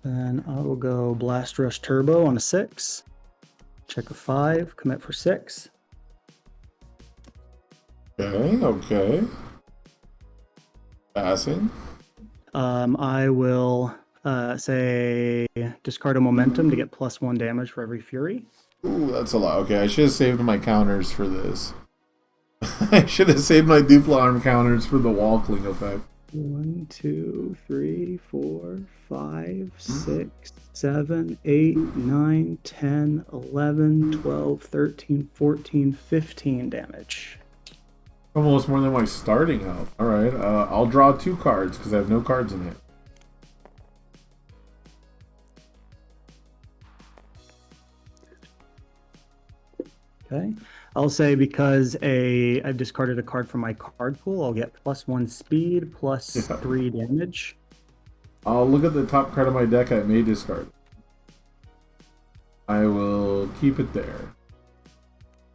Then I will go Blast Rush Turbo on a 6. Check a 5, commit for 6. Okay. Passing. I will say discard a momentum to get +1 damage for every fury. Ooh, that's a lot. Okay, I should have saved my counters for this. I should have saved my Duplo arm counters for the Walkling effect. 1, 2, 3, 4, 5, 6, 7, 8, 9, 10, 11, 12, 13, 14, 15 damage. Almost more than my starting health. All right, I'll draw 2 cards because I have no cards in it. Okay. I'll say because I've discarded a card from my card pool, I'll get +1 speed, plus Yeah. 3 damage. I'll look at the top card of my deck I may discard. I will keep it there.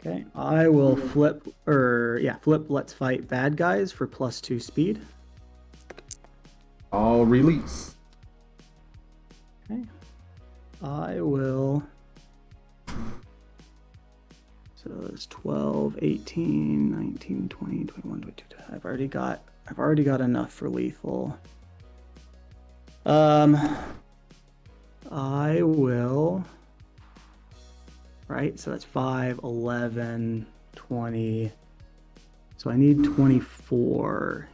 Okay. I will flip Let's Fight Bad Guys for +2 speed. I'll release. Okay. I will. So it's 12, 18, 19, 20, 21, 22. I've already got enough for lethal. I will. Right, so that's 5, 11, 20. So I need 24.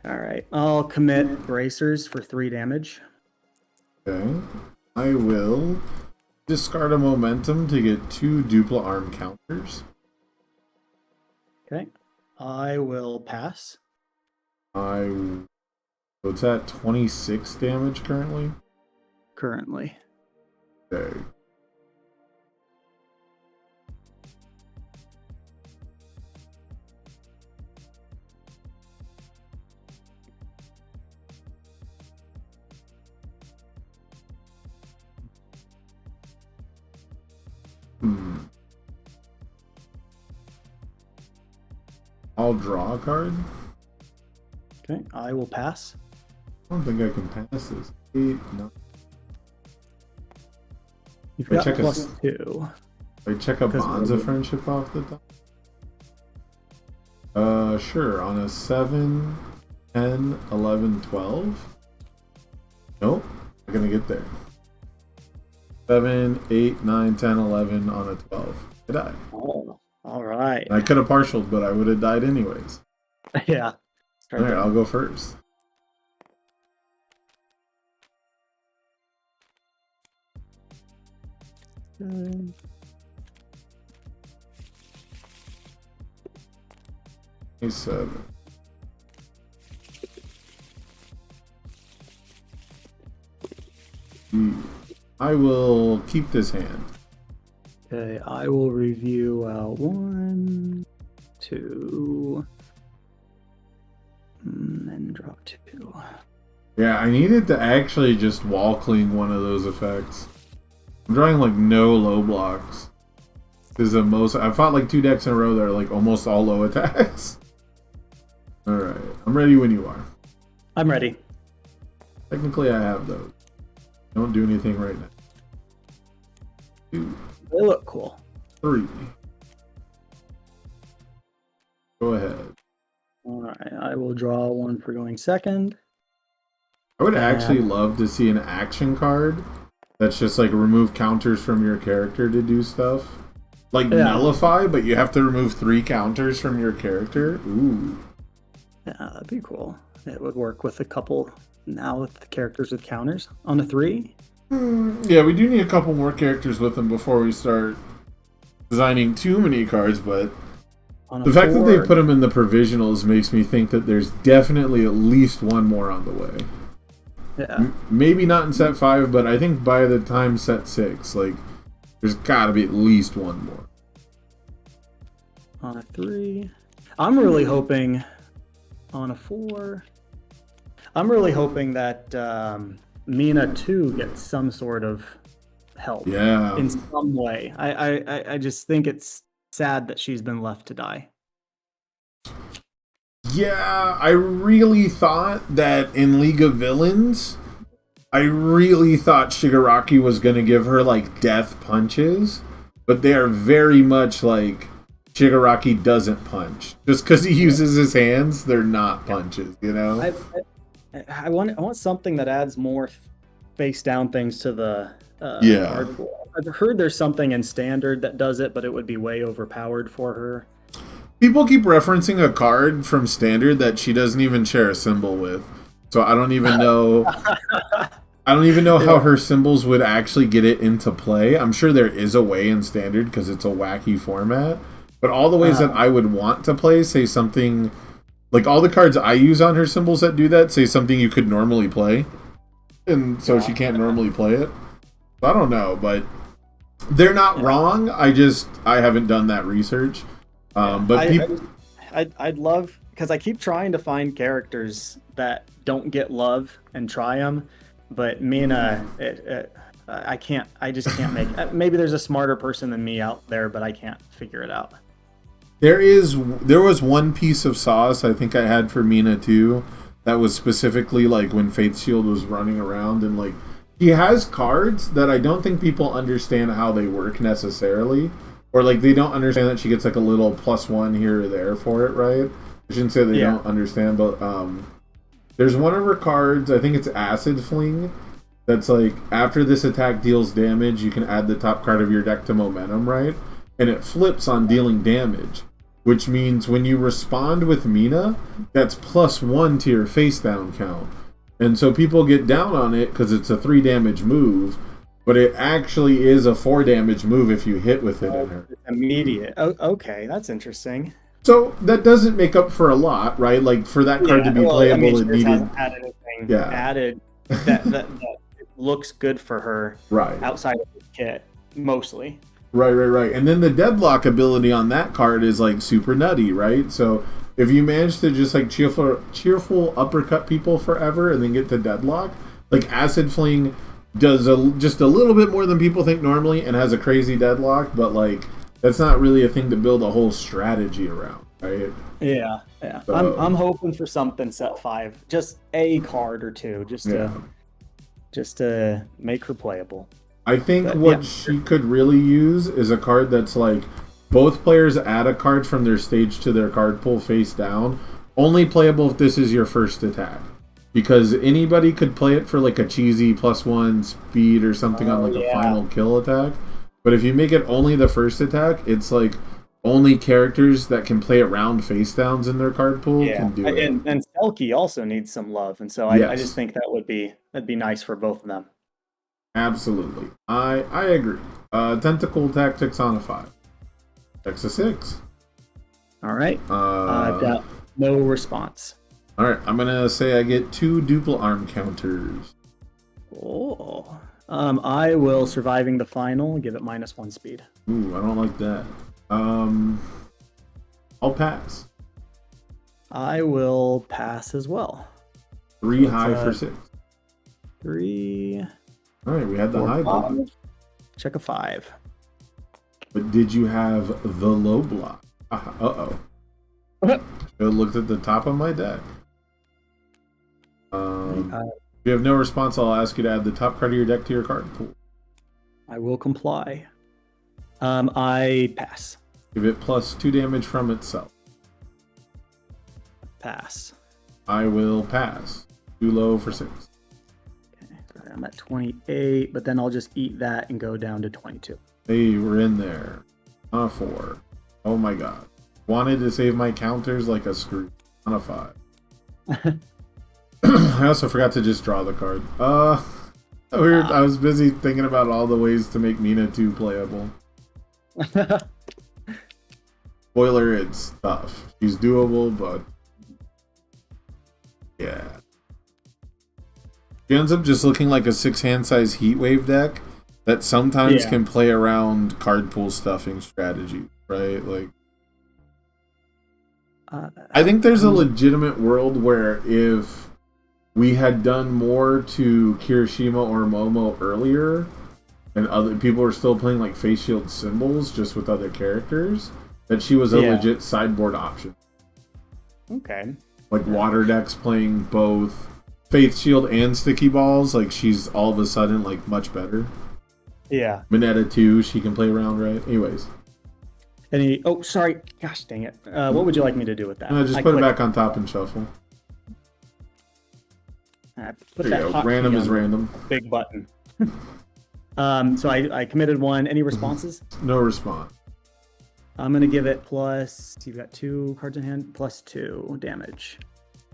All right, I'll commit bracers for 3 damage. Okay. I will discard a momentum to get 2 dupla arm counters. Okay, I will pass. So it's at 26 damage currently. Currently. Okay. I'll draw a card. Okay, I will pass. I don't think I can pass this. 8, 9. You've Wait, got check a- +2. I check a Because bonds of friendship off the top. Sure. On a 7, 10, 11, 12. Nope. I'm gonna get there. 7, 8, 9, 10, 11 on a 12. I die. Oh, all right. And I could have partialed, but I would have died anyways. Yeah. Alright, I'll go first. He's 7. I will keep this hand. Okay, I will review 1, 2, and then draw 2. Yeah, I needed to actually just wall clean one of those effects. I'm drawing like no low blocks. This is I fought like 2 decks in a row that are like almost all low attacks. Alright, I'm ready when you are. I'm ready. Technically I have those. Don't do anything right now. 2, They look cool. 3. Go ahead. All right, I will draw 1 for going second. I would actually love to see an action card that's just like remove counters from your character to do stuff. Like nullify, but you have to remove 3 counters from your character. Ooh. Yeah, that'd be cool. It would work with a couple now with the characters with counters. On a 3? Yeah, we do need a couple more characters with them before we start designing too many cards, but On a the fact that 4, they put them in the provisionals makes me think that there's definitely at least one more on the way. Yeah. Maybe not in set 5, but I think by the time set 6, like, there's gotta be at least one more. On a 3. I'm really hoping on a 4. I'm really hoping that Mina 2 gets some sort of help Yeah. in some way. I just think it's sad that she's been left to die. Yeah, I really thought that in League of Villains, I really thought Shigaraki was going to give her, like, death punches, but they are very much like Shigaraki doesn't punch. Just because he uses his hands, they're not punches, you know? I want something that adds more face down things to the card pool. I've heard there's something in standard that does it, but it would be way overpowered for her. People keep referencing a card from Standard that she doesn't even share a symbol with. So I don't even know. I don't even know how her symbols would actually get it into play. I'm sure there is a way in Standard because it's a wacky format. But all the ways that I would want to play say something like all the cards I use on her symbols that do that say something you could normally play. And so she can't normally play it. I don't know, but they're not wrong. I haven't done that research. I'd love, because I keep trying to find characters that don't get love and try them, but Mina, I just can't make. Maybe there's a smarter person than me out there, but I can't figure it out. There was one piece of sauce I think I had for Mina too that was specifically like when Faith Shield was running around, and like he has cards that I don't think people understand how they work necessarily, or like they don't understand that she gets like a little +1 here or there for it, right? I shouldn't say they don't understand, but there's one of her cards, I think it's Acid Fling, that's like after this attack deals damage, you can add the top card of your deck to momentum, right? And it flips on dealing damage, which means when you respond with Mina, that's +1 to your face down count. And so people get down on it because it's a 3 damage move, but it actually is a 4 damage move if you hit with it in her. Immediate. Oh, okay, that's interesting. So that doesn't make up for a lot, right? Like for that card to be playable, it needed added that looks good for her, right? Outside of the kit, mostly. Right. And then the deadlock ability on that card is like super nutty, right? So if you manage to just like cheerful uppercut people forever and then get to deadlock, like Acid Fling does just a little bit more than people think normally and has a crazy deadlock, but like that's not really a thing to build a whole strategy around, right? Yeah. So, I'm hoping for something set 5, just a card or two, just to make her playable. I think she could really use is a card that's like both players add a card from their stage to their card pool face down. Only playable if this is your first attack. Because anybody could play it for like a cheesy +1 speed or something on like a final kill attack. But if you make it only the first attack, it's like only characters that can play around face downs in their card pool can do it. And Selkie also needs some love, and so I just think that'd be nice for both of them. Absolutely. I agree. Tentacle Tactics on a 5. Dex a 6. All right. I've got no response. All right. I'm going to say I get 2 duple arm counters. Oh. I will Surviving the Final, give it -1 speed. Ooh, I don't like that. I'll pass. I will pass as well. 3 high for 6. 3. All right, we had the high block. Check a 5. But did you have the low block? Uh-oh. Should have looked at the top of my deck. If you have no response, I'll ask you to add the top card of your deck to your card pool. I will comply. I pass. Give it +2 damage from itself. Pass. I will pass. Too low for 6. I'm at 28, but then I'll just eat that and go down to 22. Hey, we're in there. On a 4. Oh my god. Wanted to save my counters like a screw. On a 5. I also forgot to just draw the card. I was busy thinking about all the ways to make Mina 2 playable. Spoiler, it's tough. She's doable, but yeah. She ends up just looking like a 6-hand size Heatwave deck that sometimes can play around card pool stuffing strategy, right? Like, I think there's a legitimate world where if we had done more to Kirishima or Momo earlier, and other people were still playing like face shield symbols just with other characters, that she was a legit sideboard option. Okay. Like water decks playing both Faith Shield and Sticky Balls, like she's all of a sudden like much better. Yeah. Mineta 2, she can play around, right? Anyways. Oh, sorry. Gosh dang it. What would you like me to do with that? Just put it back on top and shuffle. Put there you go. Random is random. Big button. So I committed 1. Any responses? No response. I'm gonna give it plus. You've got 2 cards in hand, +2 damage.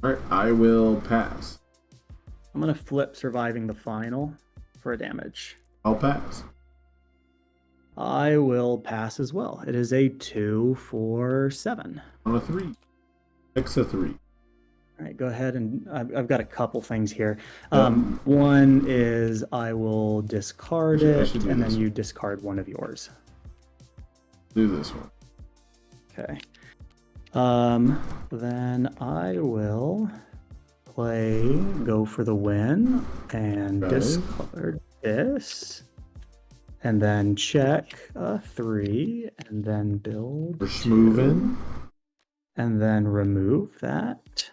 All right, I will pass. I'm gonna flip surviving the final for a damage. I'll pass. I will pass as well. It is a 2 for 7. On a 3. 6 a 3. All right, go ahead, and I've got a couple things here. Yeah. One is I will discard I it, should do and this then you discard one of yours. Do this one. Okay. Then I will go for the win and Okay. discard this, and then check a 3, and then build We're 2, schmoving. and then remove that,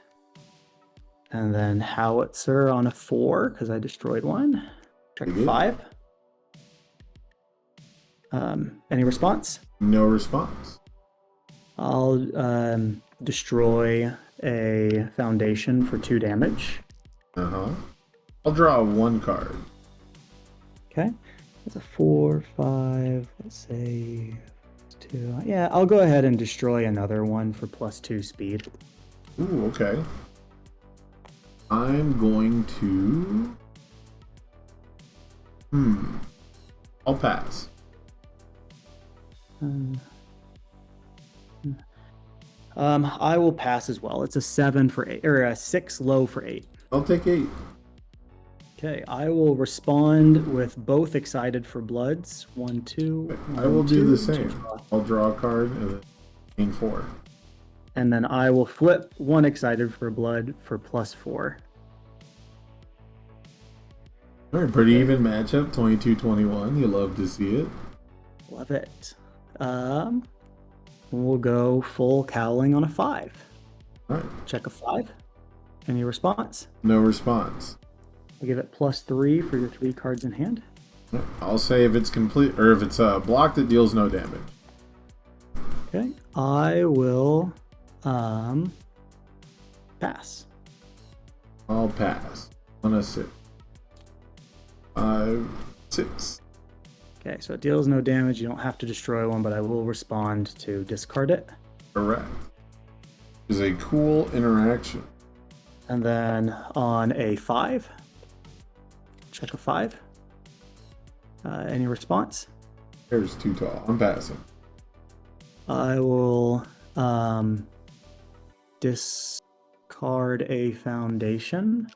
and then howitzer on a 4 because I destroyed one. Check Pretty good. 5. Any response? No response. I'll destroy a foundation for 2 damage. I'll draw 1 card. Okay. That's a 4, 5, let's say 2. Yeah, I'll go ahead and destroy another one for +2 speed. Ooh, okay. I'm going to... I'll pass. I will pass as well. It's a 7 for 8, or a 6 low for 8. I'll take 8. Okay, I will respond with both excited for bloods. 1, 2. I will 1, do 2, the same. I'll draw a card and then gain 4. And then I will flip 1 excited for blood for +4. All right, pretty even matchup, 22-21. You love to see it. Love it. We'll go full cowling on a 5. All right, Check a 5. Any response? no response. I'll give it +3 for your 3 cards in hand. All right, I'll say if it's complete or if it's blocked, it deals no damage. Okay. I will pass. I'll pass on a 6. 5, 6. Okay, so it deals no damage. You don't have to destroy one, but I will respond to discard it. Correct. Is a cool interaction. And then on a 5, check a 5. Any response? There's too tall. I'm passing. I will discard a foundation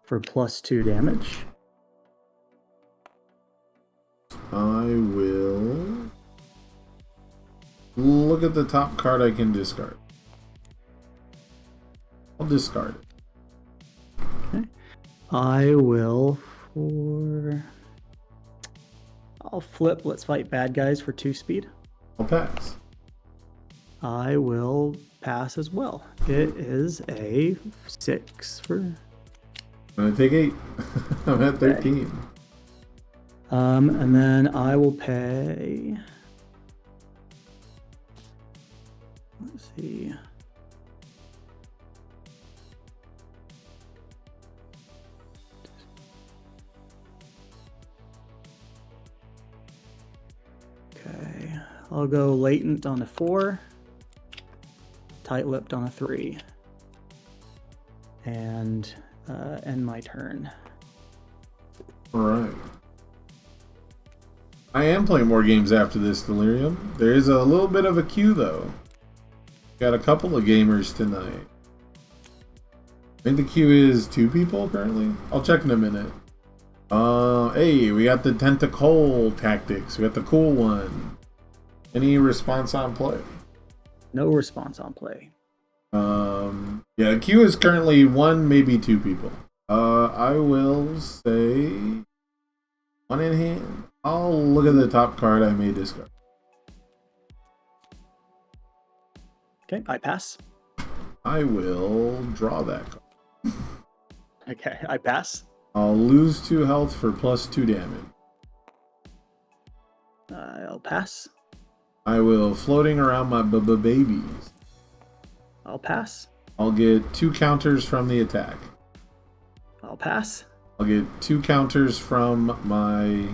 for +2 damage. I will look at the top card I can discard. I'll discard it. Okay. I will I'll flip Let's Fight Bad Guys for 2 speed. I'll pass. I will pass as well. It is a 6 for... I'm gonna take 8. I'm at 13. And then I will pay... Let's see... Okay, I'll go latent on a 4, tight-lipped on a 3, and end my turn. Alright. I am playing more games after this, Delirium. There is a little bit of a queue, though. Got a couple of gamers tonight. I think the queue is 2 people currently. I'll check in a minute. Hey, we got the tentacle tactics. We got the cool one. Any response on play? No response on play. Yeah, the queue is currently 1, maybe 2 people. I will say 1 in hand. I'll look at the top card I may discard. Okay, I pass. I will draw that card. Okay, I pass. I'll lose 2 health for +2 damage. I'll pass. I will floating around my babies. I'll pass. I'll get 2 counters from the attack. I'll pass. I'll get 2 counters from my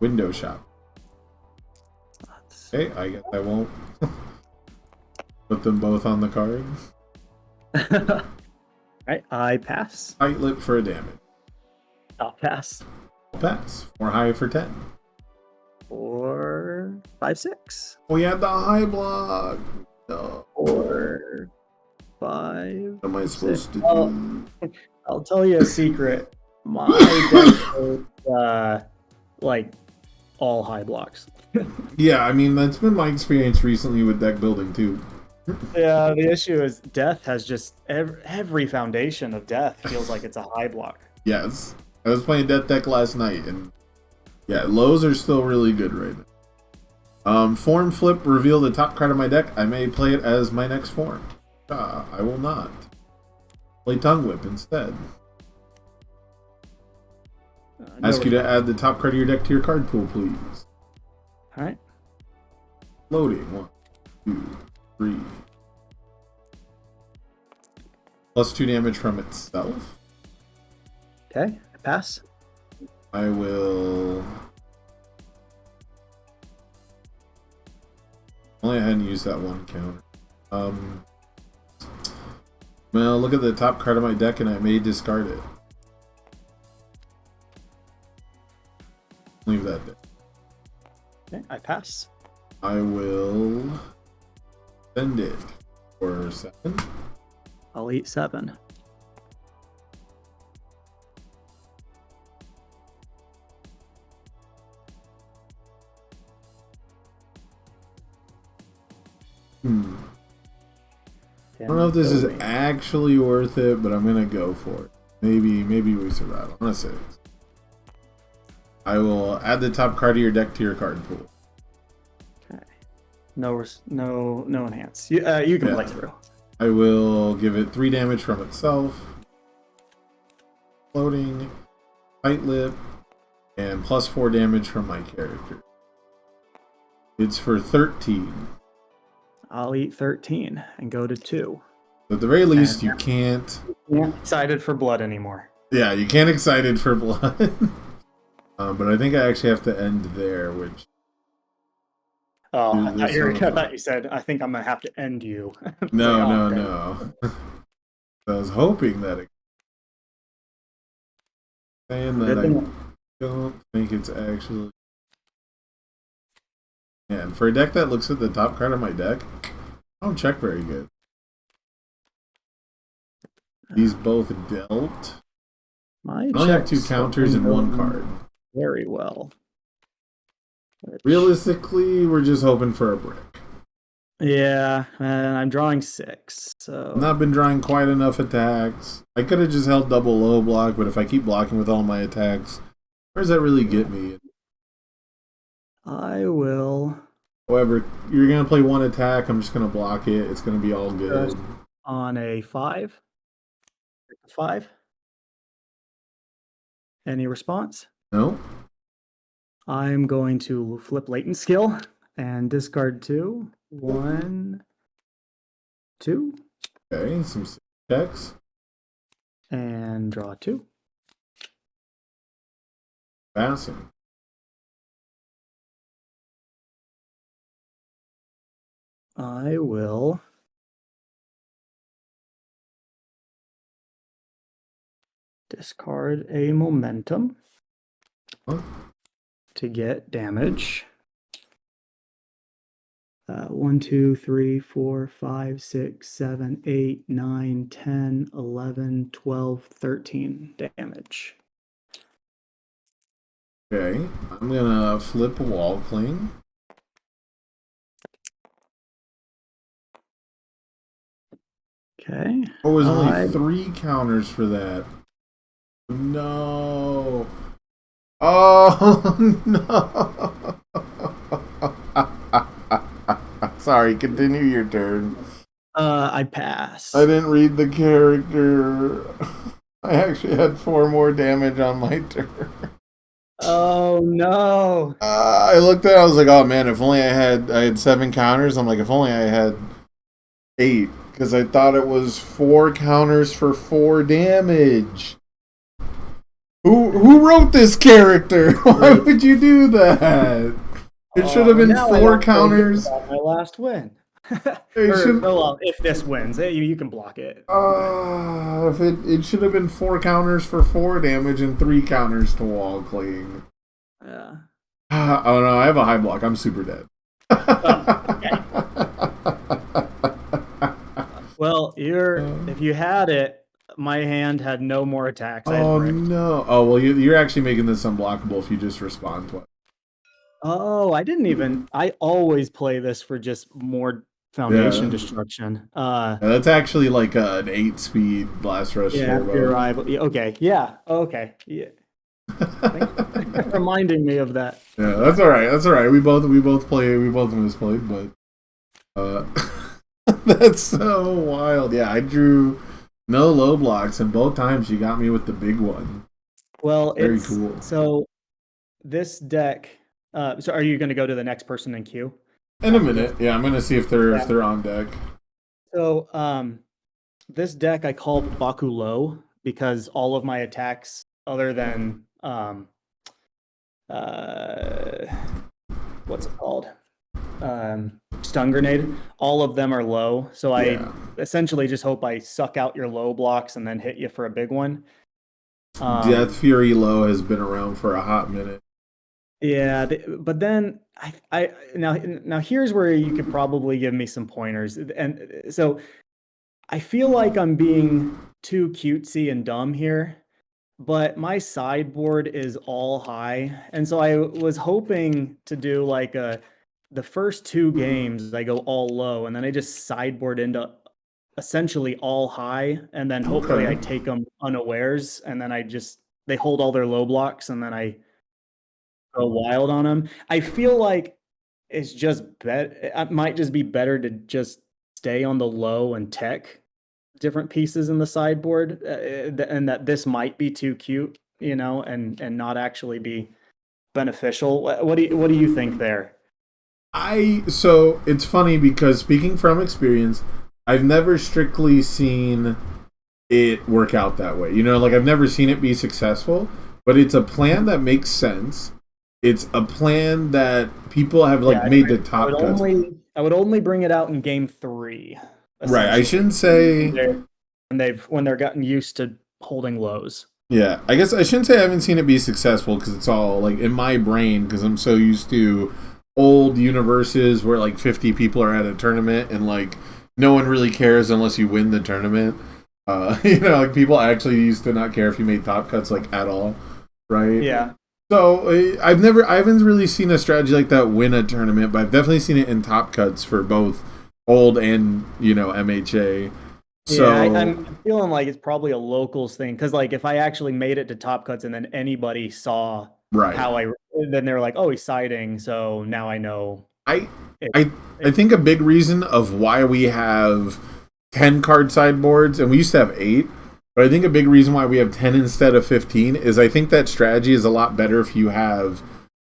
window shop. Okay, I guess I won't put them both on the card. Alright, I pass. Tight lip for a damage. I'll pass. I'll pass. Or high for 10. 4, 5, 6. We had the high block. No. 4, 5. What am I supposed to Oh. do? I'll tell you a secret. My deck is like all high blocks. Yeah, I mean, that's been my experience recently with deck building, too. Yeah, the issue is death has just every foundation of death feels like it's a high block. Yes. I was playing death deck last night, and yeah, lows are still really good right now. Form flip, reveal the top card of my deck. I may play it as my next form. I will not. Play Tongue Whip instead. Ask you to add the top card of your deck to your card pool, please. Alright. Loading. 1, 2, 3. Plus 2 damage from itself. Okay, I pass. I will... Only I hadn't used that one counter. Well, look at the top card of my deck and I may discard it. Leave that there. Okay, I pass. I will send it for 7. I'll eat 7. I don't know if this is actually worth it, but I'm gonna go for it. Maybe we survive. I'm gonna 6. I will add the top card of your deck to your card pool. Okay. No enhance. You can play through. I will give it 3 damage from itself. Floating, tight lip, and plus 4 damage from my character. It's for 13. I'll eat 13 and go to 2. So at the very least, you can't... Excited for blood anymore. Yeah, you can't excited for blood. But I think I actually have to end there, which... Oh, I thought you said, I think I'm going to have to end you. No. I was hoping that it... Saying that I don't think it's actually... Man, for a deck that looks at the top card of my deck, I don't check very good. These both dealt. I only have 2 counters and 1 card. Very well. Realistically, we're just hoping for a brick. Yeah, and I'm drawing 6, so... I've not been drawing quite enough attacks. I could have just held double low block, but if I keep blocking with all my attacks, where does that really get me? I will... However, you're going to play 1 attack, I'm just going to block it. It's going to be all good. On a 5. 5. Any response? No? I'm going to flip latent skill and discard 2. 1, 2. Okay, some checks. And draw 2. Passing. I will discard a momentum to get damage. 1, 2, 3, 4, 5, 6, 7, 8, 9, 10, 11, 12, 13 damage. Okay, I'm gonna flip a wall cling. Okay. Oh, it was only 3 counters for that. No. Oh, no. Sorry, continue your turn. I pass. I didn't read the character. I actually had 4 more damage on my turn. Oh no! I looked at it, I was like, oh man, if only I had 7 counters. I'm like, if only I had 8, because I thought it was 4 counters for 4 damage. Who wrote this character? Why would you do that? It should have been now I 4 don't feel good counters. about my last win. It should. Well, if this wins, you can block it. If it should have been 4 counters for 4 damage and 3 counters to wall cling. Yeah. Oh no, I have a high block. I'm super dead. Well, if you had it, my hand had no more attacks. Oh no! Oh well, you're actually making this unblockable if you just respond twice. Oh, I didn't even. I always play this for just more foundation destruction. That's actually like an 8-speed blast rush. Yeah, turbo. rival. Okay, yeah, okay, yeah. Thanks for reminding me of that. Yeah, that's all right. That's all right. We both misplayed, but that's so wild. Yeah, I drew no low blocks, and both times you got me with the big one. Well, Very cool. So this deck. So are you going to go to the next person in queue? In a minute, yeah, I'm gonna see if they're on deck. So this deck I call Baku Low because all of my attacks, other than what's it called? Stun grenade. All of them are low. So I essentially just hope I suck out your low blocks and then hit you for a big one. Death Fury Low has been around for a hot minute. Yeah, but then I now here's where you could probably give me some pointers. And so I feel like I'm being too cutesy and dumb here, but my sideboard is all high, and so I was hoping to do like the first 2 games I go all low, and then I just sideboard into essentially all high, and then hopefully I take them unawares, and then they hold all their low blocks, and then I go wild on them. I feel like it's just it might just be better to just stay on the low and tech different pieces in the sideboard, and that this might be too cute, and not actually be beneficial. What do you think there? So it's funny because speaking from experience, I've never strictly seen it work out that way. Like I've never seen it be successful, but it's a plan that makes sense. It's a plan that people have made the top cuts. I would only bring it out in game 3. Right. I shouldn't say when they're gotten used to holding lows. Yeah, I guess I shouldn't say I haven't seen it be successful because it's all like in my brain because I'm so used to old universes where like 50 people are at a tournament and like no one really cares unless you win the tournament. Like people actually used to not care if you made top cuts like at all, right? Yeah. So I haven't really seen a strategy like that win a tournament, but I've definitely seen it in top cuts for both old and MHA. So yeah, I'm feeling like it's probably a locals thing because like if I actually made it to top cuts and then anybody saw how then they're like, oh, he's siding, so now I know. I think a big reason of why we have 10 card sideboards and we used to have 8. But I think a big reason why we have 10 instead of 15 is I think that strategy is a lot better if you have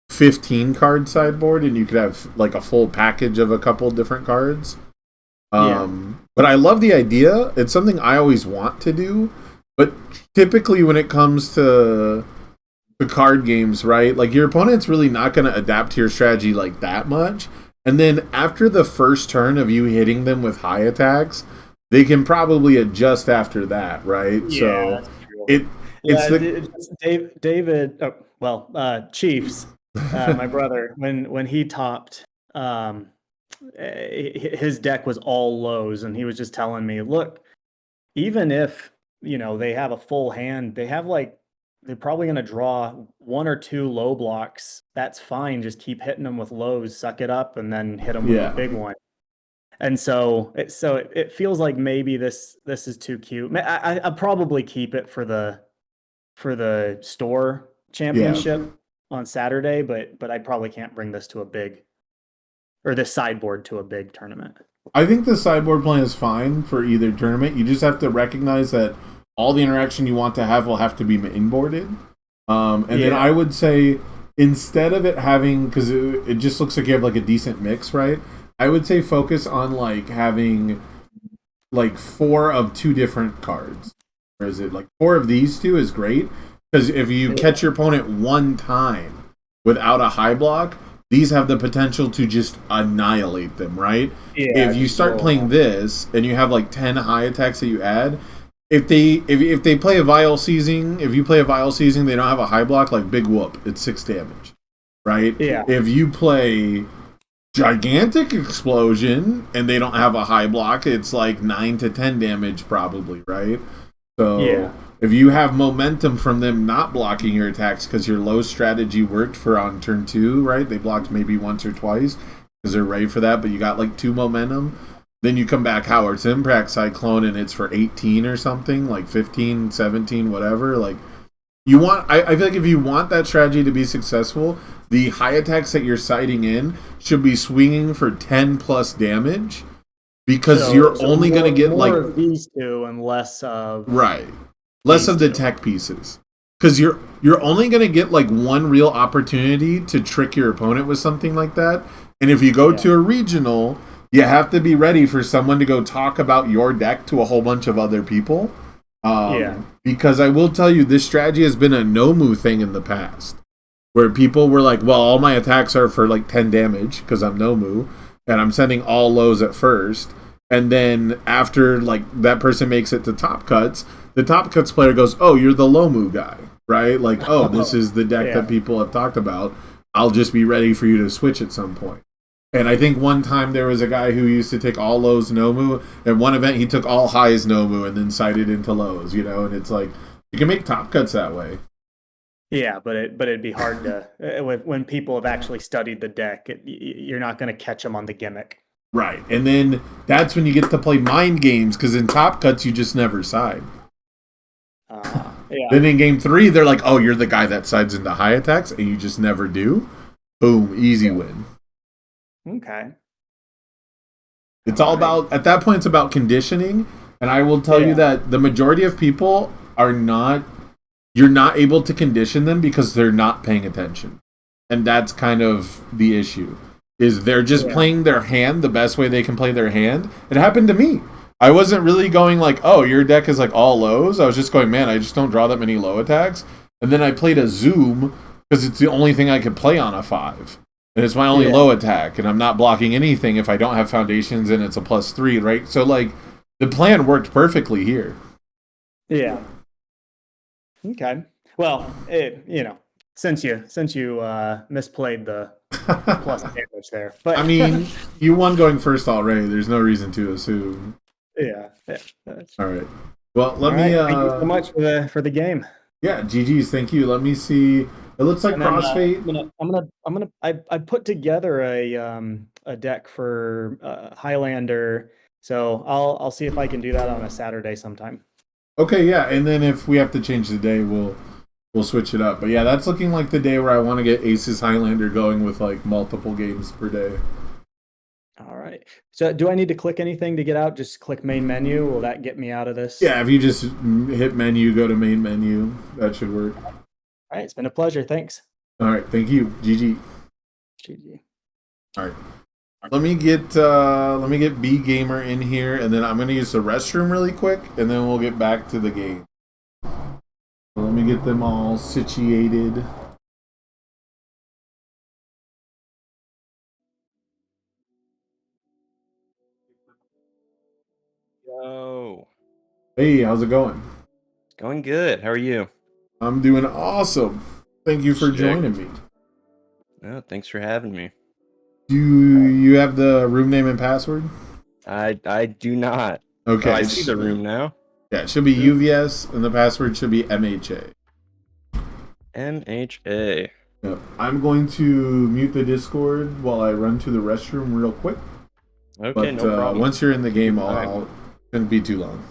15 card sideboard and you could have like a full package of a couple different cards. But I love the idea. It's something I always want to do. But typically when it comes to the card games, right? Like your opponent's really not going to adapt to your strategy like that much. And then after the first turn of you hitting them with high attacks, they can probably adjust after that, right? Yeah, so Chiefs, my brother, when he topped, his deck was all lows, and he was just telling me, look, even if they have a full hand, they're probably going to draw 1 or 2 low blocks. That's fine. Just keep hitting them with lows, suck it up, and then hit them with a big one. And so it feels like maybe this is too cute. I'll probably keep it for the store championship on Saturday, but I probably can't bring this to this sideboard to a big tournament. I think the sideboard plan is fine for either tournament. You just have to recognize that all the interaction you want to have will have to be mainboarded. Then I would say instead of it having, because it just looks like you have like a decent mix, right? I would say focus on like having like 4 of 2 different cards. Or is it like 4 of these 2 is great? Because if you catch your opponent one time without a high block, these have the potential to just annihilate them, right? Yeah, If you just start roll playing on. this and you have like 10 high attacks that you add, if they play a Vile Seizing, if you play a Vile Seizing, they don't have a high block, like big whoop, it's 6 damage, right? Yeah. If you play Gigantic Explosion and they don't have a high block, it's like 9 to 10 damage probably, right? So Yeah. if you have momentum from them not blocking your attacks because your low strategy worked for on turn 2, right? They blocked maybe once or twice because they're ready for that, but you got like 2 momentum. Then you come back Howard's Impact Cyclone and it's for 18 or something, like 15, 17, whatever. Like you want, I feel like if you want that strategy to be successful, the high attacks that you're sighting in should be swinging for 10 plus damage because So- you're so only going to get more like of these two and less of right, less these of the two. tech pieces. Because you're only going to get like one real opportunity to trick your opponent with something like that. And if you go to a regional, you have to be ready for someone to go talk about your deck to a whole bunch of other people. Because I will tell you, this strategy has been a Nomu thing in the past. Where people were like, well, all my attacks are for like 10 damage because I'm Nomu. And I'm sending all lows at first. And then after like that person makes it to top cuts, the top cuts player goes, oh, you're the Lomu guy, right? Like, oh, this is the deck that people have talked about. I'll just be ready for you to switch at some point. And I think one time there was a guy who used to take all lows Nomu. And one event he took all highs Nomu and then sided into lows, you know? And it's like, you can make top cuts that way. Yeah, but it'd be hard to when people have actually studied the deck. You're not going to catch them on the gimmick. Right, and then that's when you get to play mind games because in top cuts you just never side. Yeah. Then in game 3 they're like, "Oh, you're the guy that sides into high attacks," and you just never do. Boom, easy win. Okay. It's all about at that point. It's about conditioning, and I will tell you that the majority of people are not. You're not able to condition them because they're not paying attention. And that's kind of the issue. Is they're just playing their hand the best way they can play their hand. It happened to me. I wasn't really going like, oh, your deck is like all lows. I was just going, man, I just don't draw that many low attacks. And then I played a Zoom because it's the only thing I could play on a 5. And it's my only low attack. And I'm not blocking anything if I don't have foundations and it's a +3, right? So, like, the plan worked perfectly here. Yeah. Okay. Well, since you misplayed the plus damage there, but I mean, you won going first already. There's no reason to assume. yeah. All right. Well, let me. Thank you so much for the game. Yeah, GG's. Thank you. Let me see. It looks like Crossfade. I put together a deck for Highlander, so I'll see if I can do that on a Saturday sometime. Okay, yeah, and then if we have to change the day, we'll switch it up. But yeah, that's looking like the day where I want to get Aces Highlander going with like multiple games per day. All right. So do I need to click anything to get out? Just click main menu. Will that get me out of this? Yeah, if you just hit menu, go to main menu, that should work. All right, it's been a pleasure. Thanks. All right, thank you. GG. GG. All right. Let me get B Gamer in here, and then I'm gonna use the restroom really quick, and then we'll get back to the game. So let me get them all situated. Yo. Hey, how's it going? Going good. How are you? I'm doing awesome. Thank you for Sick. joining me. Oh, thanks for having me. Do you have the room name and password? I do not. Okay. Oh, I see the room now. Yeah, it should be UVS, and the password should be MHA. MHA. Yep. I'm going to mute the Discord while I run to the restroom real quick. Okay, But no problem. once you're in the game, Alright. I'll shouldn't be too long.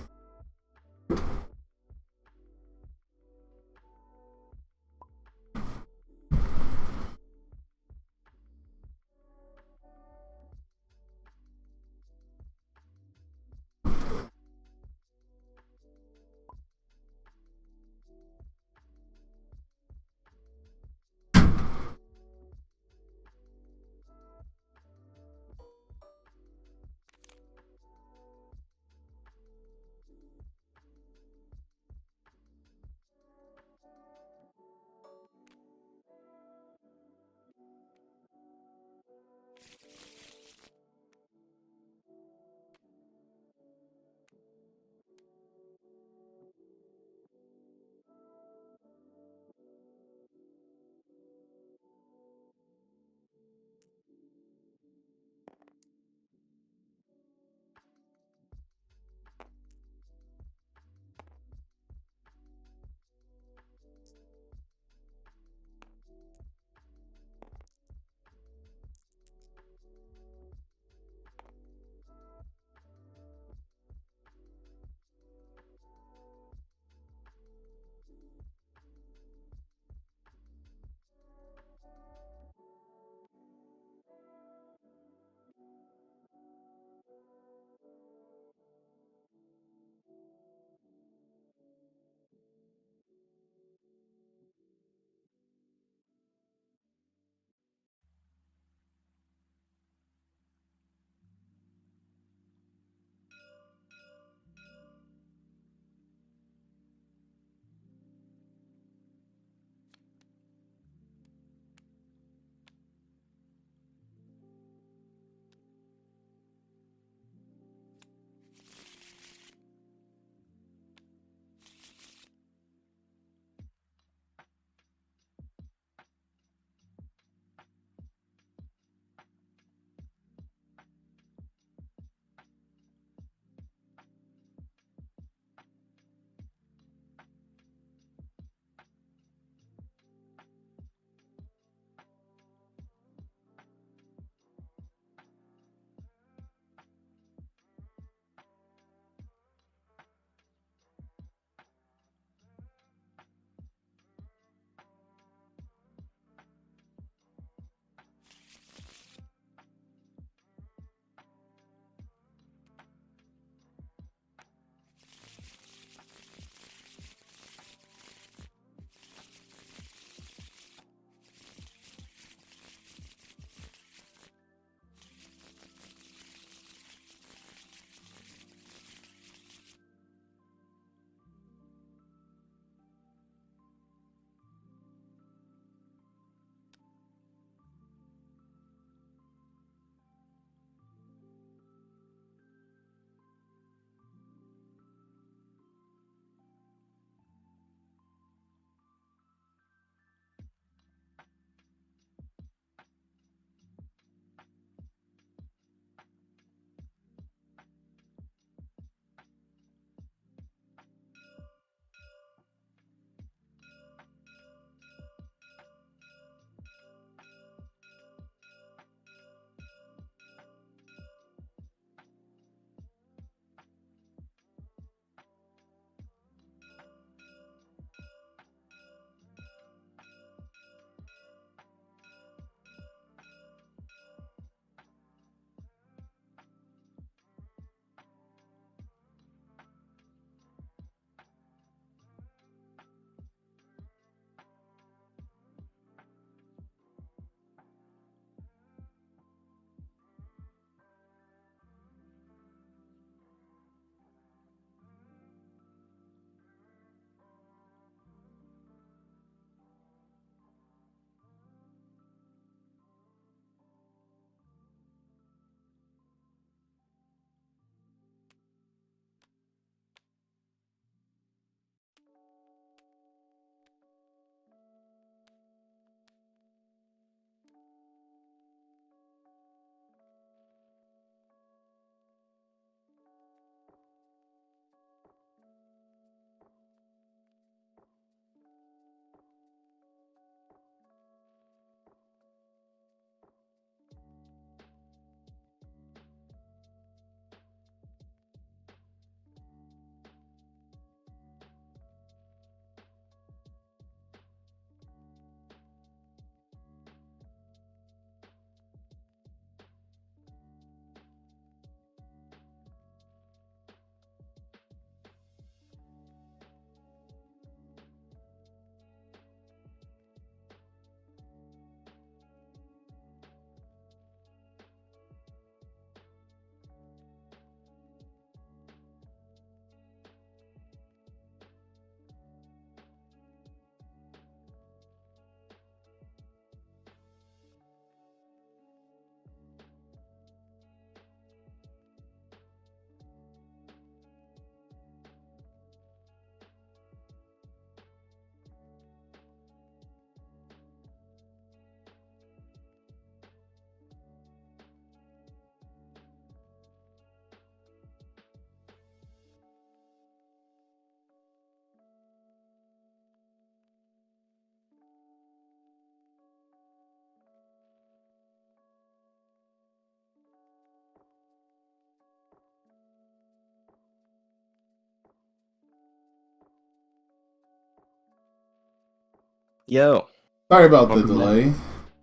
Yo. Sorry about the Welcome back. delay.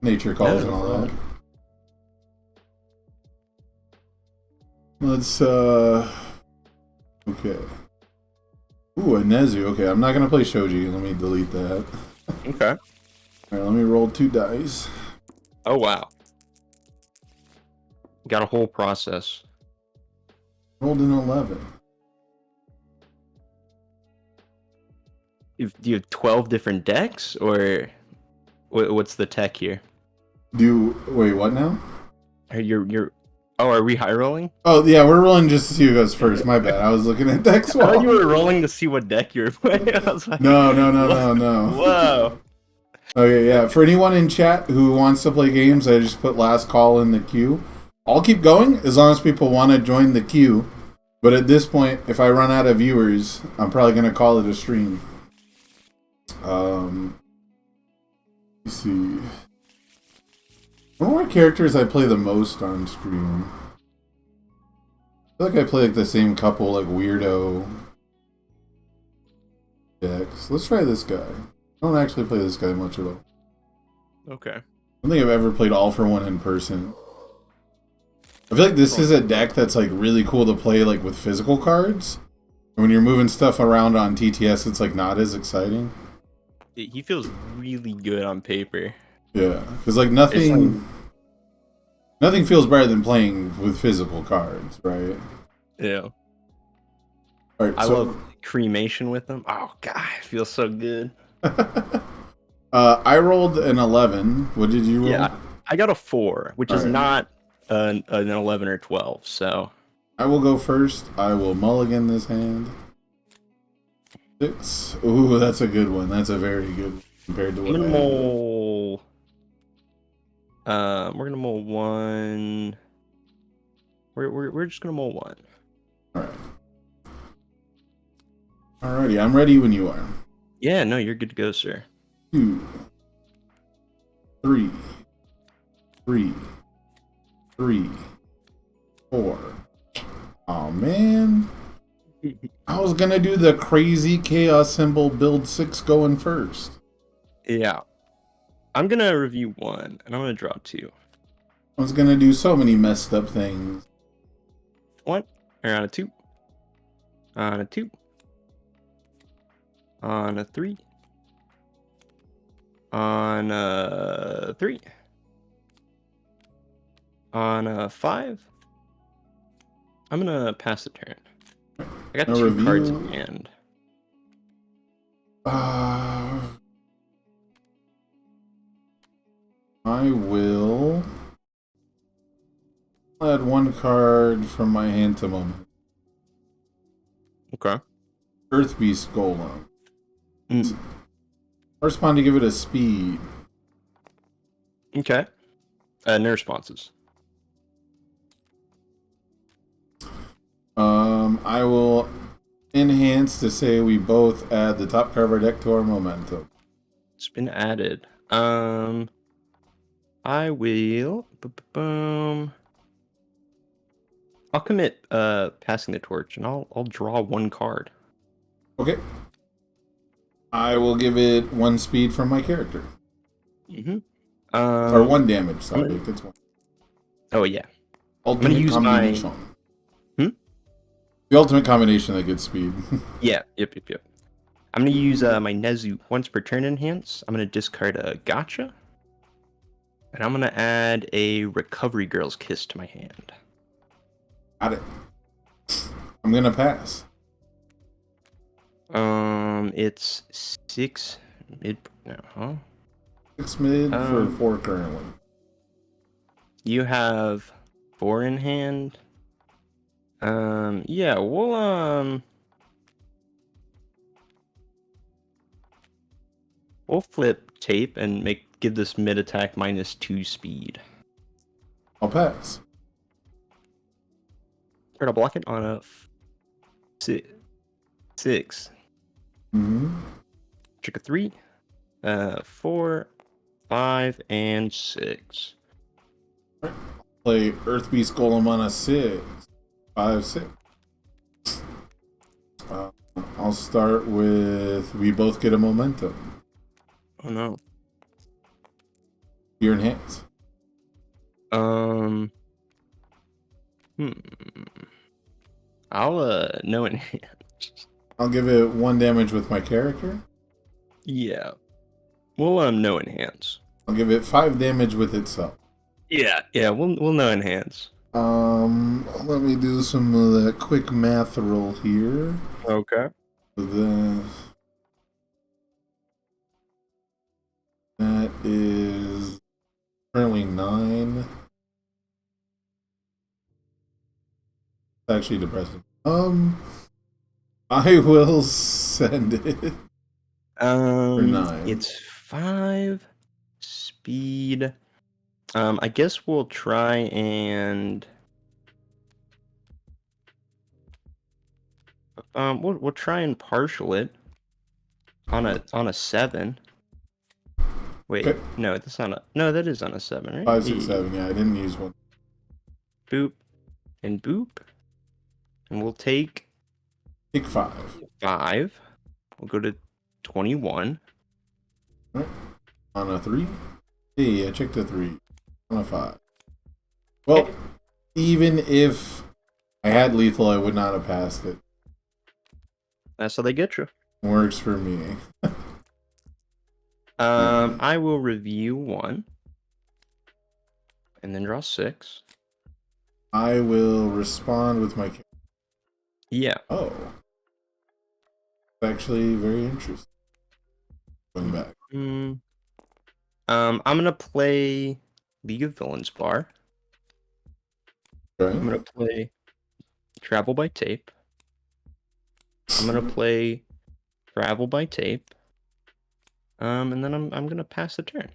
Nature calls No, and no all that. problem. Let's okay. Ooh, a Nezu. Okay, I'm not gonna play Shoji. Let me delete that. Okay. Alright, let me roll 2 dice. Oh wow. Got a whole process. Rolled an 11. Do you have 12 different decks, or what's the tech here? Wait, what now? Are we high rolling? Oh yeah, we're rolling just to see who goes first. My bad. I was looking at deck I thought you swap. were rolling to see what deck you were playing. I was like, No. whoa. Okay, yeah. For anyone in chat who wants to play games, I just put last call in the queue. I'll keep going as long as people want to join the queue. But at this point, if I run out of viewers, I'm probably gonna call it a stream. Let's see. What are characters I play the most on stream? I feel like I play like the same couple like weirdo decks. Let's try this guy. I don't actually play this guy much at all. Okay. I don't think I've ever played All for One in person. I feel like this is a deck that's like really cool to play like with physical cards. And when you're moving stuff around on TTS, it's like not as exciting. He feels really good on paper. Yeah, because like nothing feels better than playing with physical cards, right? Yeah. All right, I love cremation with him. Oh god, it feels so good. I rolled an 11. What did you roll? Yeah, I got a 4, which is Alright. not an 11 or 12. So I will go first. I will mulligan this hand. 6. Ooh, that's a good one. That's a very good one compared to I'm what I gonna had. mull. We're gonna mull 1. We're just gonna mull 1. Alright. Alrighty, I'm ready when you are. Yeah, no, you're good to go, sir. 2, 3, 3, 3, 4. Oh man. I was gonna do the crazy chaos symbol build 6 going first. Yeah, I'm gonna review 1, and I'm gonna draw 2. I was gonna do so many messed up things. 1, or on a 2, on a 2, on a 3, on a 3, on a 5. I'm gonna pass the turn. I got A 2 cards in review. hand. I will add 1 card from my hand to moment. Okay. Earth Beast Golem. Mm. Correspond to give it a speed. Okay. No responses. I will enhance to say we both add the top card of our deck to our momentum. It's been added. I will. Boom. I'll commit passing the torch, and I'll draw 1 card. Okay. I will give it 1 speed from my character. Mm-hmm. Or 1 damage, sorry. gonna- It gets 1. Oh yeah. Ultimate use my- combination. Hmm? The ultimate combination that gets speed. Yeah. Yep. I'm gonna use my Nezu once per turn enhance. I'm gonna discard a Gotcha, and I'm gonna add a Recovery Girl's Kiss to my hand. Got it. I'm gonna pass. It's 6 mid. No, huh? 6 mid for 4 currently. You have 4 in hand. Yeah, we'll flip tape and give this mid attack -2 speed. I'll pass. Try to block it on a 6. Mm-hmm. Trick a 3, 4, 5, and 6. Play Earth Beast Golem on a 6. 5, 6. I'll start with we both get a momentum. Oh no. Your enhance. Hmm. I'll no enhance. I'll give it 1 damage with my character. Yeah. We'll no enhance. I'll give it 5 damage with itself. Yeah. Yeah. We'll no enhance. Let me do some of that quick math roll here. Okay. That is currently 9. It's actually depressing. I will send it. For 9. It's 5 speed. I guess we'll try and we'll try and partial it on a 7. Wait, Okay. no, that's not a no, that is on a 7, right? 5, 6, 7. Yeah, I didn't use one. Boop and boop, and we'll take Take 5. 5. We'll go to 21. On a 3. Hey, I checked a 3. On a 5. Well, Okay. even if I had lethal, I would not have passed it. That's how they get you. Works for me. I will review 1, and then draw 6. I will respond with my. Yeah. Oh, actually, very interesting. Going back. I'm gonna play League of Villains bar. Okay. I'm gonna play Travel by Tape. I'm gonna play Travel by Tape. And then I'm gonna pass the turn.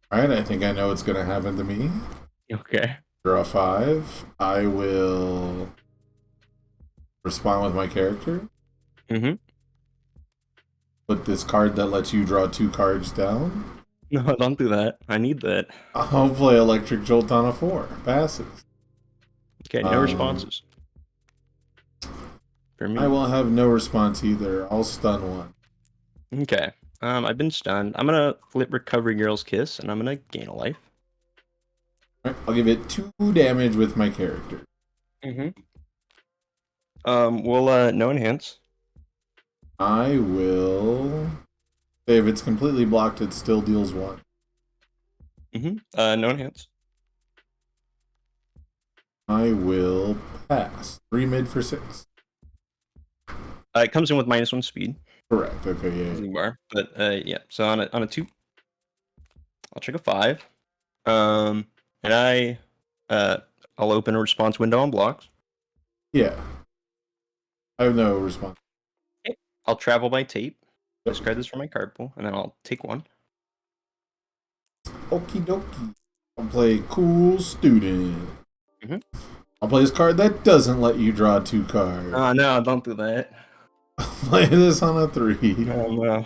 All right, I think I know what's gonna happen to me. Okay. Draw 5. I will respond with my character. Mm-hmm. Put this card that lets you draw 2 cards down. No, don't do that. I need that. I'll play Electric Jolt on a 4. Passes. Okay, no responses. For me. I will have no response either. I'll stun 1. Okay. I've been stunned. I'm gonna flip Recovery Girl's Kiss, and I'm gonna gain a life. All right, I'll give it 2 damage with my character. Mm-hmm. We'll no enhance. I will. If it's completely blocked, it still deals 1. Mm-hmm. No enhance. I will pass. 3 mid for 6. It comes in with -1 speed. Correct. Okay, yeah. Bar. But yeah. So on a 2, I'll check a 5. And I'll open a response window on blocks. Yeah. I have no response. I'll travel by tape. Discard this from my card pool, and then I'll take 1. Okie dokie. I'll play Cool Student. Mhm. I'll play this card that doesn't let you draw 2 cards. Oh no, don't do that. I'll play this on a 3. Oh no.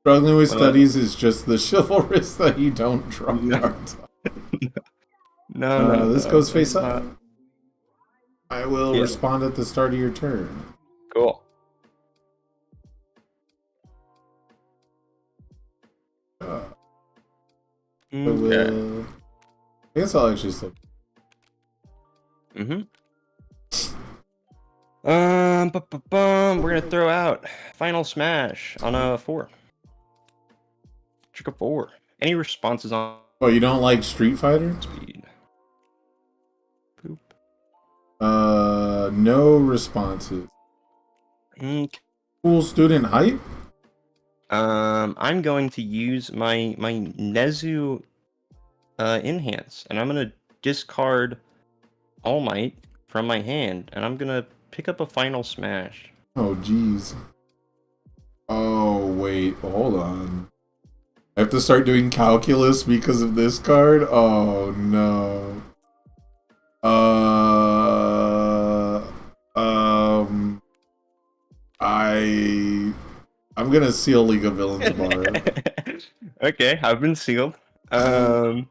Struggling with Well, studies is just the chivalrous that you don't draw No. cards. No, This goes face it's up. not. I will Yeah. respond at the start of your turn. Cool. I Okay. will. I guess I'll actually still. Mm-hmm. We're gonna throw out Final Smash on a 4. Trick a 4. Any responses on Oh, you don't like Street Fighter? speed? Boop. No responses. Okay. Cool Student hype? I'm going to use my Nezu enhance, and I'm gonna discard All Might from my hand, and I'm gonna pick up a Final Smash. Oh, jeez. Oh, wait. Hold on. I have to start doing calculus because of this card? Oh, no. I'm gonna seal League of Villains bar. Okay, I've been sealed. I'm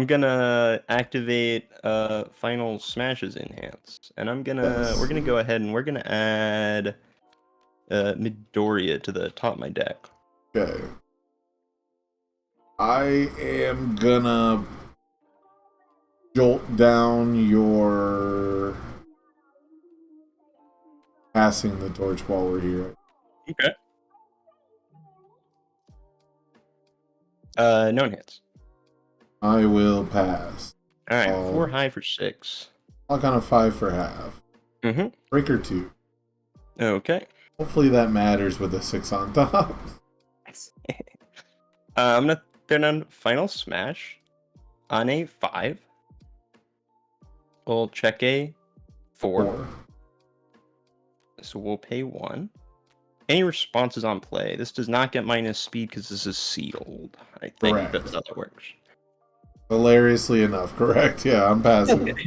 gonna activate Final Smashes enhance, and we're gonna go ahead and we're gonna add Midoriya to the top of my deck. Okay. I am gonna jolt down your passing the torch while we're here. Okay. No enhance. I will pass. All right, 4 high for 6. Lock on a 5 for half. Mm-hmm. Breaker 2. Okay. Hopefully that matters with a 6 on top. I'm gonna turn on Final Smash on a 5. We'll check a 4. So we'll pay 1. Any responses on play? This does not get minus speed because this is sealed. I think Correct. that's how that works. Hilariously enough, correct. Yeah, I'm passing.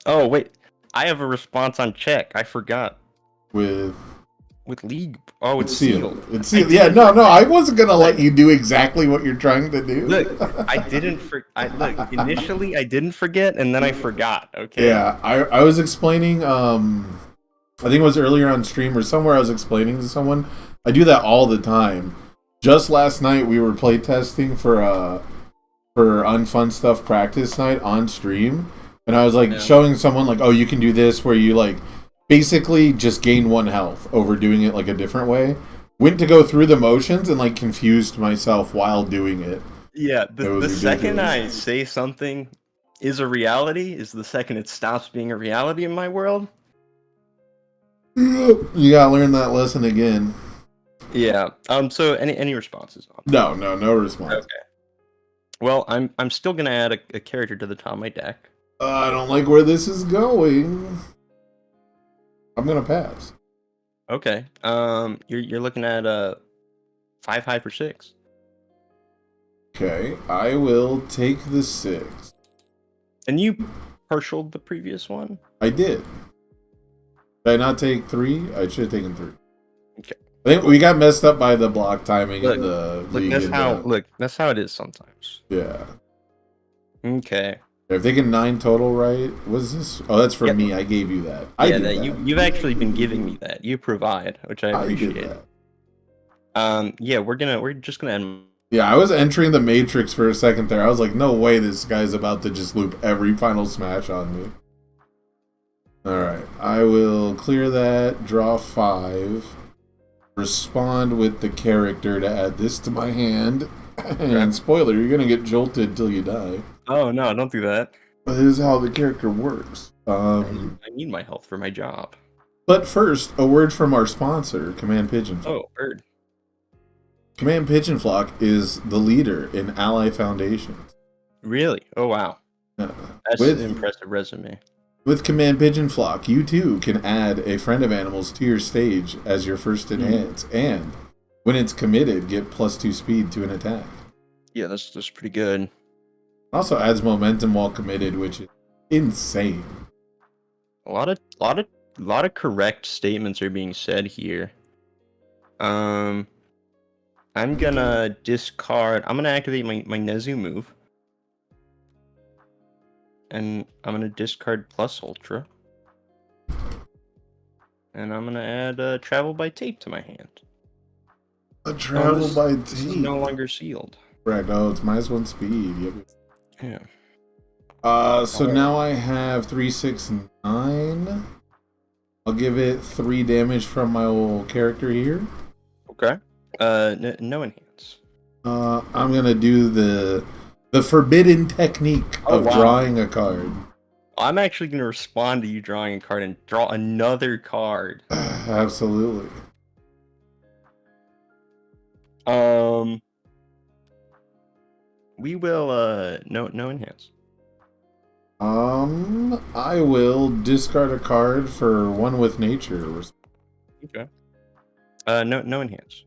Oh, wait. I have a response on check. I forgot. With League. Oh, it's sealed. It's sealed. Yeah, no, I wasn't gonna let you do exactly what you're trying to do. Look, I didn't look, initially I didn't forget, and then I forgot, okay? Yeah, I was explaining, I think it was earlier on stream or somewhere I was explaining to someone. I do that all the time. Just last night we were playtesting for Unfun Stuff practice night on stream. And I was like showing someone like, oh, you can do this where you like basically just gain 1 health over doing it like a different way. Went to go through the motions and like confused myself while doing it. Yeah, the second ridiculous. I say something is a reality is the second it stops being a reality in my world. You gotta learn that lesson again. Yeah. So any responses on No response. Okay. Well, I'm still gonna add a character to the top of my deck. I don't like where this is going. I'm gonna pass. Okay. You're looking at 5 high for 6. Okay, I will take the 6. And you partialed the previous one? I did. Did I not take 3? I should have taken 3. Okay. I think we got messed up by the block timing Look, of the Look, that's how it is sometimes. Yeah. Okay. I've taken 9 total, right? What's this? Oh, that's for me. I gave you that. You've actually been giving me that. You provide, which I appreciate. Yeah, we're just gonna end. Yeah, I was entering the matrix for a second there. I was like, no way this guy's about to just loop every final smash on me. Alright, I will clear that, draw 5, respond with the character to add this to my hand, and spoiler, you're gonna get jolted till you die. Oh no, don't do that. But this is how the character works. I need my health for my job. But first, a word from our sponsor, Command Pigeon Flock. Oh, bird. Command Pigeon Flock is the leader in Ally Foundations. Really? Oh wow. That's an impressive resume. With Command Pigeon Flock, you too can add a friend of animals to your stage as your first enhance, and when it's committed, get +2 speed to an attack. Yeah, that's pretty good. Also adds momentum while committed, which is insane. A lot of correct statements are being said here. I'm gonna discard. I'm gonna activate my Nezu move, and I'm gonna discard plus Ultra, and I'm gonna add Travel by Tape to my hand. A Travel by Tape. This is no longer sealed. Right. Oh, it's -1 speed. Yep. Yeah. So now I have 3, 6, 9. I'll give it 3 damage from my old character here. Okay. No enhance. I'm gonna do the forbidden technique of drawing a card. I'm actually gonna respond to you drawing a card and draw another card. Absolutely. We will no enhance. I will discard a card for 1 with nature. Okay. No enhance.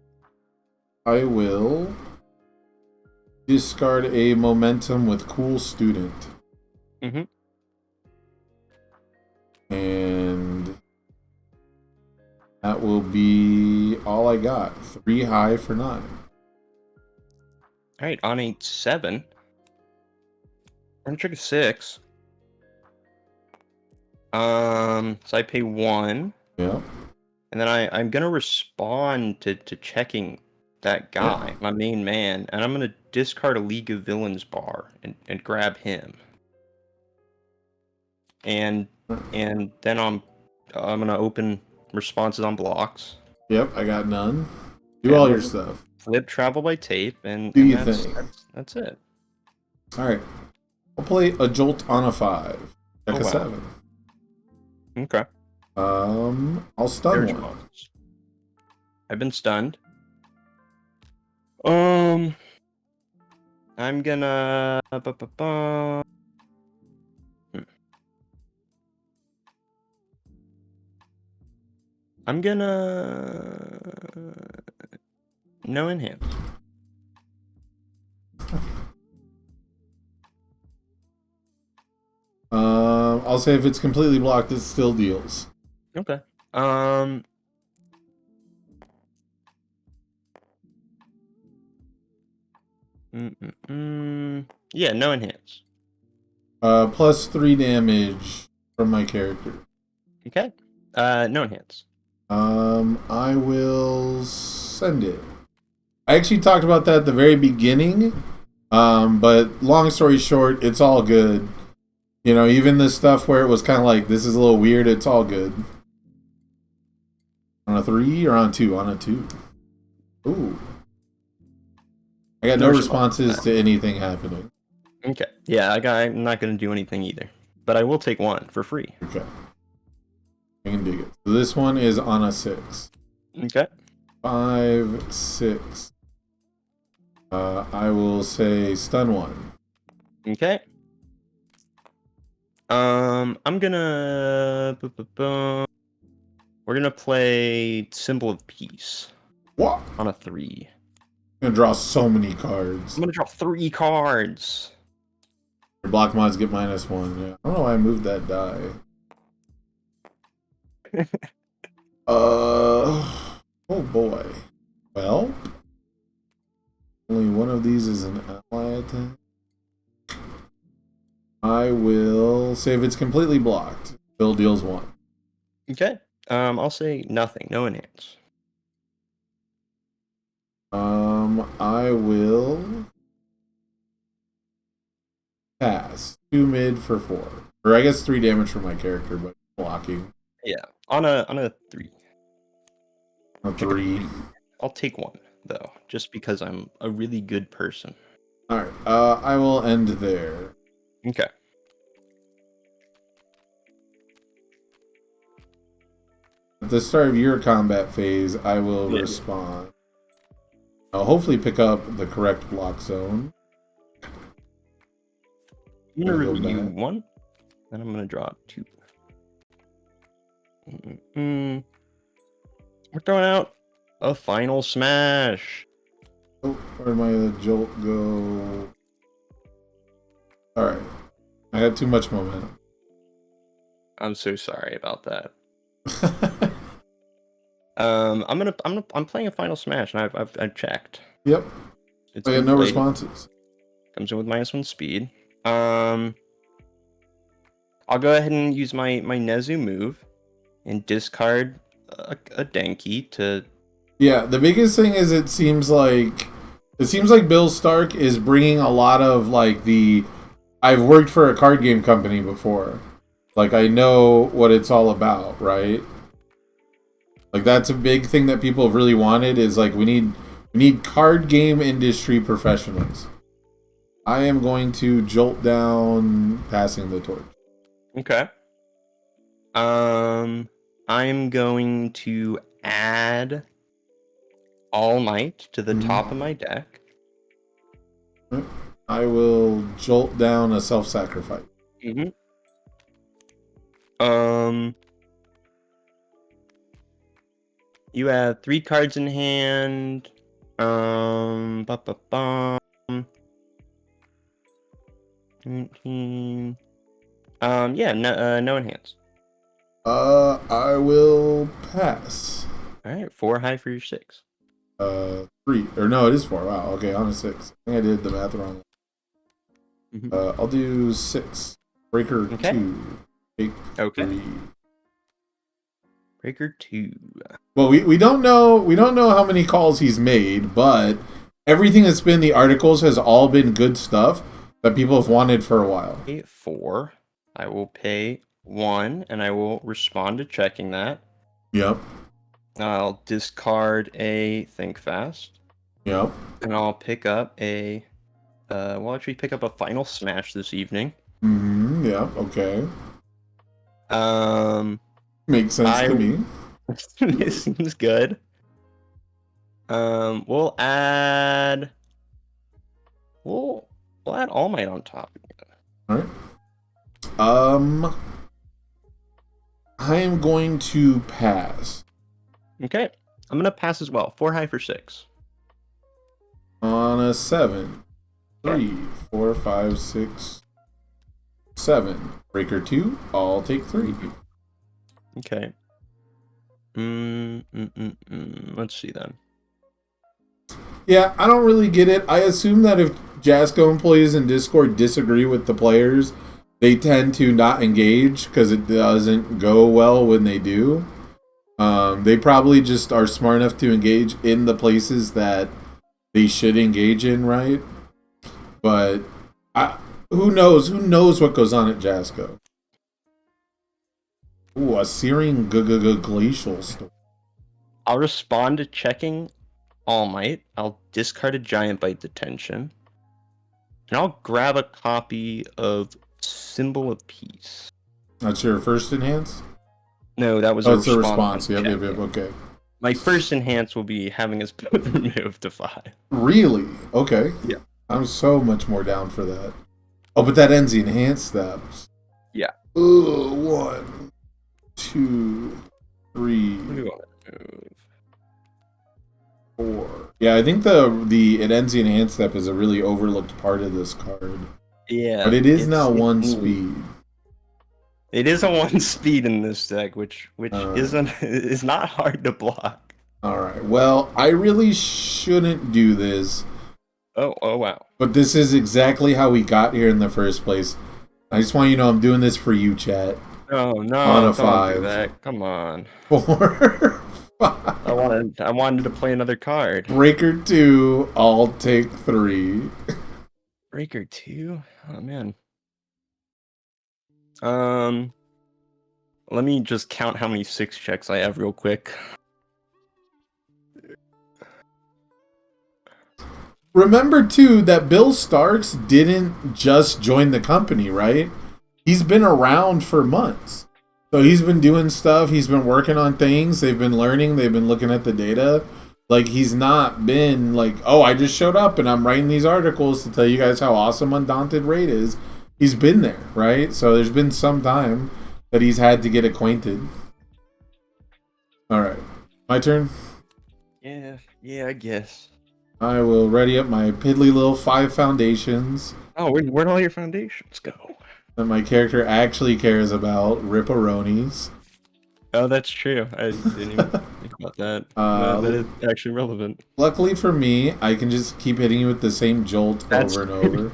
I will discard a momentum with cool student. Mm-hmm. And that will be all I got. 3 high for 9. Alright, on a 7. I'm gonna trick a 6. So I pay 1. Yep. And and then I'm gonna respond to checking that guy, my main man, and I'm gonna discard a League of Villains bar and grab him. And then I'm gonna open responses on blocks. Yep, I got none. Do all your stuff. Flip travel by tape, and Do your that's, thing. that's it. All right. I'll play a jolt on a 5. Check a 7. Okay. I'll stun one. I've been stunned. I'm gonna. I'm gonna. No enhance. I'll say if it's completely blocked, it still deals. Okay. Yeah, no enhance. Plus 3 damage from my character. Okay. No enhance. I will send it. I actually talked about that at the very beginning. But long story short, it's all good. You know, even the stuff where it was kind of like, this is a little weird, it's all good. On a 3 or on 2? On a 2. Ooh. I got no responses to anything happening. Okay. Yeah, I'm not going to do anything either. But I will take 1 for free. Okay. I can dig it. So this one is on a 6. Okay. 5, 6. I will say stun 1. Okay. I'm gonna. We're gonna play Symbol of Peace. What? On a 3. I'm gonna draw so many cards. I'm gonna draw 3 cards. Your block mods get -1. Yeah. I don't know why I moved that die. Oh boy. Well, only one of these is an ally attack. I will say if it's completely blocked, Bill deals 1. Okay. I'll say nothing. No enhance. I will pass 2 mid for 4, or I guess 3 damage for my character, but blocking. Yeah. On a 3. A 3. I'll take 1 though, just because I'm a really good person. All right. I will end there. Okay. At the start of your combat phase, I will respond. I'll hopefully pick up the correct block zone. I'm gonna review 1, and I'm gonna draw 2. We're throwing out a final smash. Oh, where'd my jolt go? Alright. I had too much momentum. I'm so sorry about that. I'm playing a final smash, and I've checked. Yep. It's I got no responses. Comes in with -1 speed. I'll go ahead and use my Nezu move and discard a Denki to. Yeah, the biggest thing is it seems like Bill Stark is bringing a lot of like the. I've worked for a card game company before. Like I know what it's all about, right? Like that's a big thing that people have really wanted is like we need card game industry professionals. I am going to jolt down passing the torch. Okay. I'm going to add All Might to the top of my deck. I will jolt down a self-sacrifice. Mm-hmm. You have 3 cards in hand. Yeah, no enhance. I will pass. All right, 4 high for your 6. 3 or no, it is 4. Wow. Okay, on a 6. I think I did the math wrong. Mm-hmm. I'll do 6. Breaker 2. Take 3. Breaker 2. Well, we don't know how many calls he's made, but everything that's been in the articles has all been good stuff that people have wanted for a while. Pay 4. I will pay 1, and I will respond to checking that. Yep. I'll discard a Think Fast. Yep. And I'll pick up a... we'll actually pick up a Final Smash this evening. Mm-hmm. Yep. Okay. Makes sense to me. It seems good. We'll add All Might on top again. Alright. I am going to pass. Okay. I'm gonna pass as well. 4 high for 6. On a 7. 3, 4, 5, 6, 7. Breaker 2, I'll take 3. Okay. Let's see then. Yeah, I don't really get it. I assume that if Jasco employees in Discord disagree with the players, they tend to not engage because it doesn't go well when they do. They probably just are smart enough to engage in the places that they should engage in, right? But who knows? Who knows what goes on at Jasco? Ooh, a searing glacial storm. I'll respond to checking All Might. I'll discard a Giant Bite Detention. And I'll grab a copy of Symbol of Peace. That's your first enhance? No, that was a response. Response. Yep, okay. My first enhance will be having us both removed to 5. Really? Okay. Yeah. I'm so much more down for that. Oh, but that ends the enhanced steps. Yeah. Ooh, 1, 2, 3, 4. Yeah, I think the it ends the enhanced step is a really overlooked part of this card. Yeah. But it is now 1 speed. It is a 1 speed in this deck, which is not hard to block. Alright, well, I really shouldn't do this. Oh wow. But this is exactly how we got here in the first place. I just want you to know I'm doing this for you, chat. Oh no, on a don't 5. do that. Come on. 4, 5. I wanted to play another card. Breaker 2, I'll take 3. Breaker 2? Oh man. Let me just count how many 6 checks I have real quick. Remember too that Bill Starks didn't just join the company, right? He's been around for months. So he's been doing stuff, he's been working on things, they've been learning, they've been looking at the data. Like, he's not been like, oh, I just showed up and I'm writing these articles to tell you guys how awesome Undaunted Raid is. He's been there, right? So there's been some time that he's had to get acquainted. Alright, my turn? Yeah, I guess. I will ready up my piddly little 5 foundations. Oh, where'd all your foundations go? That my character actually cares about, ripperonis. Oh, that's true. I didn't even think about that. That is actually relevant. Luckily for me, I can just keep hitting you with the same jolt over and over.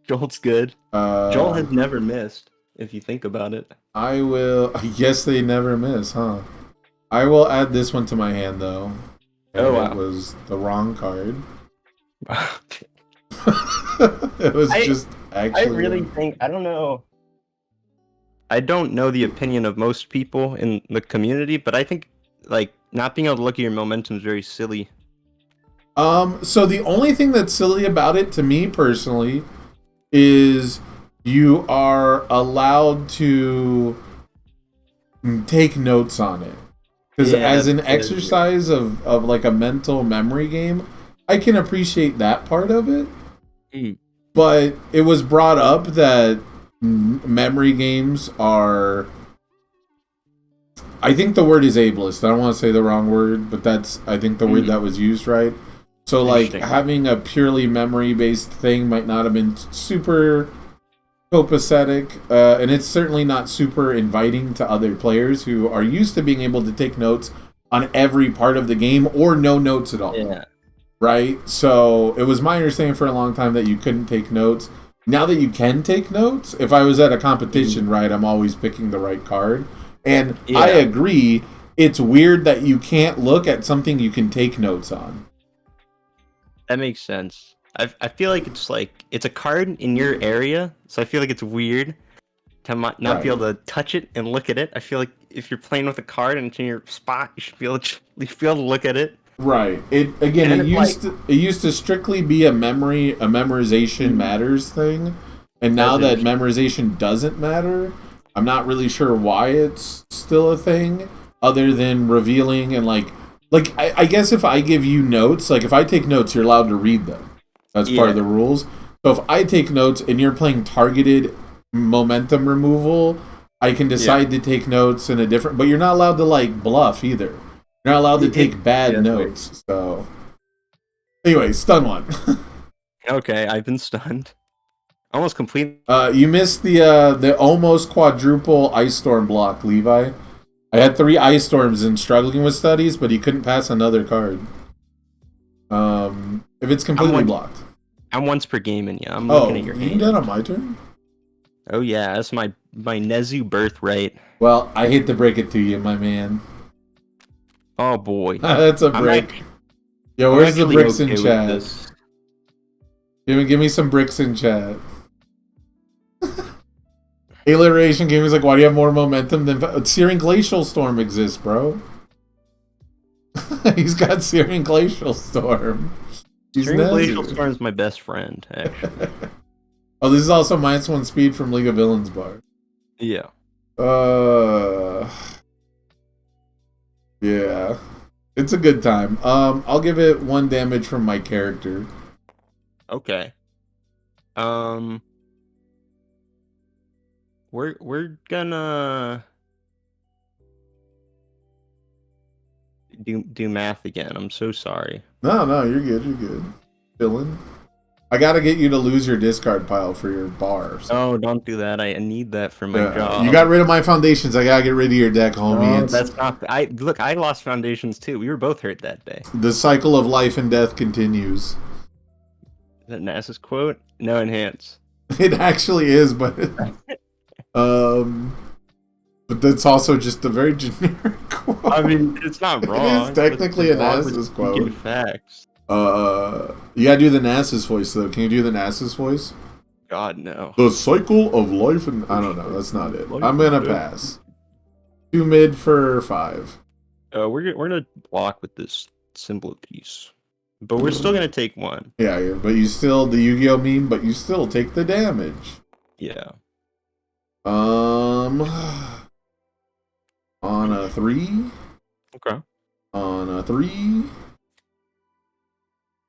Jolt's good. Jolt has never missed, if you think about it. I will... Yes, they never miss, huh? I will add this one to my hand, though. And oh, wow. It was the wrong card. It was just actually... I really think... I don't know... I don't know the opinion of most people in the community, but I think, like, not being able to look at your momentum is very silly. So the only thing that's silly about it, to me personally, is you are allowed to take notes on it. Because as an exercise of like a mental memory game, I can appreciate that part of it. But it was brought up that memory games are... I think the word is ableist. I don't want to say the wrong word, but that's, I think, the word that was used, right? So, like, having a purely memory-based thing might not have been super copacetic, and it's certainly not super inviting to other players who are used to being able to take notes on every part of the game or no notes at all. Yeah. Right? So, it was my understanding for a long time that you couldn't take notes. Now that you can take notes, if I was at a competition, right, I'm always picking the right card. And I agree, it's weird that you can't look at something you can take notes on. That makes sense. I feel like it's a card in your area, so I feel like it's weird to not be able to touch it and look at it. I feel like if you're playing with a card and it's in your spot, you should be able to look at it. Right. It used to strictly be a memorization matters thing, and now that memorization doesn't matter, I'm not really sure why it's still a thing, other than revealing and like I guess if I give you notes, like if I take notes, you're allowed to read them. That's part of the rules. So if I take notes and you're playing targeted momentum removal, I can decide to take notes in a different. But you're not allowed to like bluff either. You're not allowed to take bad notes. So anyway, stun one. Okay, I've been stunned. Almost complete. You missed the almost quadruple ice storm block, Levi. I had 3 ice storms and struggling with studies, but he couldn't pass another card. If it's completely blocked. I'm once per game, and I'm looking at your hand. You did on my turn? Oh yeah, that's my Nezu birthright. Well, I hate to break it to you, my man. Oh boy. That's a break. Yo, where's the bricks in chat? Give me some bricks in chat. Alliteration game is like, why do you have more momentum than Searing Glacial Storm exists, bro? He's got Searing Glacial Storm. Searing Glacial Storm is my best friend, actually. Oh, this is also -1 speed from League of Villains bar. Yeah. Yeah. It's a good time. I'll give it 1 damage from my character. Okay. We're gonna do math again. I'm so sorry. No, you're good. You're good. Chillin'. I gotta get you to lose your discard pile for your bars. No, don't do that. I need that for my job. You got rid of my foundations. I gotta get rid of your deck, homie. No, that's not. I lost foundations too. We were both hurt that day. The cycle of life and death continues. Is that NASA's quote? No enhance. It actually is, but but that's also just a very generic quote. I mean, it's not wrong. It is technically a NASA's quote. Facts. You gotta do the NASA's voice though. Can you do the NASA's voice? God no. The cycle of life and I don't know. That's not it. I'm gonna pass. 2 mid for 5. We're gonna block with this symbol piece, but we're still gonna take 1. Yeah, but you still the Yu-Gi-Oh meme, but you still take the damage. Yeah. On a 3. Okay. On a 3.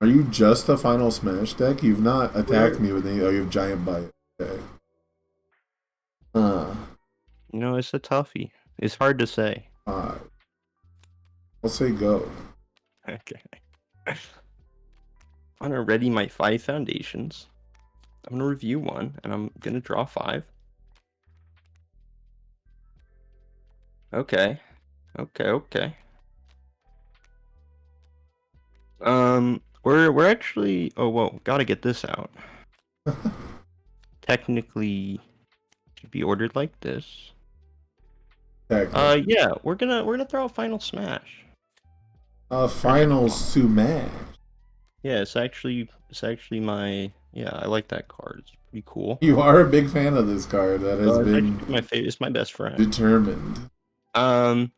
Are you just a Final Smash deck? You've not attacked me with any. Oh, you have Giant Bite. Okay. You know, it's a toughie. It's hard to say. 5. I'll say go. Okay. I'm gonna ready my 5 foundations. I'm gonna review 1, and I'm gonna draw 5. Okay. We're actually. Oh whoa! Gotta get this out. Technically, should be ordered like this. Yeah, we're gonna throw a Final Smash. Final Smash. Yeah, it's actually my. Yeah, I like that card. It's pretty cool. You are a big fan of this card. That has been my favorite. It's my best friend. Determined. We're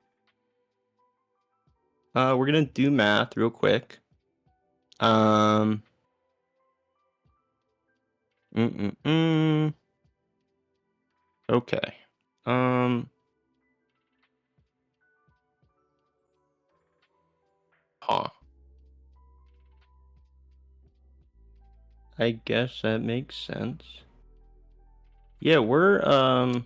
gonna do math real quick. Okay. I guess that makes sense. Yeah, we're gonna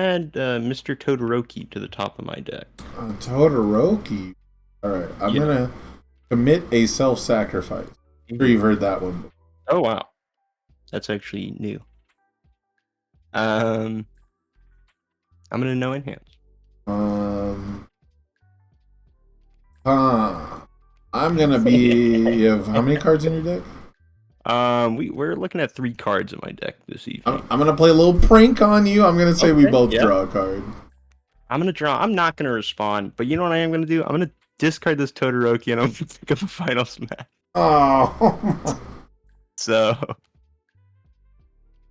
add Mr. Todoroki to the top of my deck. Todoroki. Alright, I'm gonna commit a self-sacrifice. I'm sure you've heard that one. Oh wow. That's actually new. I'm gonna no enhance. I'm gonna be. You have how many cards in your deck? We're looking at 3 cards in my deck this evening. I'm gonna play a little prank on you. I'm gonna say we Okay, both yeah. draw a card. I'm gonna draw. I'm not gonna respond, but you know what I am gonna do? I'm gonna discard this Todoroki and I'm gonna pick up a final smash. Oh. So.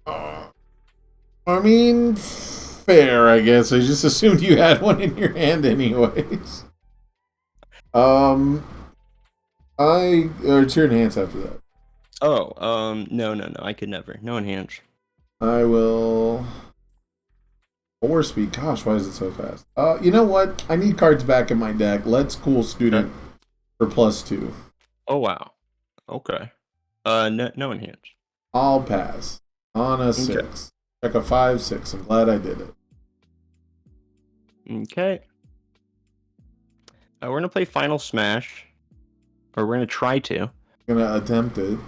I mean, fair, I guess. I just assumed you had one in your hand anyways. It's your enhance after that. Oh, no. I could never. No enhance. I will 4 speed. Gosh, why is it so fast? You know what? I need cards back in my deck. Let's cool student for +2. Oh wow. Okay. No enhance. I'll pass on a 6. Check a 5, 6. I'm glad I did it. Okay. We're gonna play Final Smash, or we're gonna try to. Gonna attempt it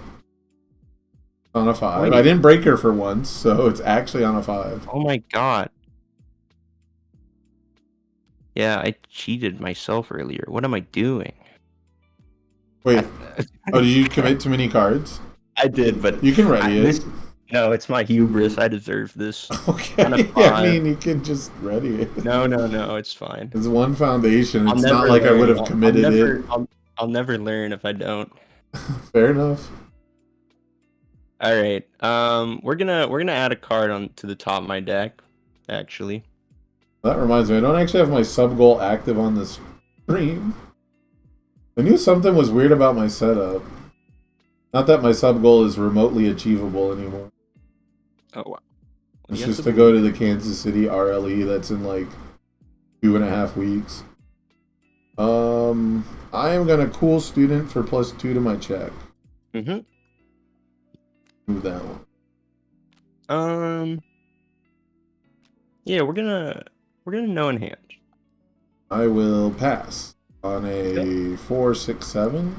on a 5. Wait. I didn't break her for once, so it's actually on a 5. Oh my god. Yeah, I cheated myself earlier. What am I doing? Wait. Oh, did you commit too many cards? I did, but You can ready it. No, it's my hubris. I deserve this. Okay. Yeah, I mean, you can just ready it. No, it's fine. It's one foundation. I'll It's never not like I learn. would have committed it. I'll never learn if I don't. Fair enough. All right. We're gonna add a card on to the top of my deck. Actually. That reminds me, I don't actually have my sub goal active on the stream. I knew something was weird about my setup. Not that my sub goal is remotely achievable anymore. Oh wow. It's just to go to the Kansas City RLE that's in like 2.5 weeks. I am gonna cool student for +2 to my check. Mm-hmm. Move that one. Yeah, we're gonna no enhance. I will pass on a 4, 6, 7.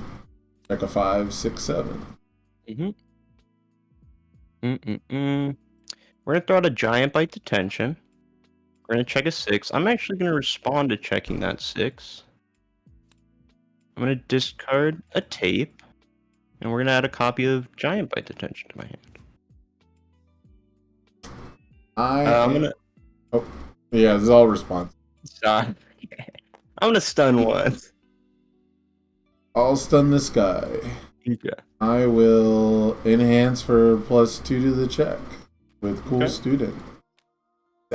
Check a 5, 6, 7. We're gonna throw out a giant bite detention. We're gonna check a 6. I'm actually gonna respond to checking that 6. I'm gonna discard a tape, and we're gonna add a copy of giant bite detention to my hand. I'm gonna. Oh, yeah, this is all response. I'm gonna stun one. I'll stun this guy. Okay. I will enhance for +2 to the check with cool student.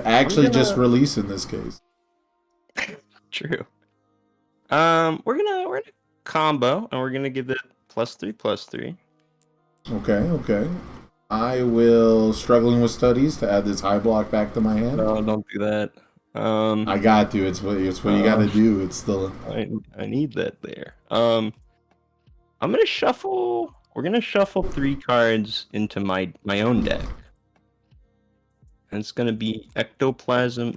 Actually, just release in this case. True. We're gonna combo, and we're gonna give it +3/+3. Okay. I will struggling with studies to add this high block back to my hand. No, don't do that. I got to. It's what you got to do. It's still. I need that there. I'm gonna shuffle. We're gonna shuffle 3 cards into my own deck, and it's gonna be Ectoplasm,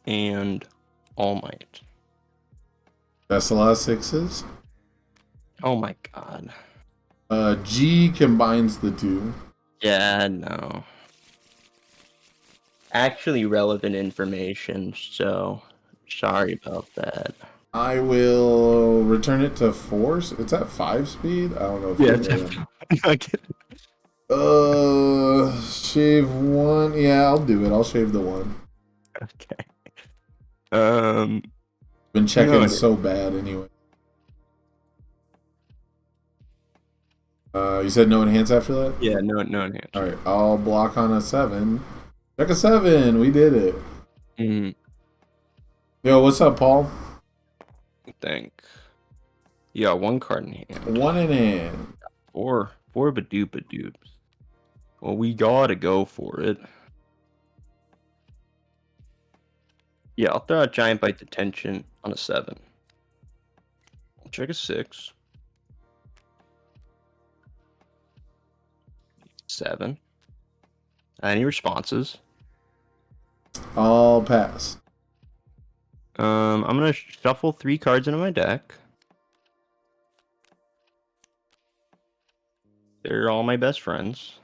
and All Might. That's a lot of 6s. Oh my god. G combines the 2. Yeah, no. Actually relevant information, so sorry about that. I will return it to 4. It's at 5 speed. I don't know if shave 1. Yeah, I'll do it. I'll shave the 1. Okay. Been checking so bad anyway. You said no enhance after that? Yeah, no enhance. All right, I'll block on a 7. Check a 7. We did it. Yo, what's up, Paul? I think. Yeah, 1 card in hand. 1 in hand. 4 Badoopa-doops. Well, we gotta go for it. Yeah, I'll throw out Giant Bite Detention on a 7. I'll check a 6. 7. Any responses? I'll pass. I'm gonna shuffle 3 cards into my deck. They're all my best friends.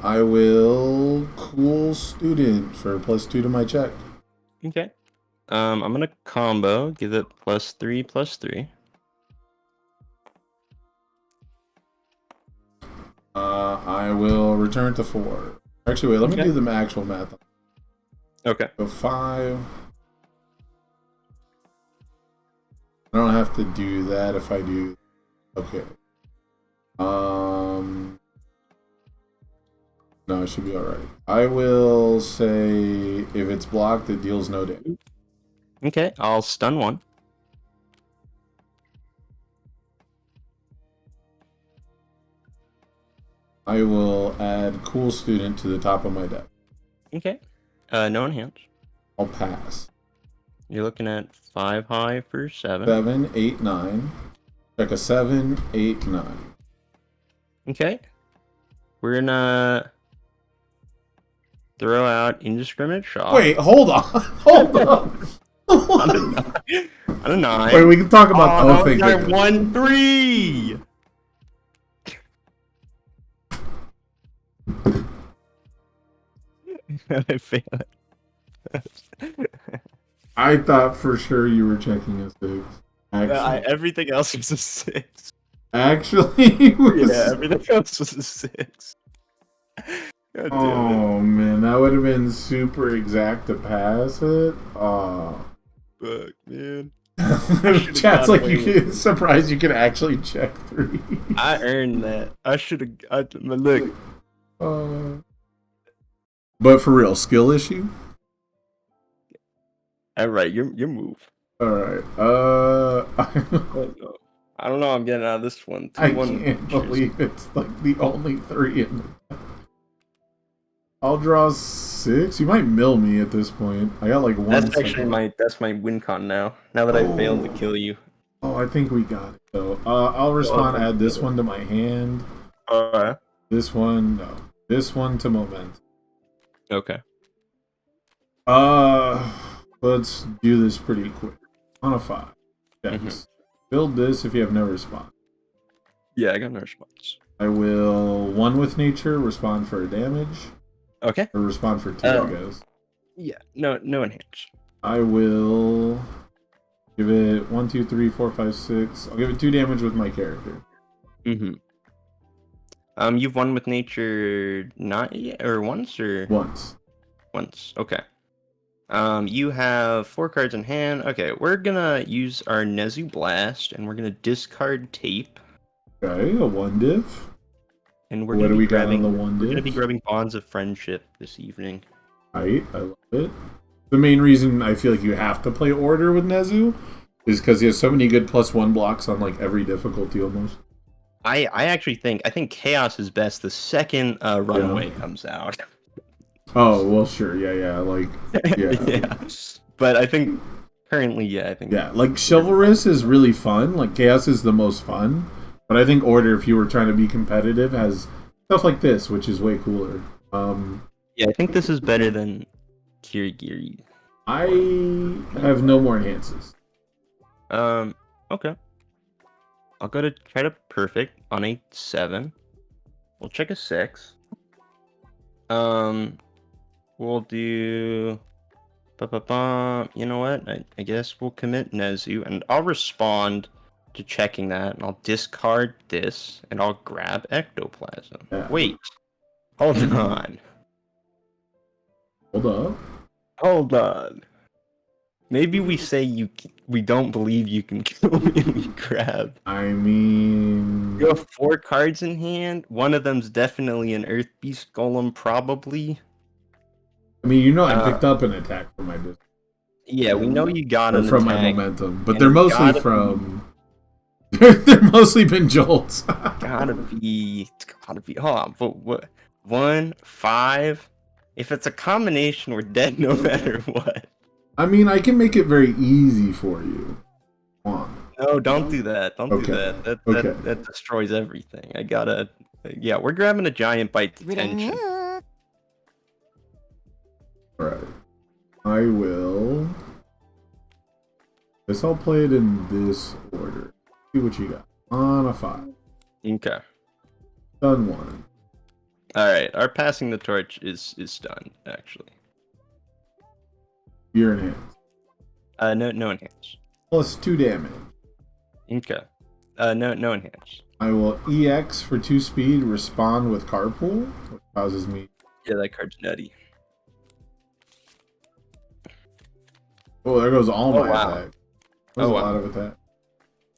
I will cool student for +2 to my check. Okay. I'm gonna combo, give it +3/+3. I will return to 4. Actually, wait, let me Okay. do the actual math. Okay. So 5. I don't have to do that if I do. Okay. No, it should be alright. I will say if it's blocked, it deals no damage. Okay, I'll stun 1. I will add Cool Student to the top of my deck. Okay. No enhance. I'll pass. You're looking at 5 high for 7. 7, 8, 9. Check a 7, 8, 9. Okay. We're gonna throw out indiscriminate shot. Wait, hold on. Hold on. On a 9. Wait, we can talk about oh, thank no, goodness. 1-3. I failed. I thought for sure you were checking a 6. Actually, Everything else was a 6. actually it was... Yeah, everything else was a 6. God damn Oh man, that would have been super exact to pass it. Oh. it. Fuck, man. Chat's like away you with can it. surprised you can actually check 3. I earned that. I should have. Look. But for real, skill issue. All right, your move. All right. I don't know. I'm getting out of this one. I 2-1 can't believe it's like the only 3 in the... I'll draw 6. You might mill me at this point. I got like 1 That's second. actually that's my win con now. Now that I failed to kill you. Oh, I think we got it though. I'll respond. Add this one to my hand. Alright. This one, no. This one to moment. Okay. Let's do this pretty quick. On a 5. Yes. Build this if you have no response. Yeah, I got no response. I will 1 with nature, respond for a damage. Okay. Or respond for 2, I guess. Yeah. No enhance. I will give it 1, 2, 3, 4, 5, 6. I'll give it 2 damage with my character. Mm-hmm. You've won with nature not yet, or once or Once. once. Okay. You have 4 cards in hand. Okay, we're gonna use our Nezu Blast, and we're gonna discard tape. Okay, a 1 diff. And we're What gonna do be we got on grabbing. the 1 We're gonna be diff? grabbing Bonds of Friendship this evening. Right, I love it. The main reason I feel like you have to play Order with Nezu is because he has so many good +1 blocks on like every difficulty almost. I actually think Chaos is best the second Runaway comes out. Oh, well, sure. Yeah. Like, yeah. Yeah. But I think currently, yeah, I think. Yeah, like Chivalrous is really fun. Like Chaos is the most fun. But I think Order, if you were trying to be competitive, has stuff like this, which is way cooler. Yeah, I think this is better than Kirigiri. I have no more enhances. Okay. I'll go to try to perfect on a 7. We'll check a 6. We'll do. You know what? I guess we'll commit Nezu, and I'll respond to checking that, and I'll discard this, and I'll grab Ectoplasm. Yeah. Wait. Hold on. Hold up. Hold on. Maybe we say we don't believe you can kill me and we grab. I mean... You have 4 cards in hand. One of them's definitely an Earth Beast Golem, probably. I mean, you know I picked up an attack from my disc. Yeah, we know you got an from attack. my momentum. But and they're it's mostly gotta from... they're mostly been jolts. It's gotta be. Hold on. But what? 1, 5. If it's a combination, we're dead no matter what. I mean, I can make it very easy for you. Come on. No, don't do that. Don't Okay. do that. Okay. That destroys everything. I gotta. Yeah, we're grabbing a giant bite to tension. Alright. I will... guess I'll play it in this order. See what you got. On a 5. Okay. Done 1. All right. Our passing the torch is done. Actually. You're enhanced. No enhance. Plus 2 damage. Okay. No enhance. I will EX for 2 speed, respond with carpool, which causes me. Yeah, that card's nutty. Oh, there goes all my wow. attack. There's a lot of attack.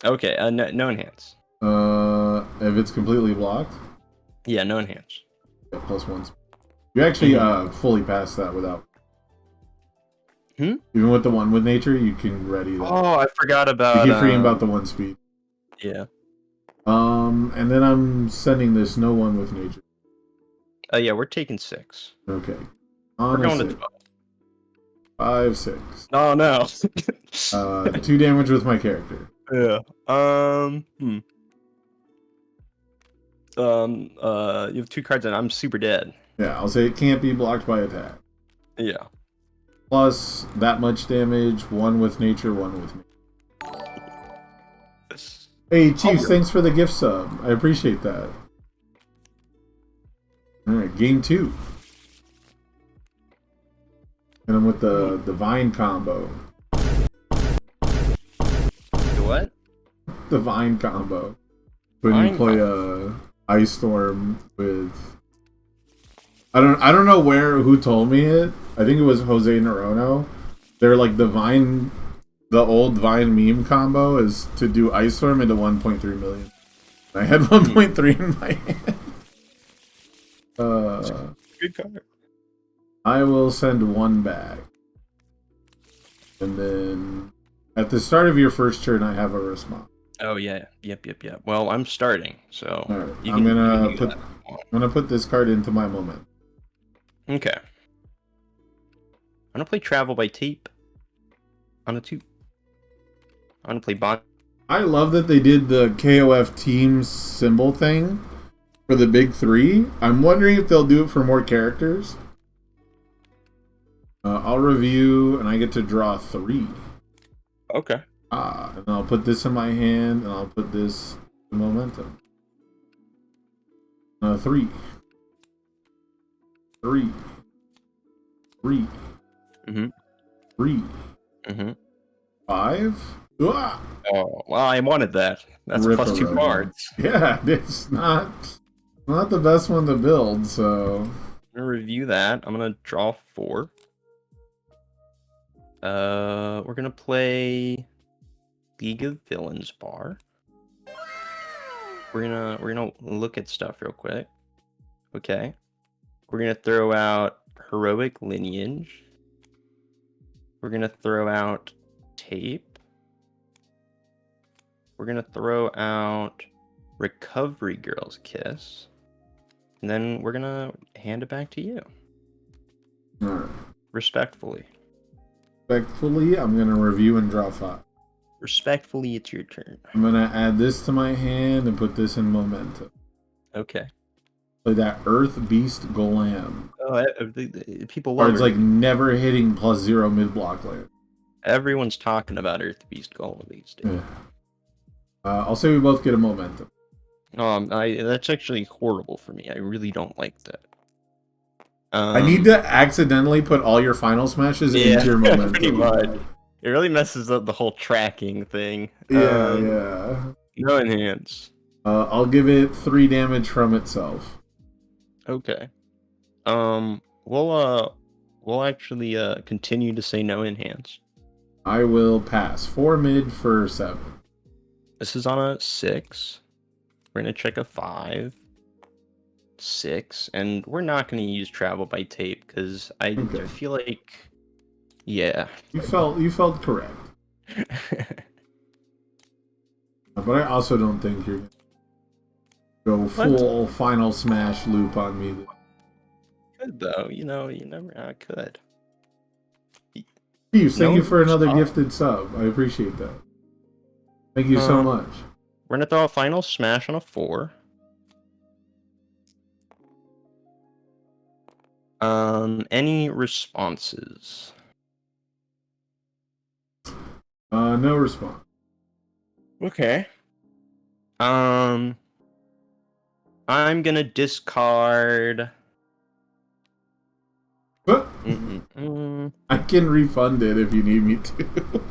Okay, no enhance. If it's completely blocked. Yeah, no enhance. Yeah, plus 1 speed. You actually fully pass that without. Even with the 1 with nature, you can ready that. Oh, I forgot about. You keep forgetting about the 1 speed. Yeah. And then I'm sending this no 1 with nature. Yeah, we're taking 6. Okay. We're going to 12. 5, 6. Oh no. 2 damage with my character. Yeah. You have 2 cards and I'm super dead. Yeah, I'll say it can't be blocked by attack. Yeah. Plus that much damage, 1 with nature, 1 with me. Hey, Chiefs, thanks for the gift sub. I appreciate that. Alright, game 2. And I'm with the Vine combo. The what? The Vine combo. When you play Ice Storm with... I don't know who told me it. I think it was Jose Narono. They're like the old Vine meme combo is to do Ice Storm into 1.3 million. I had 1.3 in my hand. Good card. I will send 1 back. And then at the start of your first turn, I have a response. Oh yeah. Yep. Well, I'm starting, so Right. I'm gonna put this card into my moment. Okay. I'm gonna play Travel by Tape on a 2. I'm gonna play Bond. I love that they did the KOF teams symbol thing for the big 3. I'm wondering if they'll do it for more characters. I'll review, and I get to draw 3. Okay. And I'll put this in my hand, and I'll put this in momentum. 3. 3. 3. 3. 5. Ah! Oh, well, I wanted that. That's Rip plus 2 around. cards. Yeah, it's not the best one to build, so... I'm gonna review that. I'm gonna draw 4. We're gonna play League of Villains bar. We're gonna look at stuff real quick. Okay. We're gonna throw out Heroic Lineage. We're gonna throw out Tape. We're gonna throw out Recovery Girl's Kiss. And then we're gonna hand it back to you. Alright. Respectfully. Respectfully, I'm gonna review and draw 5. Respectfully, it's your turn. I'm gonna add this to my hand and put this in momentum. Okay. Play that Earth Beast Golem. Oh, people love Cards like never hitting +0 mid block land. Everyone's talking about Earth Beast Golem these days. Yeah. I'll say we both get a momentum. That's actually horrible for me. I really don't like that. I need to accidentally put all your final smashes into your momentum. Pretty much. It really messes up the whole tracking thing. Yeah. No enhance. I'll give it 3 damage from itself. Okay. We'll actually continue to say no enhance. I will pass 4 mid for 7. This is on a 6. We're gonna check a 5, 6, and we're not gonna use Travel by Tape because I feel like, yeah. You felt correct. But I also don't think you're gonna go full final smash loop on me. Could though, you never could. Steve, thank you for another gifted sub. I appreciate that. Thank you so much. We're gonna throw a final smash on a 4. Any responses? No response. Okay. I'm gonna discard. What? I can refund it if you need me to.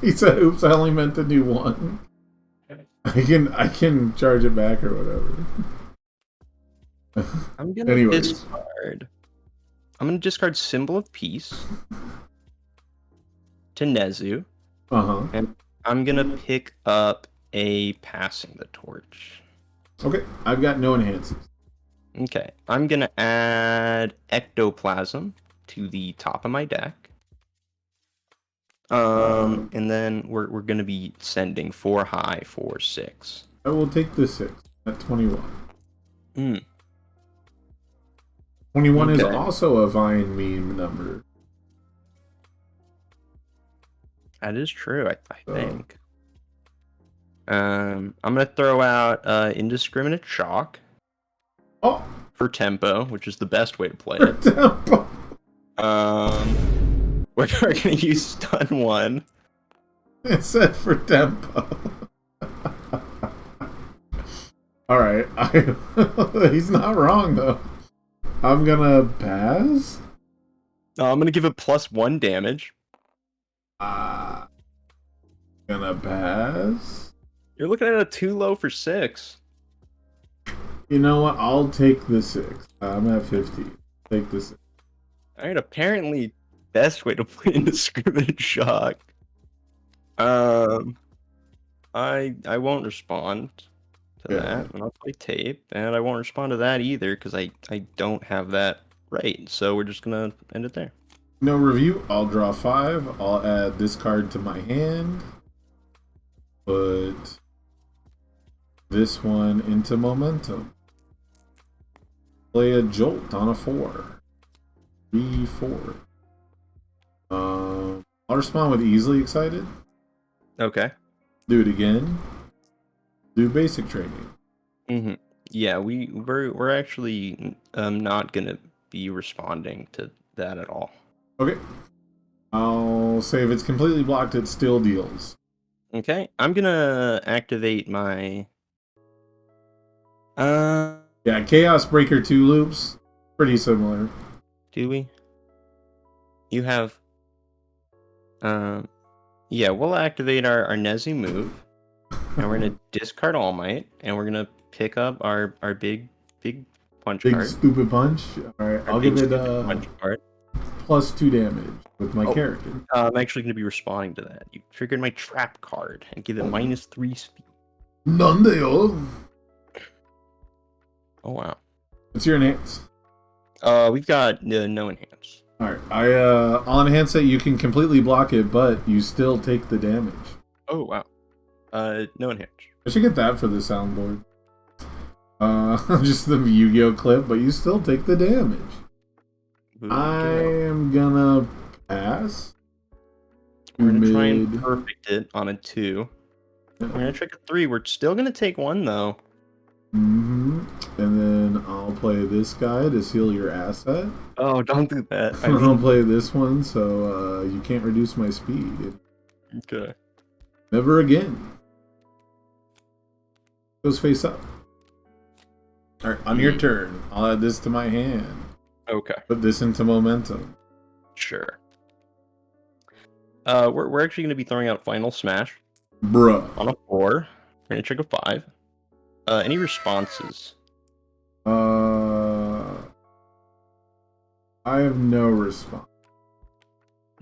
He said, "Oops, I only meant to do one." I can charge it back or whatever. I'm gonna Anyways. discard. I'm gonna discard Symbol of Peace to Nezu. And I'm gonna pick up a Passing the Torch. Okay, I've got no enhances. Okay, I'm gonna add Ectoplasm to the top of my deck. And then we're gonna be sending 4 high for 6. I will take the 6 at 21. 21 is Okay. also a Vine meme number. That is true, I think. I'm gonna throw out Indiscriminate Shock. Oh, For tempo, which is the best way to play it. tempo. We're gonna use Stun 1. It said for tempo. Alright, he's not wrong though. I'm gonna pass. I'm gonna give it +1 damage. Gonna pass. You're looking at a too low for 6. You know what? I'll take the 6. I'm at 50. Take the 6. Alright, apparently best way to play Indiscriminate Shock. I won't respond to that, and I'll play tape, and I won't respond to that either, because I don't have that right, so we're just gonna end it there. No review. I'll draw 5. I'll add this card to my hand. Put this one into momentum. Play a jolt on a 4. 3, 4. I'll respond with easily excited. Okay. Do it again. Do basic training. Yeah, we're actually not gonna be responding to that at all. Okay. I'll say if it's completely blocked, it still deals. Okay, I'm gonna activate my. Yeah, Chaos Breaker 2 loops. Pretty similar. Do we? You have. Yeah, we'll activate our Nezu move, and we're gonna discard All Might, and we're gonna pick up our big punch Big card. stupid punch. Alright, I'll give it punch card. +2 damage with my character. I'm actually gonna be responding to that. You triggered my trap card and give it -3 speed. Nandeo. Oh wow. What's your enhance? We've got no enhance. Alright, I'll enhance it. You can completely block it, but you still take the damage. Oh wow. No enhance. I should get that for the soundboard. Just the Yu-Gi-Oh clip, but you still take the damage. I am gonna pass. We're gonna try and perfect it on a 2. We're gonna trick a 3. We're still gonna take 1 though. And then I'll play this guy to seal your asset. Oh, don't do that. I'll play this one so you can't reduce my speed. Okay. Never again. Goes face up. Alright, on your turn, I'll add this to my hand. Okay. Put this into momentum. Sure. We're actually gonna be throwing out Final Smash. Bruh. On a 4. We're gonna trick a 5. Any responses? I have no response.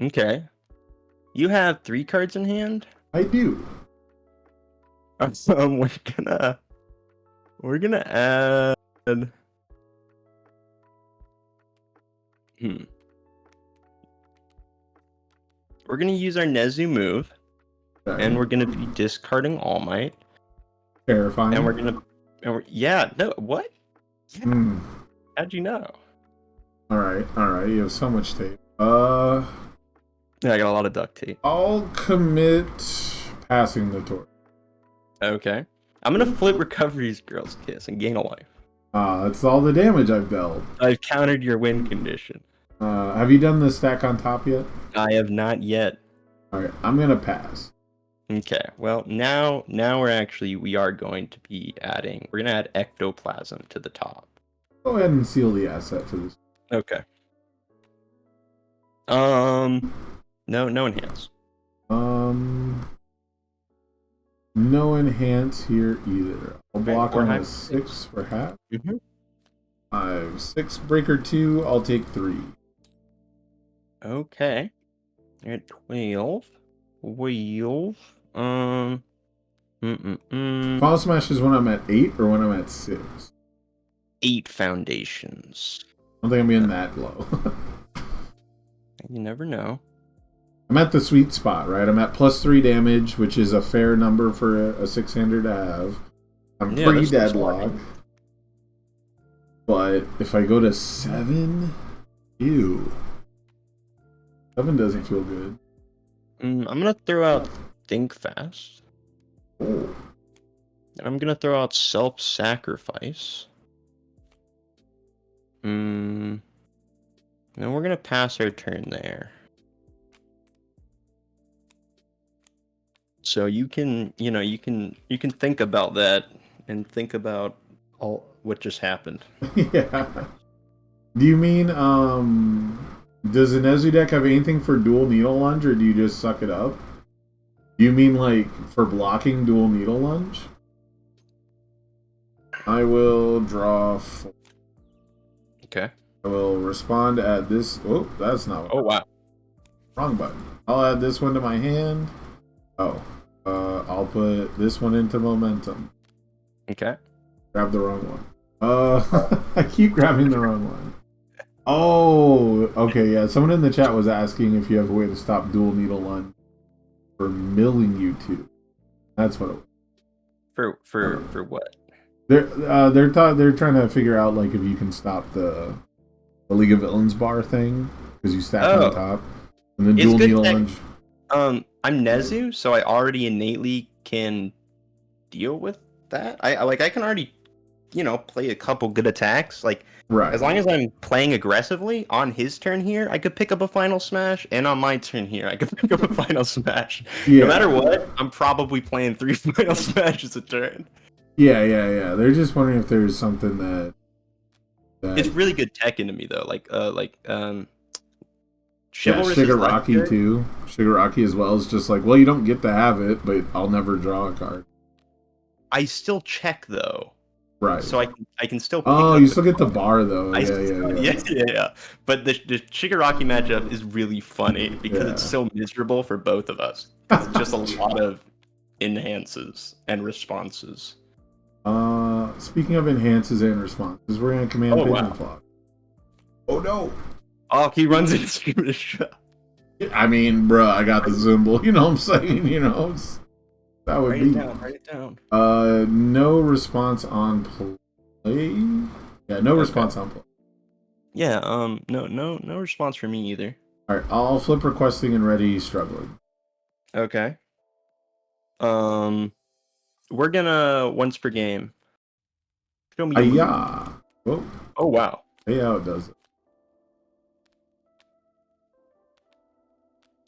Okay. You have 3 cards in hand? I do. We're gonna add. We're gonna use our Nezu move, and we're gonna be discarding All Might. Terrifying. And we're gonna. Yeah. No. What? Yeah. How'd you know? All right. You have so much tape. Yeah, I got a lot of duct tape. I'll commit passing the torch. Okay. I'm gonna flip Recovery's Girl's Kiss and gain a life. That's all the damage I've dealt. I've countered your win condition. Have you done the stack on top yet? I have not yet. Alright, I'm gonna pass. Okay, well, now we are going to be adding, we're gonna add Ectoplasm to the top. Go ahead and seal the asset for this. Okay. No enhance. No enhance here either. I'll block four on high a for 6 for half. Mm-hmm. 5, 6, breaker 2. I'll take 3. Okay. You're at 12. 12. Final smash is when I'm at 8 or when I'm at 6. 8 foundations. I don't think I'm getting that low. You never know. I'm at the sweet spot, right? I'm at +3 damage, which is a fair number for a 6-hander to have. I'm pre-deadlock. But if I go to 7, ew. 7 doesn't feel good. I'm gonna throw out Think Fast. Oh. And I'm gonna throw out Self-Sacrifice. And we're gonna pass our turn there. So you can think about that and think about all what just happened. Yeah. Do you mean, does the Nezu deck have anything for dual needle lunge, or do you just suck it up? Do you mean, like, for blocking dual needle lunge? I will draw 4. Okay. I will respond at this. Oh, that's not what. Oh wow. Wrong button. I'll add this one to my hand. Oh. I'll put this one into momentum. Okay. Grab the wrong one. I keep grabbing the wrong one. Oh, okay, yeah. Someone in the chat was asking if you have a way to stop dual needle lunge for milling you two. That's what it was. For what? They're trying to figure out, like, if you can stop the League of Villains bar thing because you stack on top and then dual needle lunge. I'm Nezu, so I already innately can deal with that. I can already, play a couple good attacks. Like, right. As long as I'm playing aggressively on his turn here, I could pick up a final smash, and on my turn here, I could pick up a final smash. Yeah. No matter what, I'm probably playing 3 final smashes a turn. Yeah. They're just wondering if there's something that it's really good tech into me though. Shigaraki too. Shigaraki as well is just like, well, you don't get to have it, but I'll never draw a card. I still check though. Right. So I can still. Oh, you still get the bar though. Yeah. But the Shigaraki matchup is really funny because it's so miserable for both of us. It's just a lot of enhances and responses. Speaking of enhances and responses, we're gonna command pigeon flock. Oh no! Oh, he runs into skirmish. I mean, bro, I got the symbol. You know what I'm saying? That would be. Write it down. No response on play. Yeah, no response on play. Yeah. No response from me either. All right, I'll flip requesting and ready struggling. Okay. We're gonna once per game. Show me. Yeah. Oh wow. Hey, how it does it.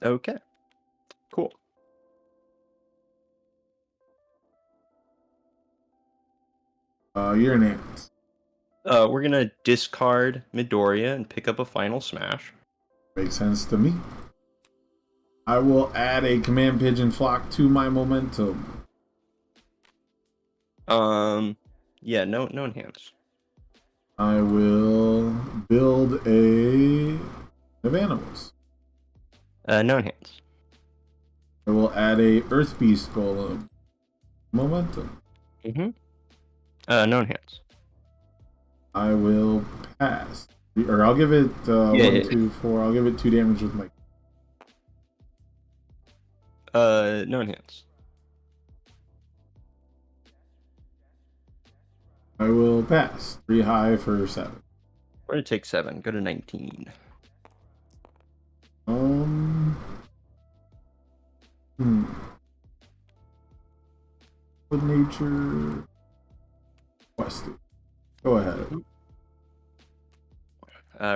Okay. Cool. You're an ant. We're gonna discard Midoriya and pick up a final smash. Makes sense to me. I will add a command pigeon flock to my momentum. Yeah, no enhance. I will build a of animals. No enhance. I will add a Earth Beast Golem. Momentum. No enhance. I will pass. Or I'll give it 1, 2, 4. I'll give it 2 damage with my. No enhance. I will pass. 3 high for 7. We're gonna take 7. Go to 19. With nature. Quested. Go ahead.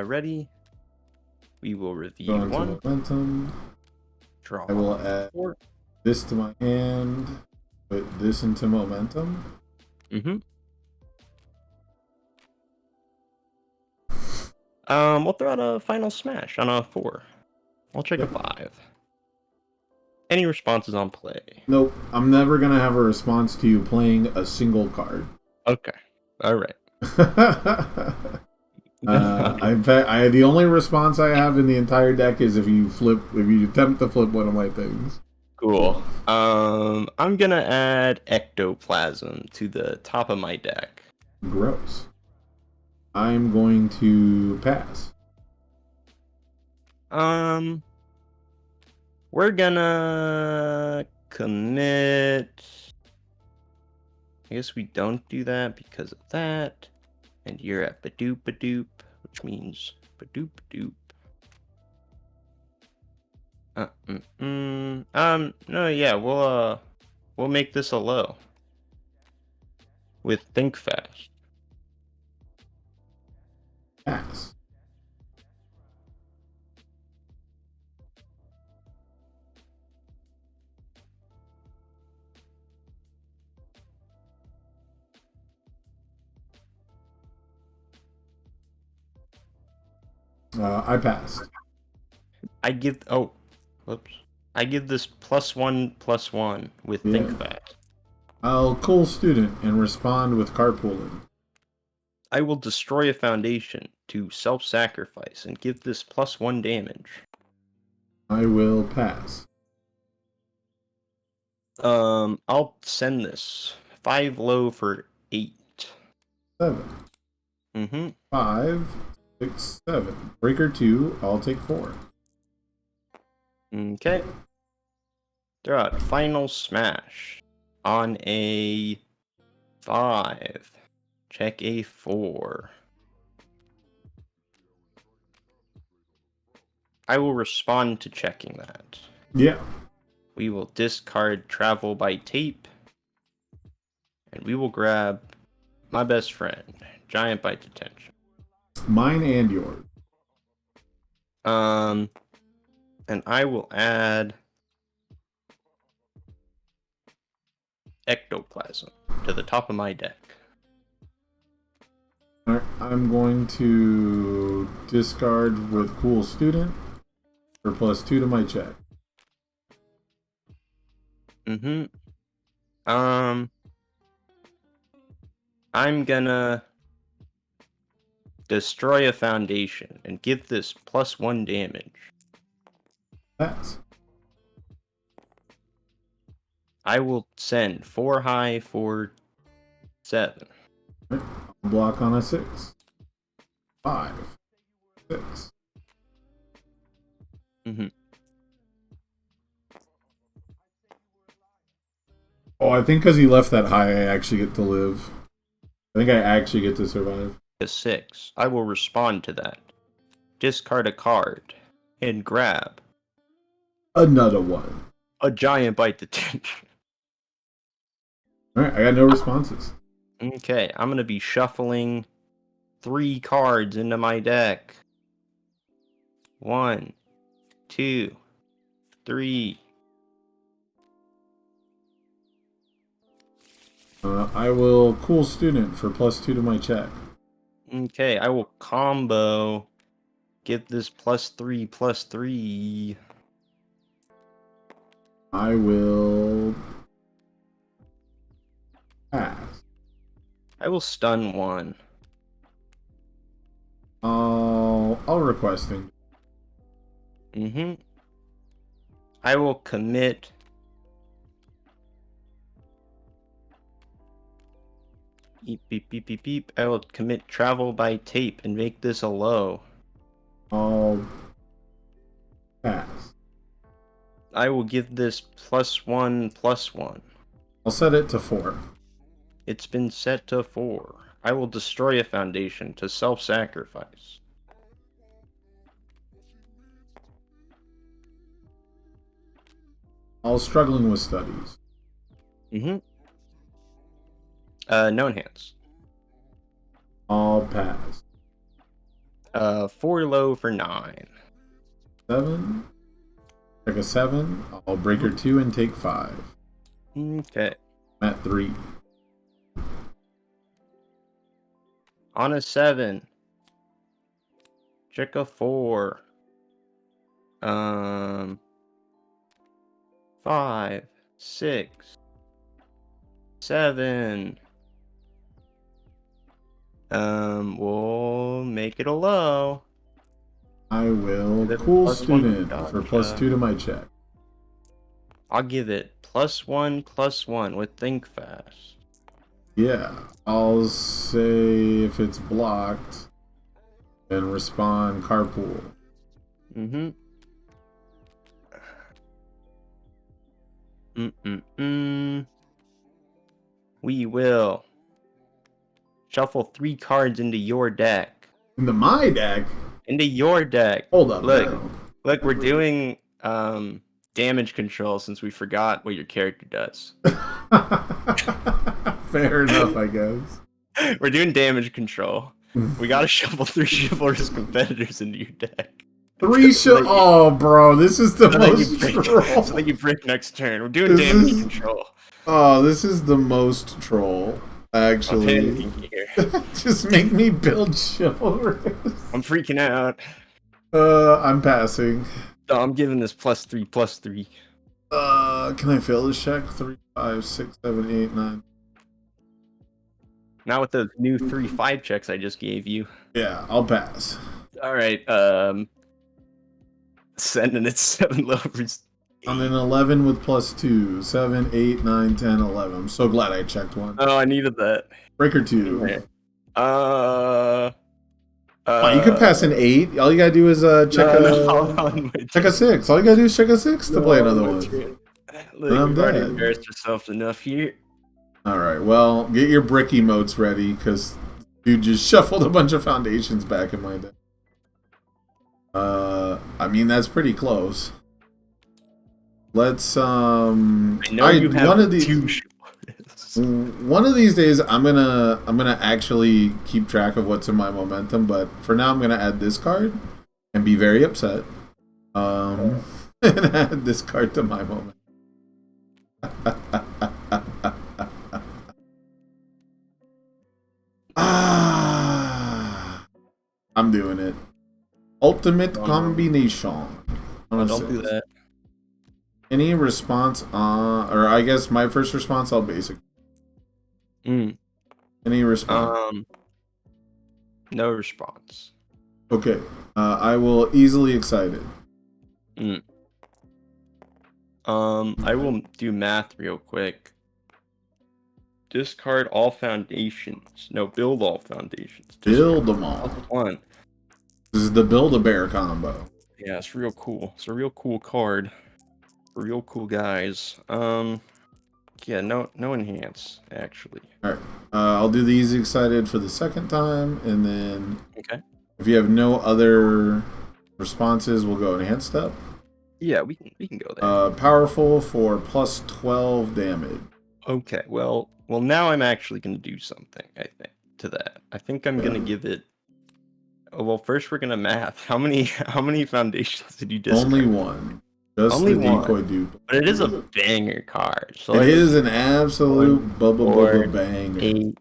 Ready? We will review Go 1. Momentum. Draw. I will add 4. this to my hand. Put this into momentum. We'll throw out a final smash on a 4. I'll check a 5. Any responses on play? Nope. I'm never gonna have a response to you playing a single card. Okay. All right. The only response I have in the entire deck is if you attempt to flip one of my things. Cool. I'm gonna add ectoplasm to the top of my deck. Gross. I'm going to pass. We're gonna commit. I guess we don't do that because of that. And you're at Badoop Badoop, which means Badoop Badoop. No, yeah, we'll make this a low with Think Fast. Pass. I passed. I give this +1/+1 with Think Yeah. Fast. I'll cool student and respond with carpooling. I will destroy a foundation to self-sacrifice and give this +1 damage. I will pass. I'll send this 5 low for 8. 7. 5, 6, 7. Breaker 2, I'll take 4. Okay. Throw out Final Smash on a 5. Check a 4. I will respond to checking that. Yeah. We will discard Travel by Tape. And we will grab my best friend, Giant Bite Detention. Mine and yours. And I will add Ectoplasm to the top of my deck. Alright, I'm going to discard with Cool Student for +2 to my check. I'm gonna destroy a foundation and give this +1 damage. Pass. I will send 4 high for 7. Right. I'll block on a 6. 5. 6. Oh, I think because he left that high, I actually get to live. I think I actually get to survive. A 6. I will respond to that. Discard a card and grab Another one. a Giant Bite Detention. Alright, I got no responses. Okay, I'm gonna be shuffling 3 cards into my deck. 1, 2, 3. I will Cool Student for +2 to my check. Okay, I will combo. Give this +3/+3. I will pass. I will stun 1. I'll request him. I will commit. Beep, beep, beep, beep, beep. I will commit Travel by Tape and make this a low. I'll pass. I will give this +1/+1. I'll set it to 4. It's been set to 4. I will destroy a foundation to self-sacrifice. I'll struggling with studies. No enhance. I'll pass. 4 low for 9. 7. Take a 7. I'll breaker 2 and take 5. Okay. I'm at 3. On a 7. Check a 4. 5, 6, 7. We'll make it a low. I will. Give it Cool +1 student dodge, for +2 to my check. I'll give it +1/+1 with Think Fast. Yeah, I'll say if it's blocked, then respond carpool. Mm-hmm. We will shuffle 3 cards into your deck. Into my deck? Into your deck. Hold up. Look, now. look, we're doing damage control since we forgot what your character does. Fair enough, I guess. We're doing damage control. We gotta shuffle 3 chivalrous competitors into your deck. 3 oh, bro, this is the So most troll. so that you break next turn. We're doing This damage is- control. Oh, this is the most troll. I'm Actually, panicking here. just make me build chivalrous. I'm freaking out. I'm passing. Oh, I'm giving this +3/+3. Can I fail this check? 3, 5, 6, 7, 8, 9. Not with the new 3/5 checks I just gave you. Yeah, I'll pass. All right. Sending it 7 lowers. I'm in 11 with +2. 7, 8, 9, 10, 11. I'm so glad I checked one. Oh, I needed that. Breaker 2. Okay. You could pass an 8. All you gotta do is check check a 6. All you gotta do is check a 6 to play another one. Look, I'm you've already dead. embarrassed yourself enough here. Alright, well, get your brick emotes ready, because dude just shuffled a bunch of foundations back in my deck. I mean, that's pretty close. Let's, I know you have one of these, 2 chivalrous. one of these days, I'm gonna actually keep track of what's in my momentum, but for now, I'm gonna add this card and be very upset. And add this card to my moment. I'm doing it. Ultimate combination. Don't do that. Any response on, or I guess my first response, I'll basic. Mm. Any response? No response. Okay. I will easily excited. Mm. I will do math real quick. Discard all foundations. No, build all foundations. Build them all. One. This is the Build-A-Bear combo. Yeah, it's real cool. It's a real cool card. For real cool guys. Yeah, no enhance, actually. Alright. I'll do the easy excited for the second time, and then Okay. if you have no other responses, we'll go enhanced step. Yeah, we can go there. Powerful for +12 damage. Okay, well now I'm actually gonna do something, I think, to that. I think I'm gonna give it. Oh, well, first we're gonna math. How many foundations did you discard? Only one. Just Only the one. decoy dupe. But it is a banger card. So It is an absolute bubba four, banger. 8,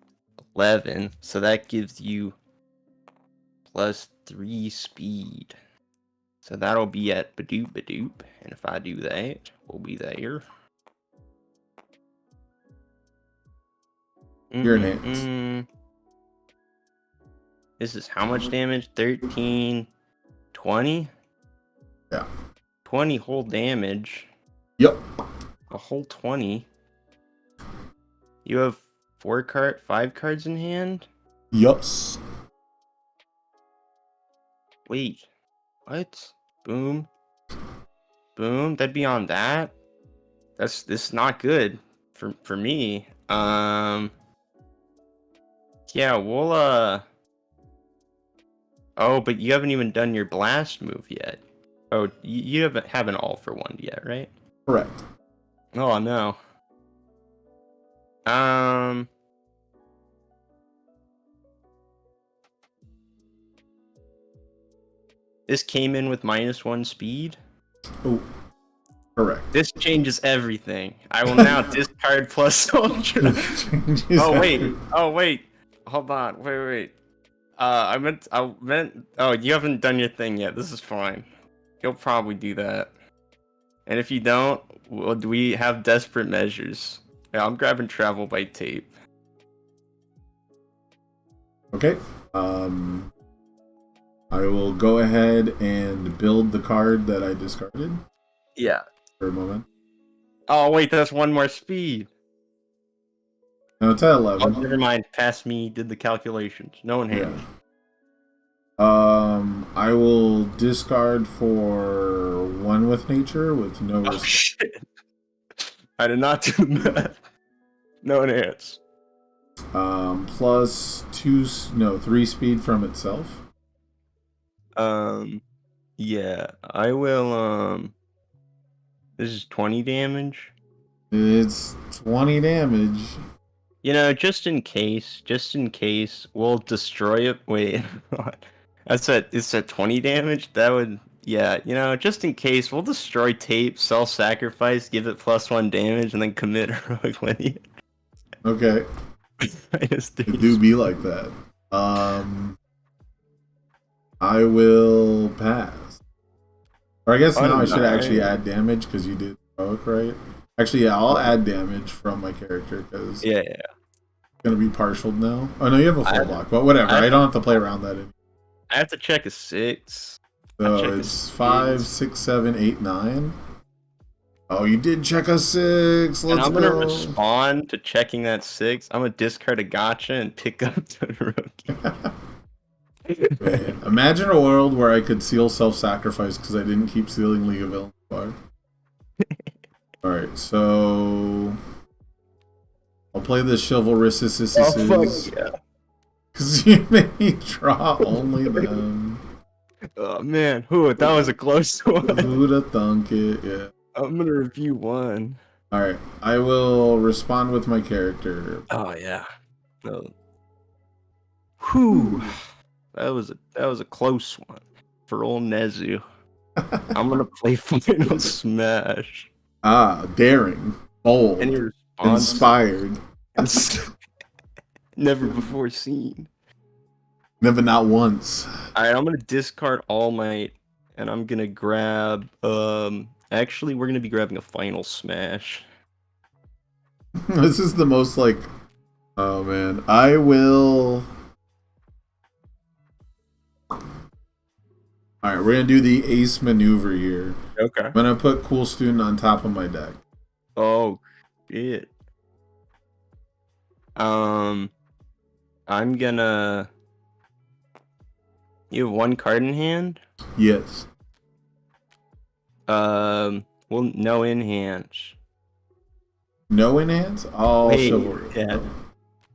11. So that gives you +3 speed. So that'll be at Badoop Badoop. And if I do that, we'll be there. You're enhanced. This is how much damage? 13, 20? Yeah. 20 whole damage. Yep. A whole 20. You have 5 cards in hand? Yups. Wait. What? Boom. Boom. That'd be on that? This is not good for me. Yeah, we'll oh, but you haven't even done your blast move yet. Oh, you haven't all for one yet, right? Correct. Oh no. This came in with -1 speed. Oh, correct. This changes everything. I will now discard plus soldier. Oh wait. Hold on. Wait. I meant. Oh, you haven't done your thing yet. This is fine. You'll probably do that. And if you don't, well, we have desperate measures. Yeah, I'm grabbing travel by tape. Okay. I will go ahead and build the card that I discarded Yeah. for a moment. Oh wait, that's one more speed. No, it's at Oh, 11. never mind. Past me did the calculations. No one Yeah. handed. I will discard for 1 with nature with no Oh risk. shit! I did not do that. No enhance. Plus 3 speed from itself. Yeah, I will. This is 20 damage. It's 20 damage. You know, just in case, we'll destroy it. Wait, that's at it's at 20 damage. That would, yeah. You know, just in case, we'll destroy tape, self-sacrifice, give it +1 damage, and then commit heroic lineage. Okay. Minus 3. It do be like that. I will pass. Or I guess now I should actually add damage because you did heroic, right? Actually, yeah, I'll add damage from my character because Yeah. it's gonna be partial now. Oh no, you have a full block, but whatever. I don't have to play around that anymore. I have to check a 6. So it's 5, 6, 7, 8, 9. Oh, you did check a 6. And Let's I'm gonna go. respond to checking that 6. I'm gonna discard a gotcha and pick up the rookie. Man, imagine a world where I could seal self-sacrifice because I didn't keep sealing League of Villains far. Alright, so I'll play the chivalrous because you made me draw only them. Oh man, that was a close one. Who'd have thunk it? Yeah. I'm gonna review one. Alright, I will respond with my character. Oh yeah. No. Whew. That was a close one for old Nezu. I'm gonna play Final Smash. Ah, daring, bold, Any response? inspired, Never before seen. never not once. Alright, I'm gonna discard All Might, and I'm gonna grab. Actually, we're gonna be grabbing a Final Smash. This is the most like. Oh man, I will. Alright, we're gonna do the ace maneuver here. Okay. I'm gonna put Cool Student on top of my deck. Oh, shit. I'm gonna. You have 1 card in hand? Yes. Well, no enhance. No enhance? I'll Wait, chivalrous. yeah.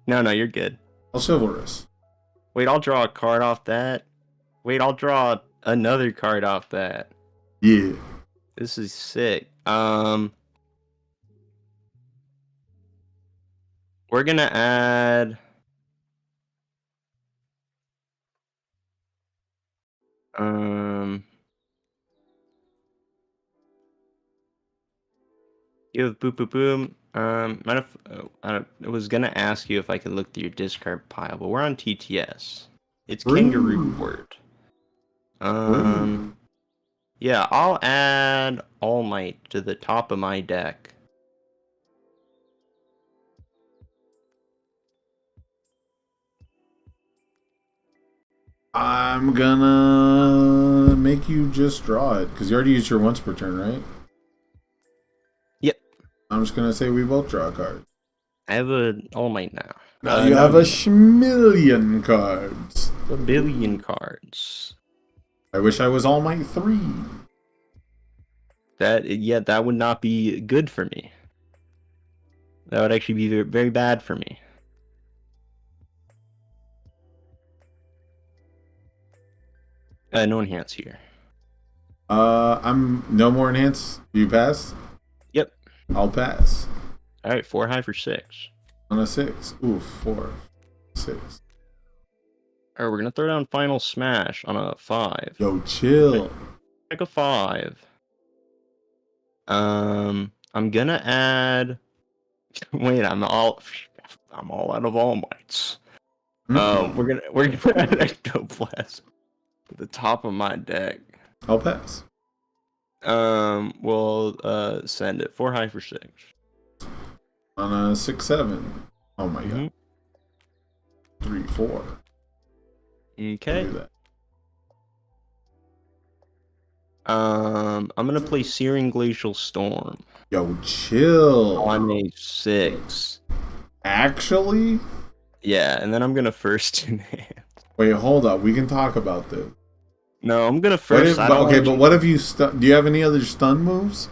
No, you're good. I'll chivalrous. Wait, I'll draw a card off that. Wait, I'll draw another card off that. Yeah. This is sick. We're gonna add. You have boop boop boom. I was gonna ask you if I could look through your discard pile, but we're on TTS. It's Kangaroo Word. Yeah, I'll add All Might to the top of my deck. I'm gonna make you just draw it because you already used your once per turn, right? Yep. I'm just gonna say we both draw a card. I have an All Might now. Now you have a schmillion cards. A billion cards. I wish I was All Might 3. That would not be good for me. That would actually be very, very bad for me. No enhance here. I'm no more enhance. You pass? Yep. I'll pass. Alright, 4 high for 6. On a 6. Ooh, 4. 6. Alright, we're gonna throw down Final Smash on a 5. Yo, chill. Pick a 5. I'm gonna add. Wait, I'm all out of All Mights. We're gonna add Ectoplasm at the top of my deck. I'll pass. We'll send it 4 high for 6. On a 6/7. Oh my god. 3/4. Okay. Do that. I'm gonna play Searing Glacial Storm Yo, chill. on a 6. Actually, Yeah, and then I'm gonna first enhance. wait, hold up. We can talk about this. No, I'm gonna What first. if, I don't okay, want but you- what if you stun? Do you have any other stun moves?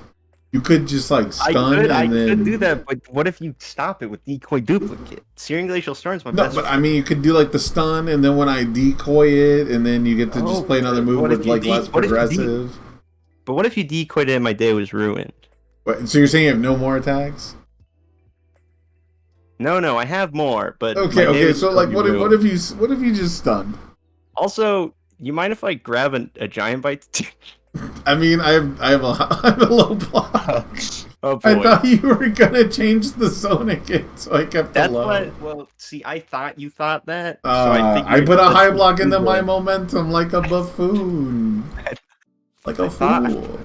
You could just like stun I and then. could do that, but what if you stop it with Decoy Duplicate? Searing Glacial Storm's my No, best. but I mean, you could do like the stun, and then when I decoy it, and then you get to just Oh, play another but move what if with you like less what if you progressive. But what if you decoyed it and my day was ruined? Wait, so you're saying you have no more attacks? No, I have more, but my Okay, day okay. was So like, totally what ruined. if you just stunned? Also, you mind if I grab a giant bite? I mean, I have I have a low block. Oh boy. I thought you were gonna change the zone again, so I kept That's it low. what. Well, see, I thought you thought that, so I I figured. put a let's high just block do into my the- momentum like a buffoon, like a I thought- fool.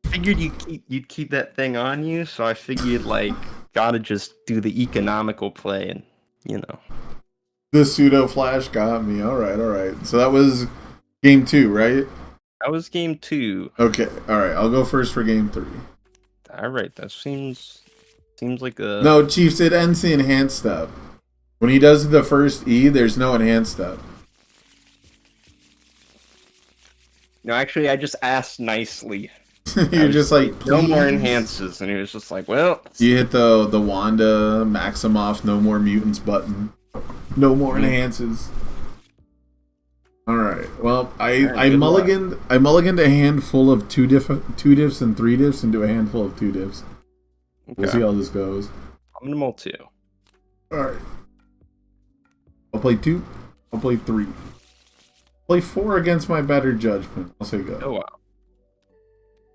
Figured you'd keep that thing on you, so I figured like gotta just do the economical play and you know. The pseudo flash got me. All right. So that was game 2, right? That was game 2. Okay. All right. I'll go first for game 3. All right, that seems like a No, Chiefs. It ends the enhanced step. When he does the first E, there's no enhanced step. No, actually, I just asked nicely. You're just like, no more "Please?" enhances, and he was just like, well, You hit the Wanda Maximoff no more mutants button. No more enhances. Alright. Well, I good mulliganed a handful of 2 diffs and 3 diffs into a handful of 2 diffs. We'll see how this goes. I'm gonna mull 2. Alright. I'll play 2. I'll play 3. Play 4 against my better judgment. I'll say go. Oh wow.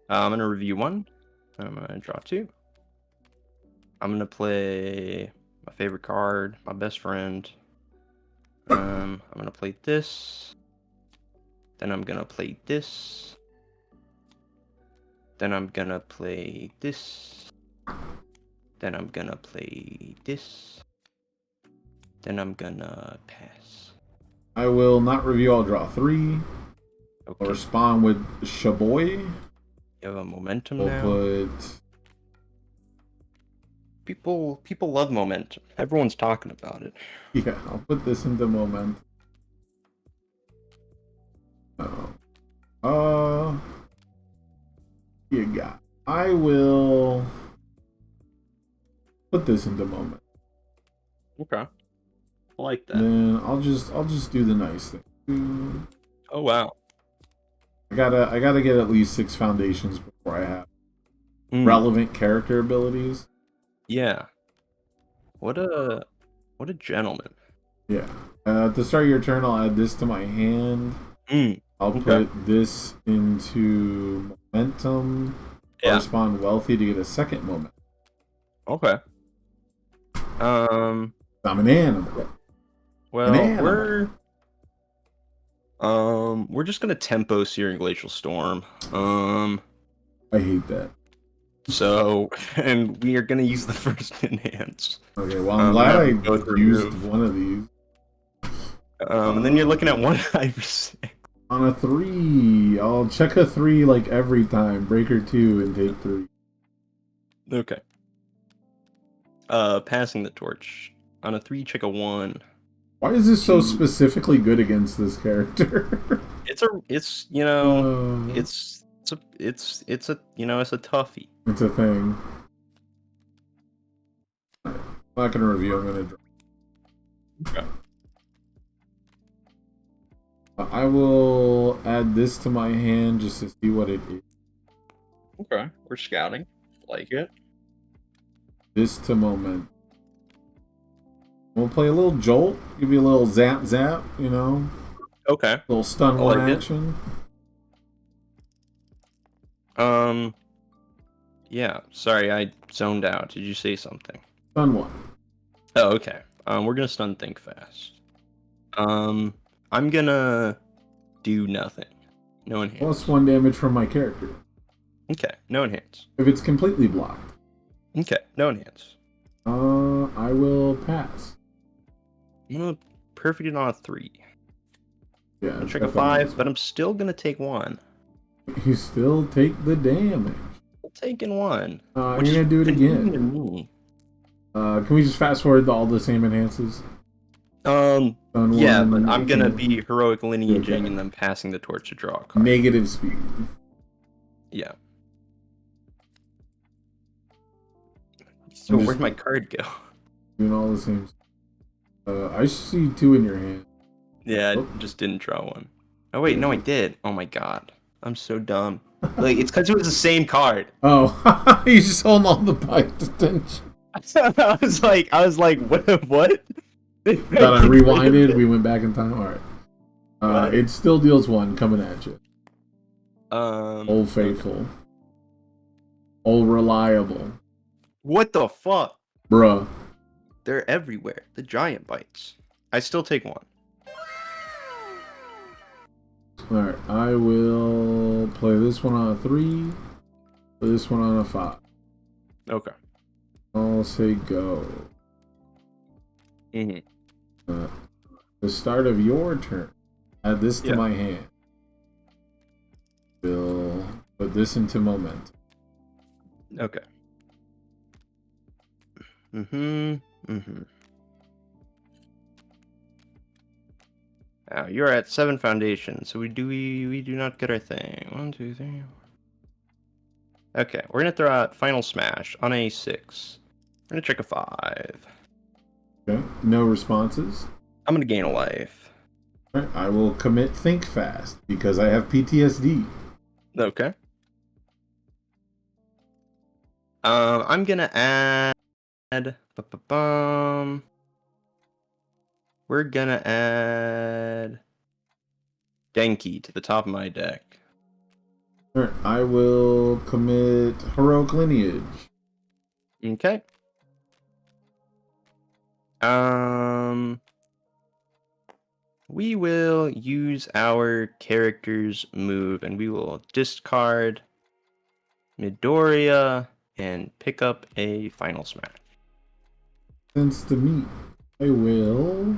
I'm gonna review 1. I'm gonna draw 2. I'm gonna play my favorite card, my best friend. I'm gonna play this. Then I'm gonna play this. Then I'm gonna play this. Then I'm gonna play this. Then I'm gonna pass. I will not review. I'll draw 3. I'll Okay. respond with Shaboy. You have a momentum We'll now. put. People love momentum. Everyone's talking about it. Yeah, I'll put this into momentum. Yeah. I will put this into moment. Okay. I like that. And then I'll just do the nice thing. Oh wow. I gotta get at least 6 foundations before I have Mm, relevant character abilities. yeah. What a gentleman. Yeah. At the start of your turn, I'll add this to my hand. Mm, I'll Okay. put this into momentum. I'll yeah. respond wealthy to get a second moment. Okay. I'm an animal. Well, Banana. we're just gonna tempo Searing Glacial Storm. I hate that. So, and we are gonna use the first enhance. Okay, well, I'm glad yeah, I go through used roof. one of these. And then you're looking at 1 high for 6. On a 3, I'll check a 3 like every time. Breaker 2 and take 3. Okay. Passing the torch. On a 3, check a 1. Why is this so specifically good against this character? It's a toughie. It's a thing. I'm not gonna review. I'm gonna draw. Okay. I will add this to my hand just to see what it is. Okay. We're scouting. Like it. This to moment. We'll play a little jolt, give you a little zap, you know, Okay. a little stun I one like it. action. Yeah. Sorry, I zoned out. Did you say something? Stun 1. Oh, okay. We're gonna stun think fast. I'm gonna do nothing. No enhance. Plus 1 damage from my character. Okay, no enhance. If it's completely blocked, Okay, no enhance. I will pass. I'm gonna perfect it on a 3. Yeah, I'll it's check a got the 5, nice but I'm still gonna take 1. one. You still take the damage. I'm taking 1. You're Which is gonna do it confusing to again. me. Can we just fast forward to all the same enhances? Yeah, Stun but I'm gonna and be heroic lineaging Okay. and then passing the torch to draw a card. negative speed. Yeah. So just- where'd my card go? Doing all the same. I see 2 in your hand. Yeah, Oh. I just didn't draw one. Oh wait, no, I did. Oh my god, I'm so dumb. Like it's because it was the same card. Oh, you just holding all the bite attention. I was like, what? What? Thought I rewinded. We went back in time. All right. What? It still deals 1 coming at you. Old Okay. faithful. Old reliable. What the fuck? Bruh. They're everywhere. The giant bites. I still take 1. Alright, I will play this one on a 3. Play this one on a 5. Okay. I'll say go. Mm-hmm. The start of your turn. Add this to Yeah. my hand. We'll put this into momentum. Okay. Mm-hmm. Now you're at 7 foundation, so we do not get our thing. 1, 2, 3. Okay, we're gonna throw out final smash on a 6. We're gonna check a 5. Okay. No responses. I'm gonna gain a life. Alright, I will commit think fast because I have PTSD. Okay. I'm gonna add. We're gonna add Denki to the top of my deck. Alright, I will commit heroic lineage. Okay. We will use our character's move, and we will discard Midoriya and pick up a final smash. Since to me, I will.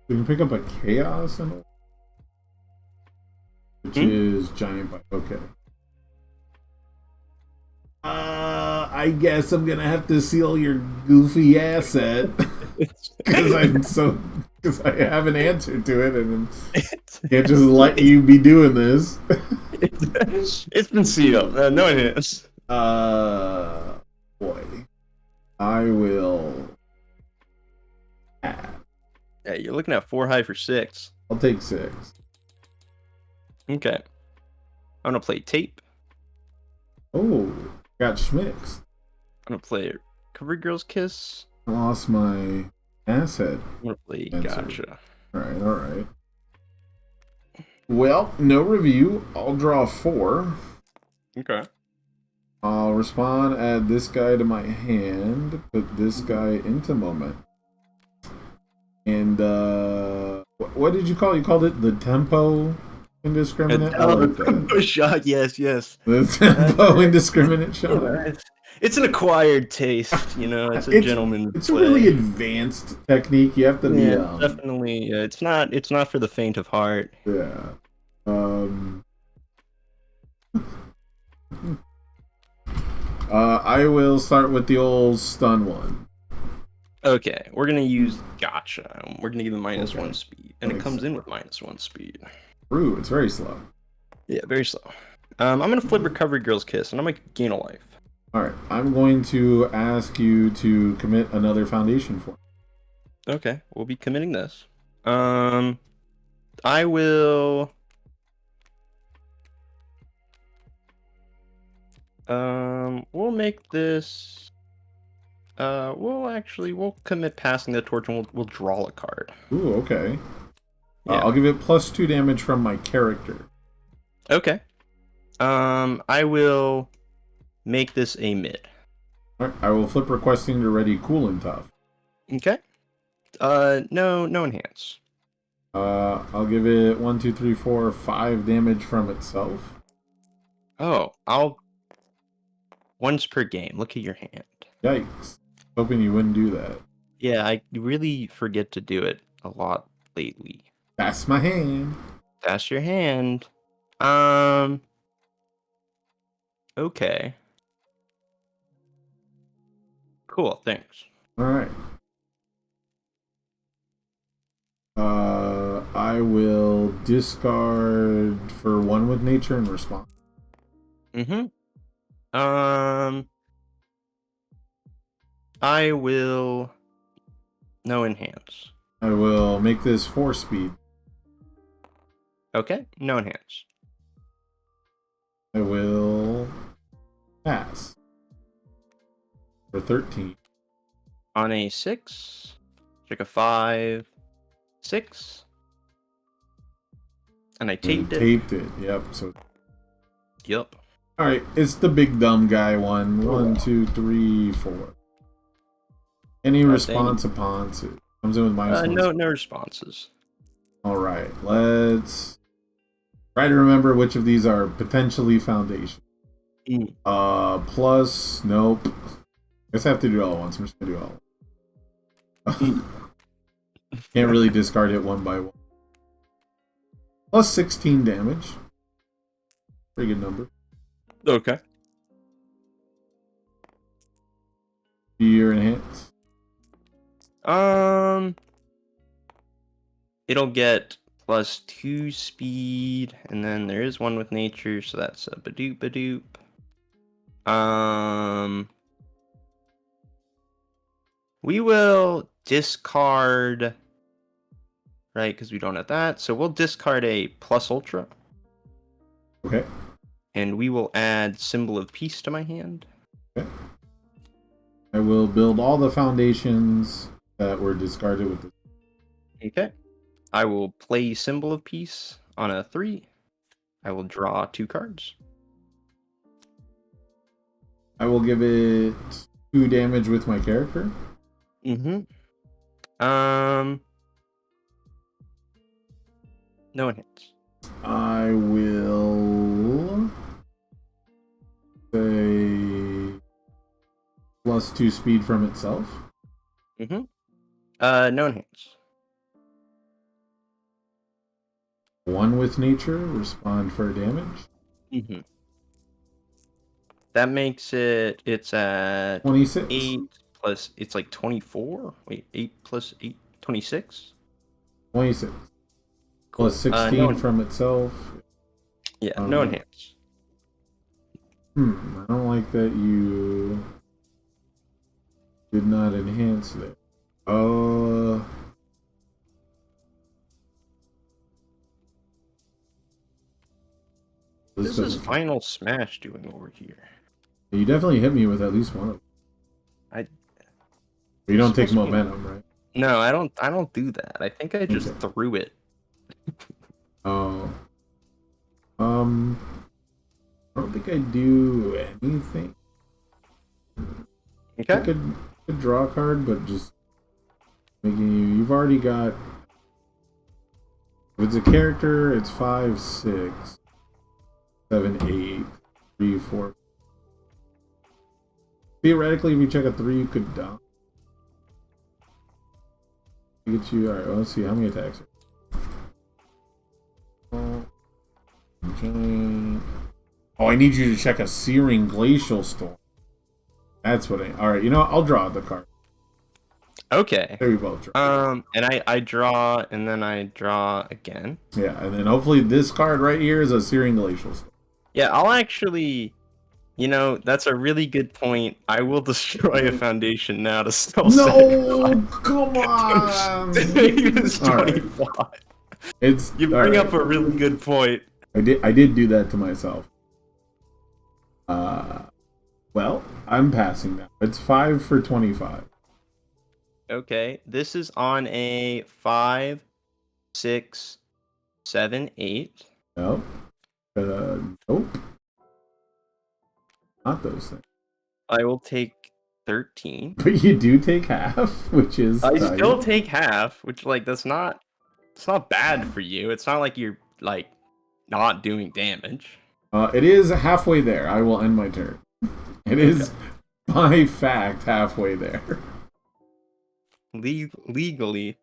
We can pick up a chaos and which is giant bite. Okay. I guess I'm gonna have to seal your goofy asset because I have an answer to it and can't just let you be doing this. It's been sealed. No, it is. Boy, I will. Yeah, you're looking at 4 high for 6. I'll take 6. Okay. I'm gonna play tape. Oh, got schmicks. I'm gonna play Cover Girl's Kiss. I lost my asset. I'm gonna play Answer. Gotcha. Alright. Well, no review. I'll draw 4. Okay. I'll respond, add this guy to my hand, put this guy into moment. And, what did you call it? You called it the tempo indiscriminate? I like that. Shot, yes. The tempo indiscriminate shot. It's an acquired taste, you know. It's a gentleman's It's a play. really advanced technique. You have to be, Yeah, definitely. It's not for the faint of heart. yeah. I will start with the old stun one. Okay, we're gonna use Gotcha. We're gonna give it -1 Okay. speed, and it Makes comes sense. in with -1 speed. True, it's very slow. Yeah, very slow. I'm gonna flip Recovery Girl's Kiss, and I'm gonna gain a life. Alright, I'm going to ask you to commit another foundation for me. Okay, we'll be committing this. I will. We'll make this. We'll commit passing the torch, and we'll draw a card. Ooh, okay. Yeah. I'll give it +2 damage from my character. Okay. I will make this a mid. Alright, I will flip requesting to ready cool and tough. Okay. No enhance. I'll give it 1, 2, 3, 4, 5 damage from itself. Oh, I'll once per game. Look at your hand. Yikes! Hoping you wouldn't do that. Yeah, I really forget to do it a lot lately. That's my hand. That's your hand. Okay. Cool, thanks. All right. I will discard for 1 with nature and respond. Mm-hmm. I will no enhance. I will make this 4 speed. Okay, no enhance. I will pass for 13. On a 6, check a 5, 6. And I taped it. Taped it. Yep. So. Yup. All right. It's the big dumb guy one. 1, 2, 3, 4. Any response upon it comes in with -1. No responses. All right. Let's try to remember which of these are potentially foundation. Plus, nope. I guess I have to do it all at once. I'm just gonna do it all. Can't really discard it one by one. Plus 16 damage. Pretty good number. Okay. Your enhance. It'll get +2 speed, and then there is 1 with nature, so that's a badoop badoop. We will discard, right? Because we don't have that, so we'll discard a plus ultra. Okay. And we will add Symbol of Peace to my hand. Okay. I will build all the foundations that were discarded with this. Okay. I will play Symbol of Peace on a 3. I will draw 2 cards. I will give it 2 damage with my character. Mm-hmm. No one hits. I will say +2 speed from itself. Mm-hmm. No one hits. 1 with nature, respond for damage. Mm-hmm. That makes it's at 26. 8 plus, it's like 24? Wait, 8 plus 8, 26? 26. Cool. Plus 16 no from itself. Yeah, no enhance. I don't like that you did not enhance there. This is Final Smash doing over here. You definitely hit me with at least one of them. You don't take momentum, right? No, I don't do that. I think I just threw it. Oh. I don't think I do anything. Okay. I could draw a card, but just making you've already got. If it's a character, it's 5, 6, 7, 8, 3, 4. Theoretically, if you check a 3, you could dump. Get you. Alright, well, let's see how many attacks. Giant. Oh, I need you to check a Searing Glacial Storm. That's what I. Alright, you know what? I'll draw the card. Okay. There we both draw. And I draw, and then I draw again. Yeah, and then hopefully this card right here is a Searing Glacial Storm. Yeah, I'll actually. You know, that's a really good point. I will destroy a foundation now to still No, come on. It's 25. Right. It's you bring right. up a really good point. I did do that to myself. Well, I'm passing now. It's 5 for 25. Okay, this is on a 5, 6, 7, 8. Nope. Nope. Not those things. I will take 13. But you do take half, which is I tight. still take half, which, like, that's not It's not bad for you. It's not like you're like not doing damage. It is halfway there. I will end my turn. It is by fact halfway there. Legally.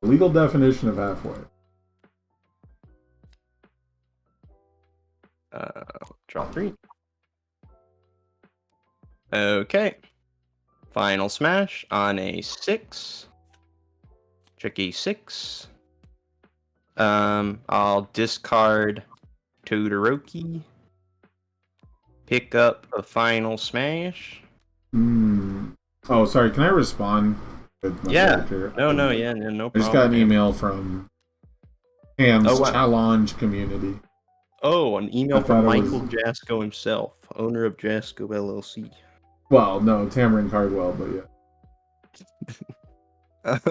Legal definition of halfway. Draw 3. Okay. Final smash on a 6. Check a 6. I'll discard Todoroki. Pick up a final smash. Oh, sorry. Can I respond with my character? No problem. I just got an email from Ham's challenge community. Oh, an email from Michael Jasko himself, owner of Jasko LLC. Well, no, Tamron Cardwell, but yeah.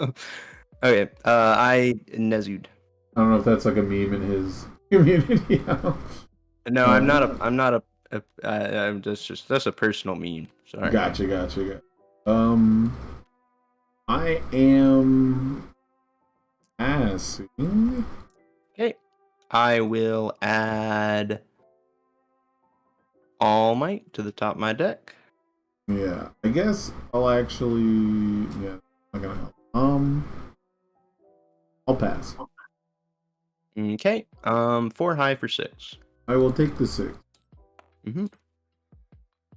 Okay, I Nezud. I don't know if that's like a meme in his community. No, I'm not I'm just that's a personal meme. Sorry. Gotcha. I am asking. Okay. I will add All Might to the top of my deck. Yeah, I guess I'll actually. Yeah, not gonna help. I'll pass. Okay. 4 high for 6. I will take the 6.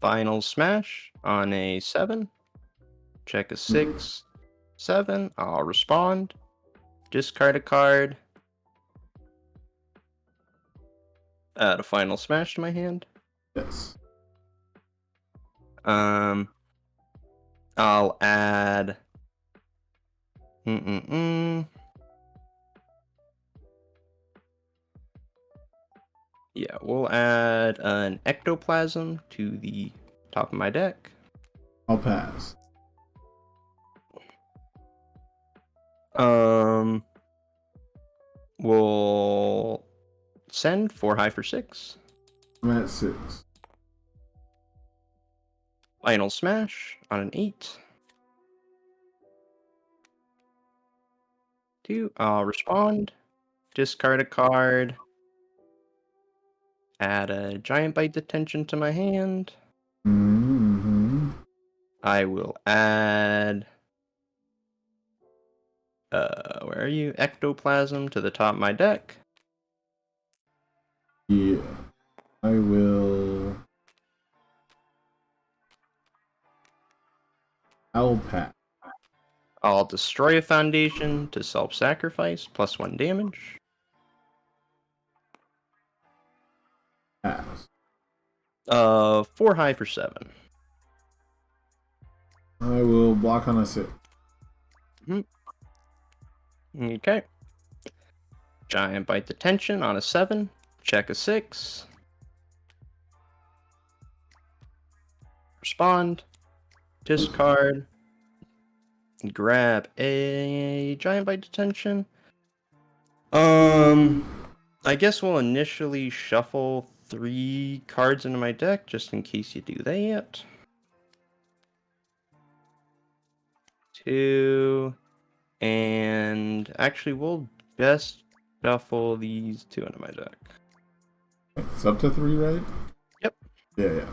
Final smash on a 7. Check a 6. 7. I'll respond. Discard a card. Add a final smash to my hand. Yes. I'll add. Yeah, we'll add an ectoplasm to the top of my deck. I'll pass. We'll send 4 high for 6. I'm at 6. Final smash on an 8. 2. I'll respond. Discard a card. Add a giant bite detention to my hand. I will add. Where are you? Ectoplasm to the top of my deck. Yeah. I will. I'll pass. I'll destroy a foundation to self-sacrifice, +1 damage. Pass. 4 high for 7. I will block on a 6. Okay. Giant bite detention on a 7. Check a 6. Respond. Discard. Grab a giant bite detention. I guess we'll initially shuffle 3 cards into my deck just in case you do that. 2. And actually, we'll just shuffle these 2 into my deck. It's up to 3, right? Yep. Yeah.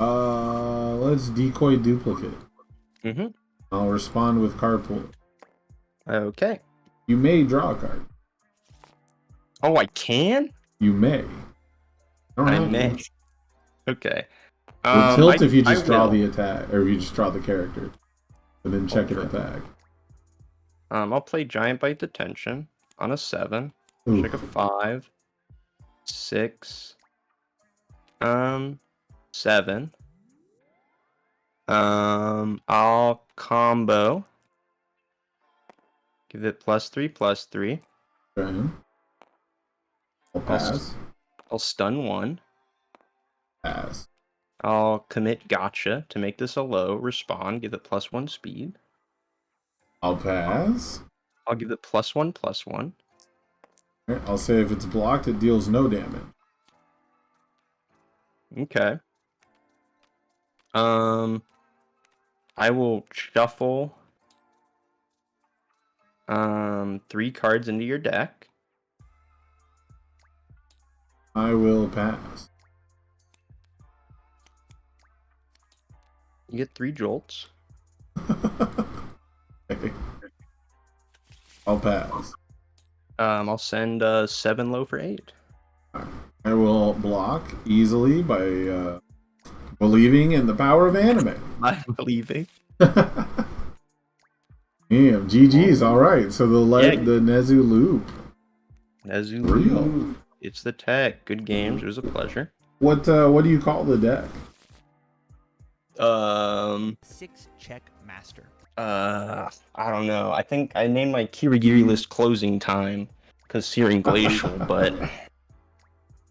Let's decoy duplicate. I'll respond with card pool. Okay. You may draw a card. Oh, I can? You may. I may. Okay. It'll tilt if you just draw the attack, or if you just draw the character, and then check an attack. I'll play Giant Bite Detention on a 7. Check a 5. 6. 7. I'll combo. Give it +3/+3. Okay. I'll pass. I'll stun 1. Pass. I'll commit Gotcha to make this a low. Respond. Give it +1 speed. I'll pass. I'll give it +1/+1. Okay, I'll say if it's blocked, it deals no damage. Okay. I will shuffle 3 cards into your deck. I will pass. You get 3 jolts. Okay. I'll pass. I'll send 7 low for 8. I will block easily by believing in the power of anime. I'm believing. Damn, GG's. All right. So the Nezu loop. Nezu Real. loop. It's the tech. Good games. It was a pleasure. What do you call the deck? 6 check master. I don't know. I think I named my Kirigiri list closing time because Searing Glacial,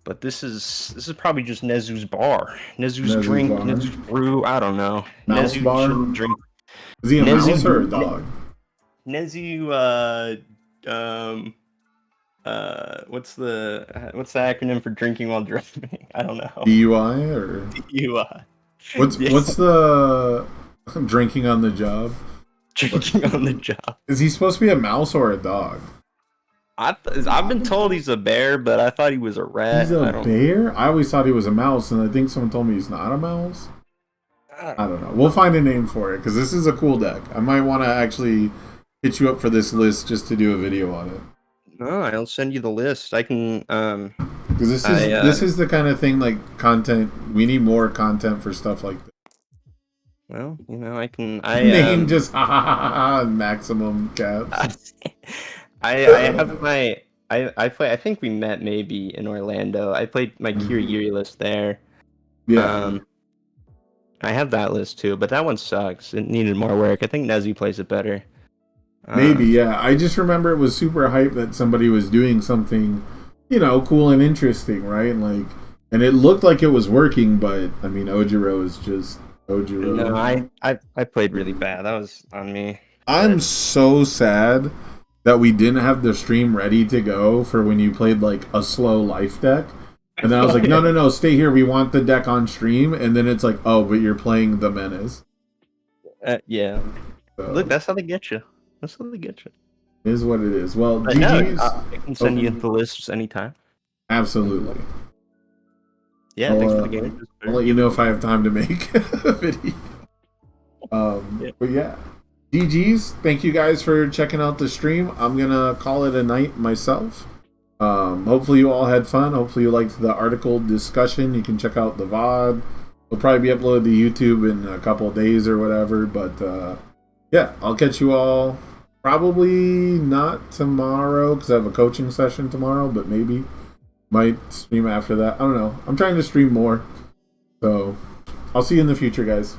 but this is probably just Nezu's bar, Nezu's drink, bar. Nezu's brew. I don't know. Mouse Nezu bar? shouldn't drink. Is he a Nezu- mouse or a dog? Nezu, what's the acronym for drinking while driving? I don't know. DUI or what's the drinking on the job? Drinking on the job. Is he supposed to be a mouse or a dog? I've been told he's a bear, but I thought he was a rat. He's a bear? I always thought he was a mouse, and I think someone told me he's not a mouse. I don't know. We'll find a name for it, because this is a cool deck. I might want to actually hit you up for this list just to do a video on it. No, I'll send you the list. I can. Because this is the kind of thing, like, content. We need more content for stuff like this. Well, you know, I can. Name just maximum caps. I have my. I play. I think we met maybe in Orlando. I played my Kirigiri list there. Yeah. I have that list too, but that one sucks. It needed more work. I think Nezu plays it better. Maybe, yeah. I just remember it was super hype that somebody was doing something, cool and interesting, right? And it looked like it was working, but I mean, Ojiro is just Ojiro. No, I played really bad. That was on me. I'm so sad that we didn't have the stream ready to go for when you played like a slow life deck. And then I was like, no, stay here. We want the deck on stream. And then it's like, oh, but you're playing the Menace. Yeah. So, look, that's how they get you. That's how they get you. Is what it is. Well, I can send you the lists anytime. Absolutely. Yeah, thanks for the game. I'll let you know if I have time to make a video. But yeah. GG's. Thank you guys for checking out the stream. I'm going to call it a night myself. Hopefully you all had fun. Hopefully you liked the article discussion. You can check out the VOD. It'll probably be uploaded to YouTube in a couple of days or whatever. But yeah, I'll catch you all probably not tomorrow because I have a coaching session tomorrow, but maybe might stream after that. I don't know. I'm trying to stream more. So I'll see you in the future, guys.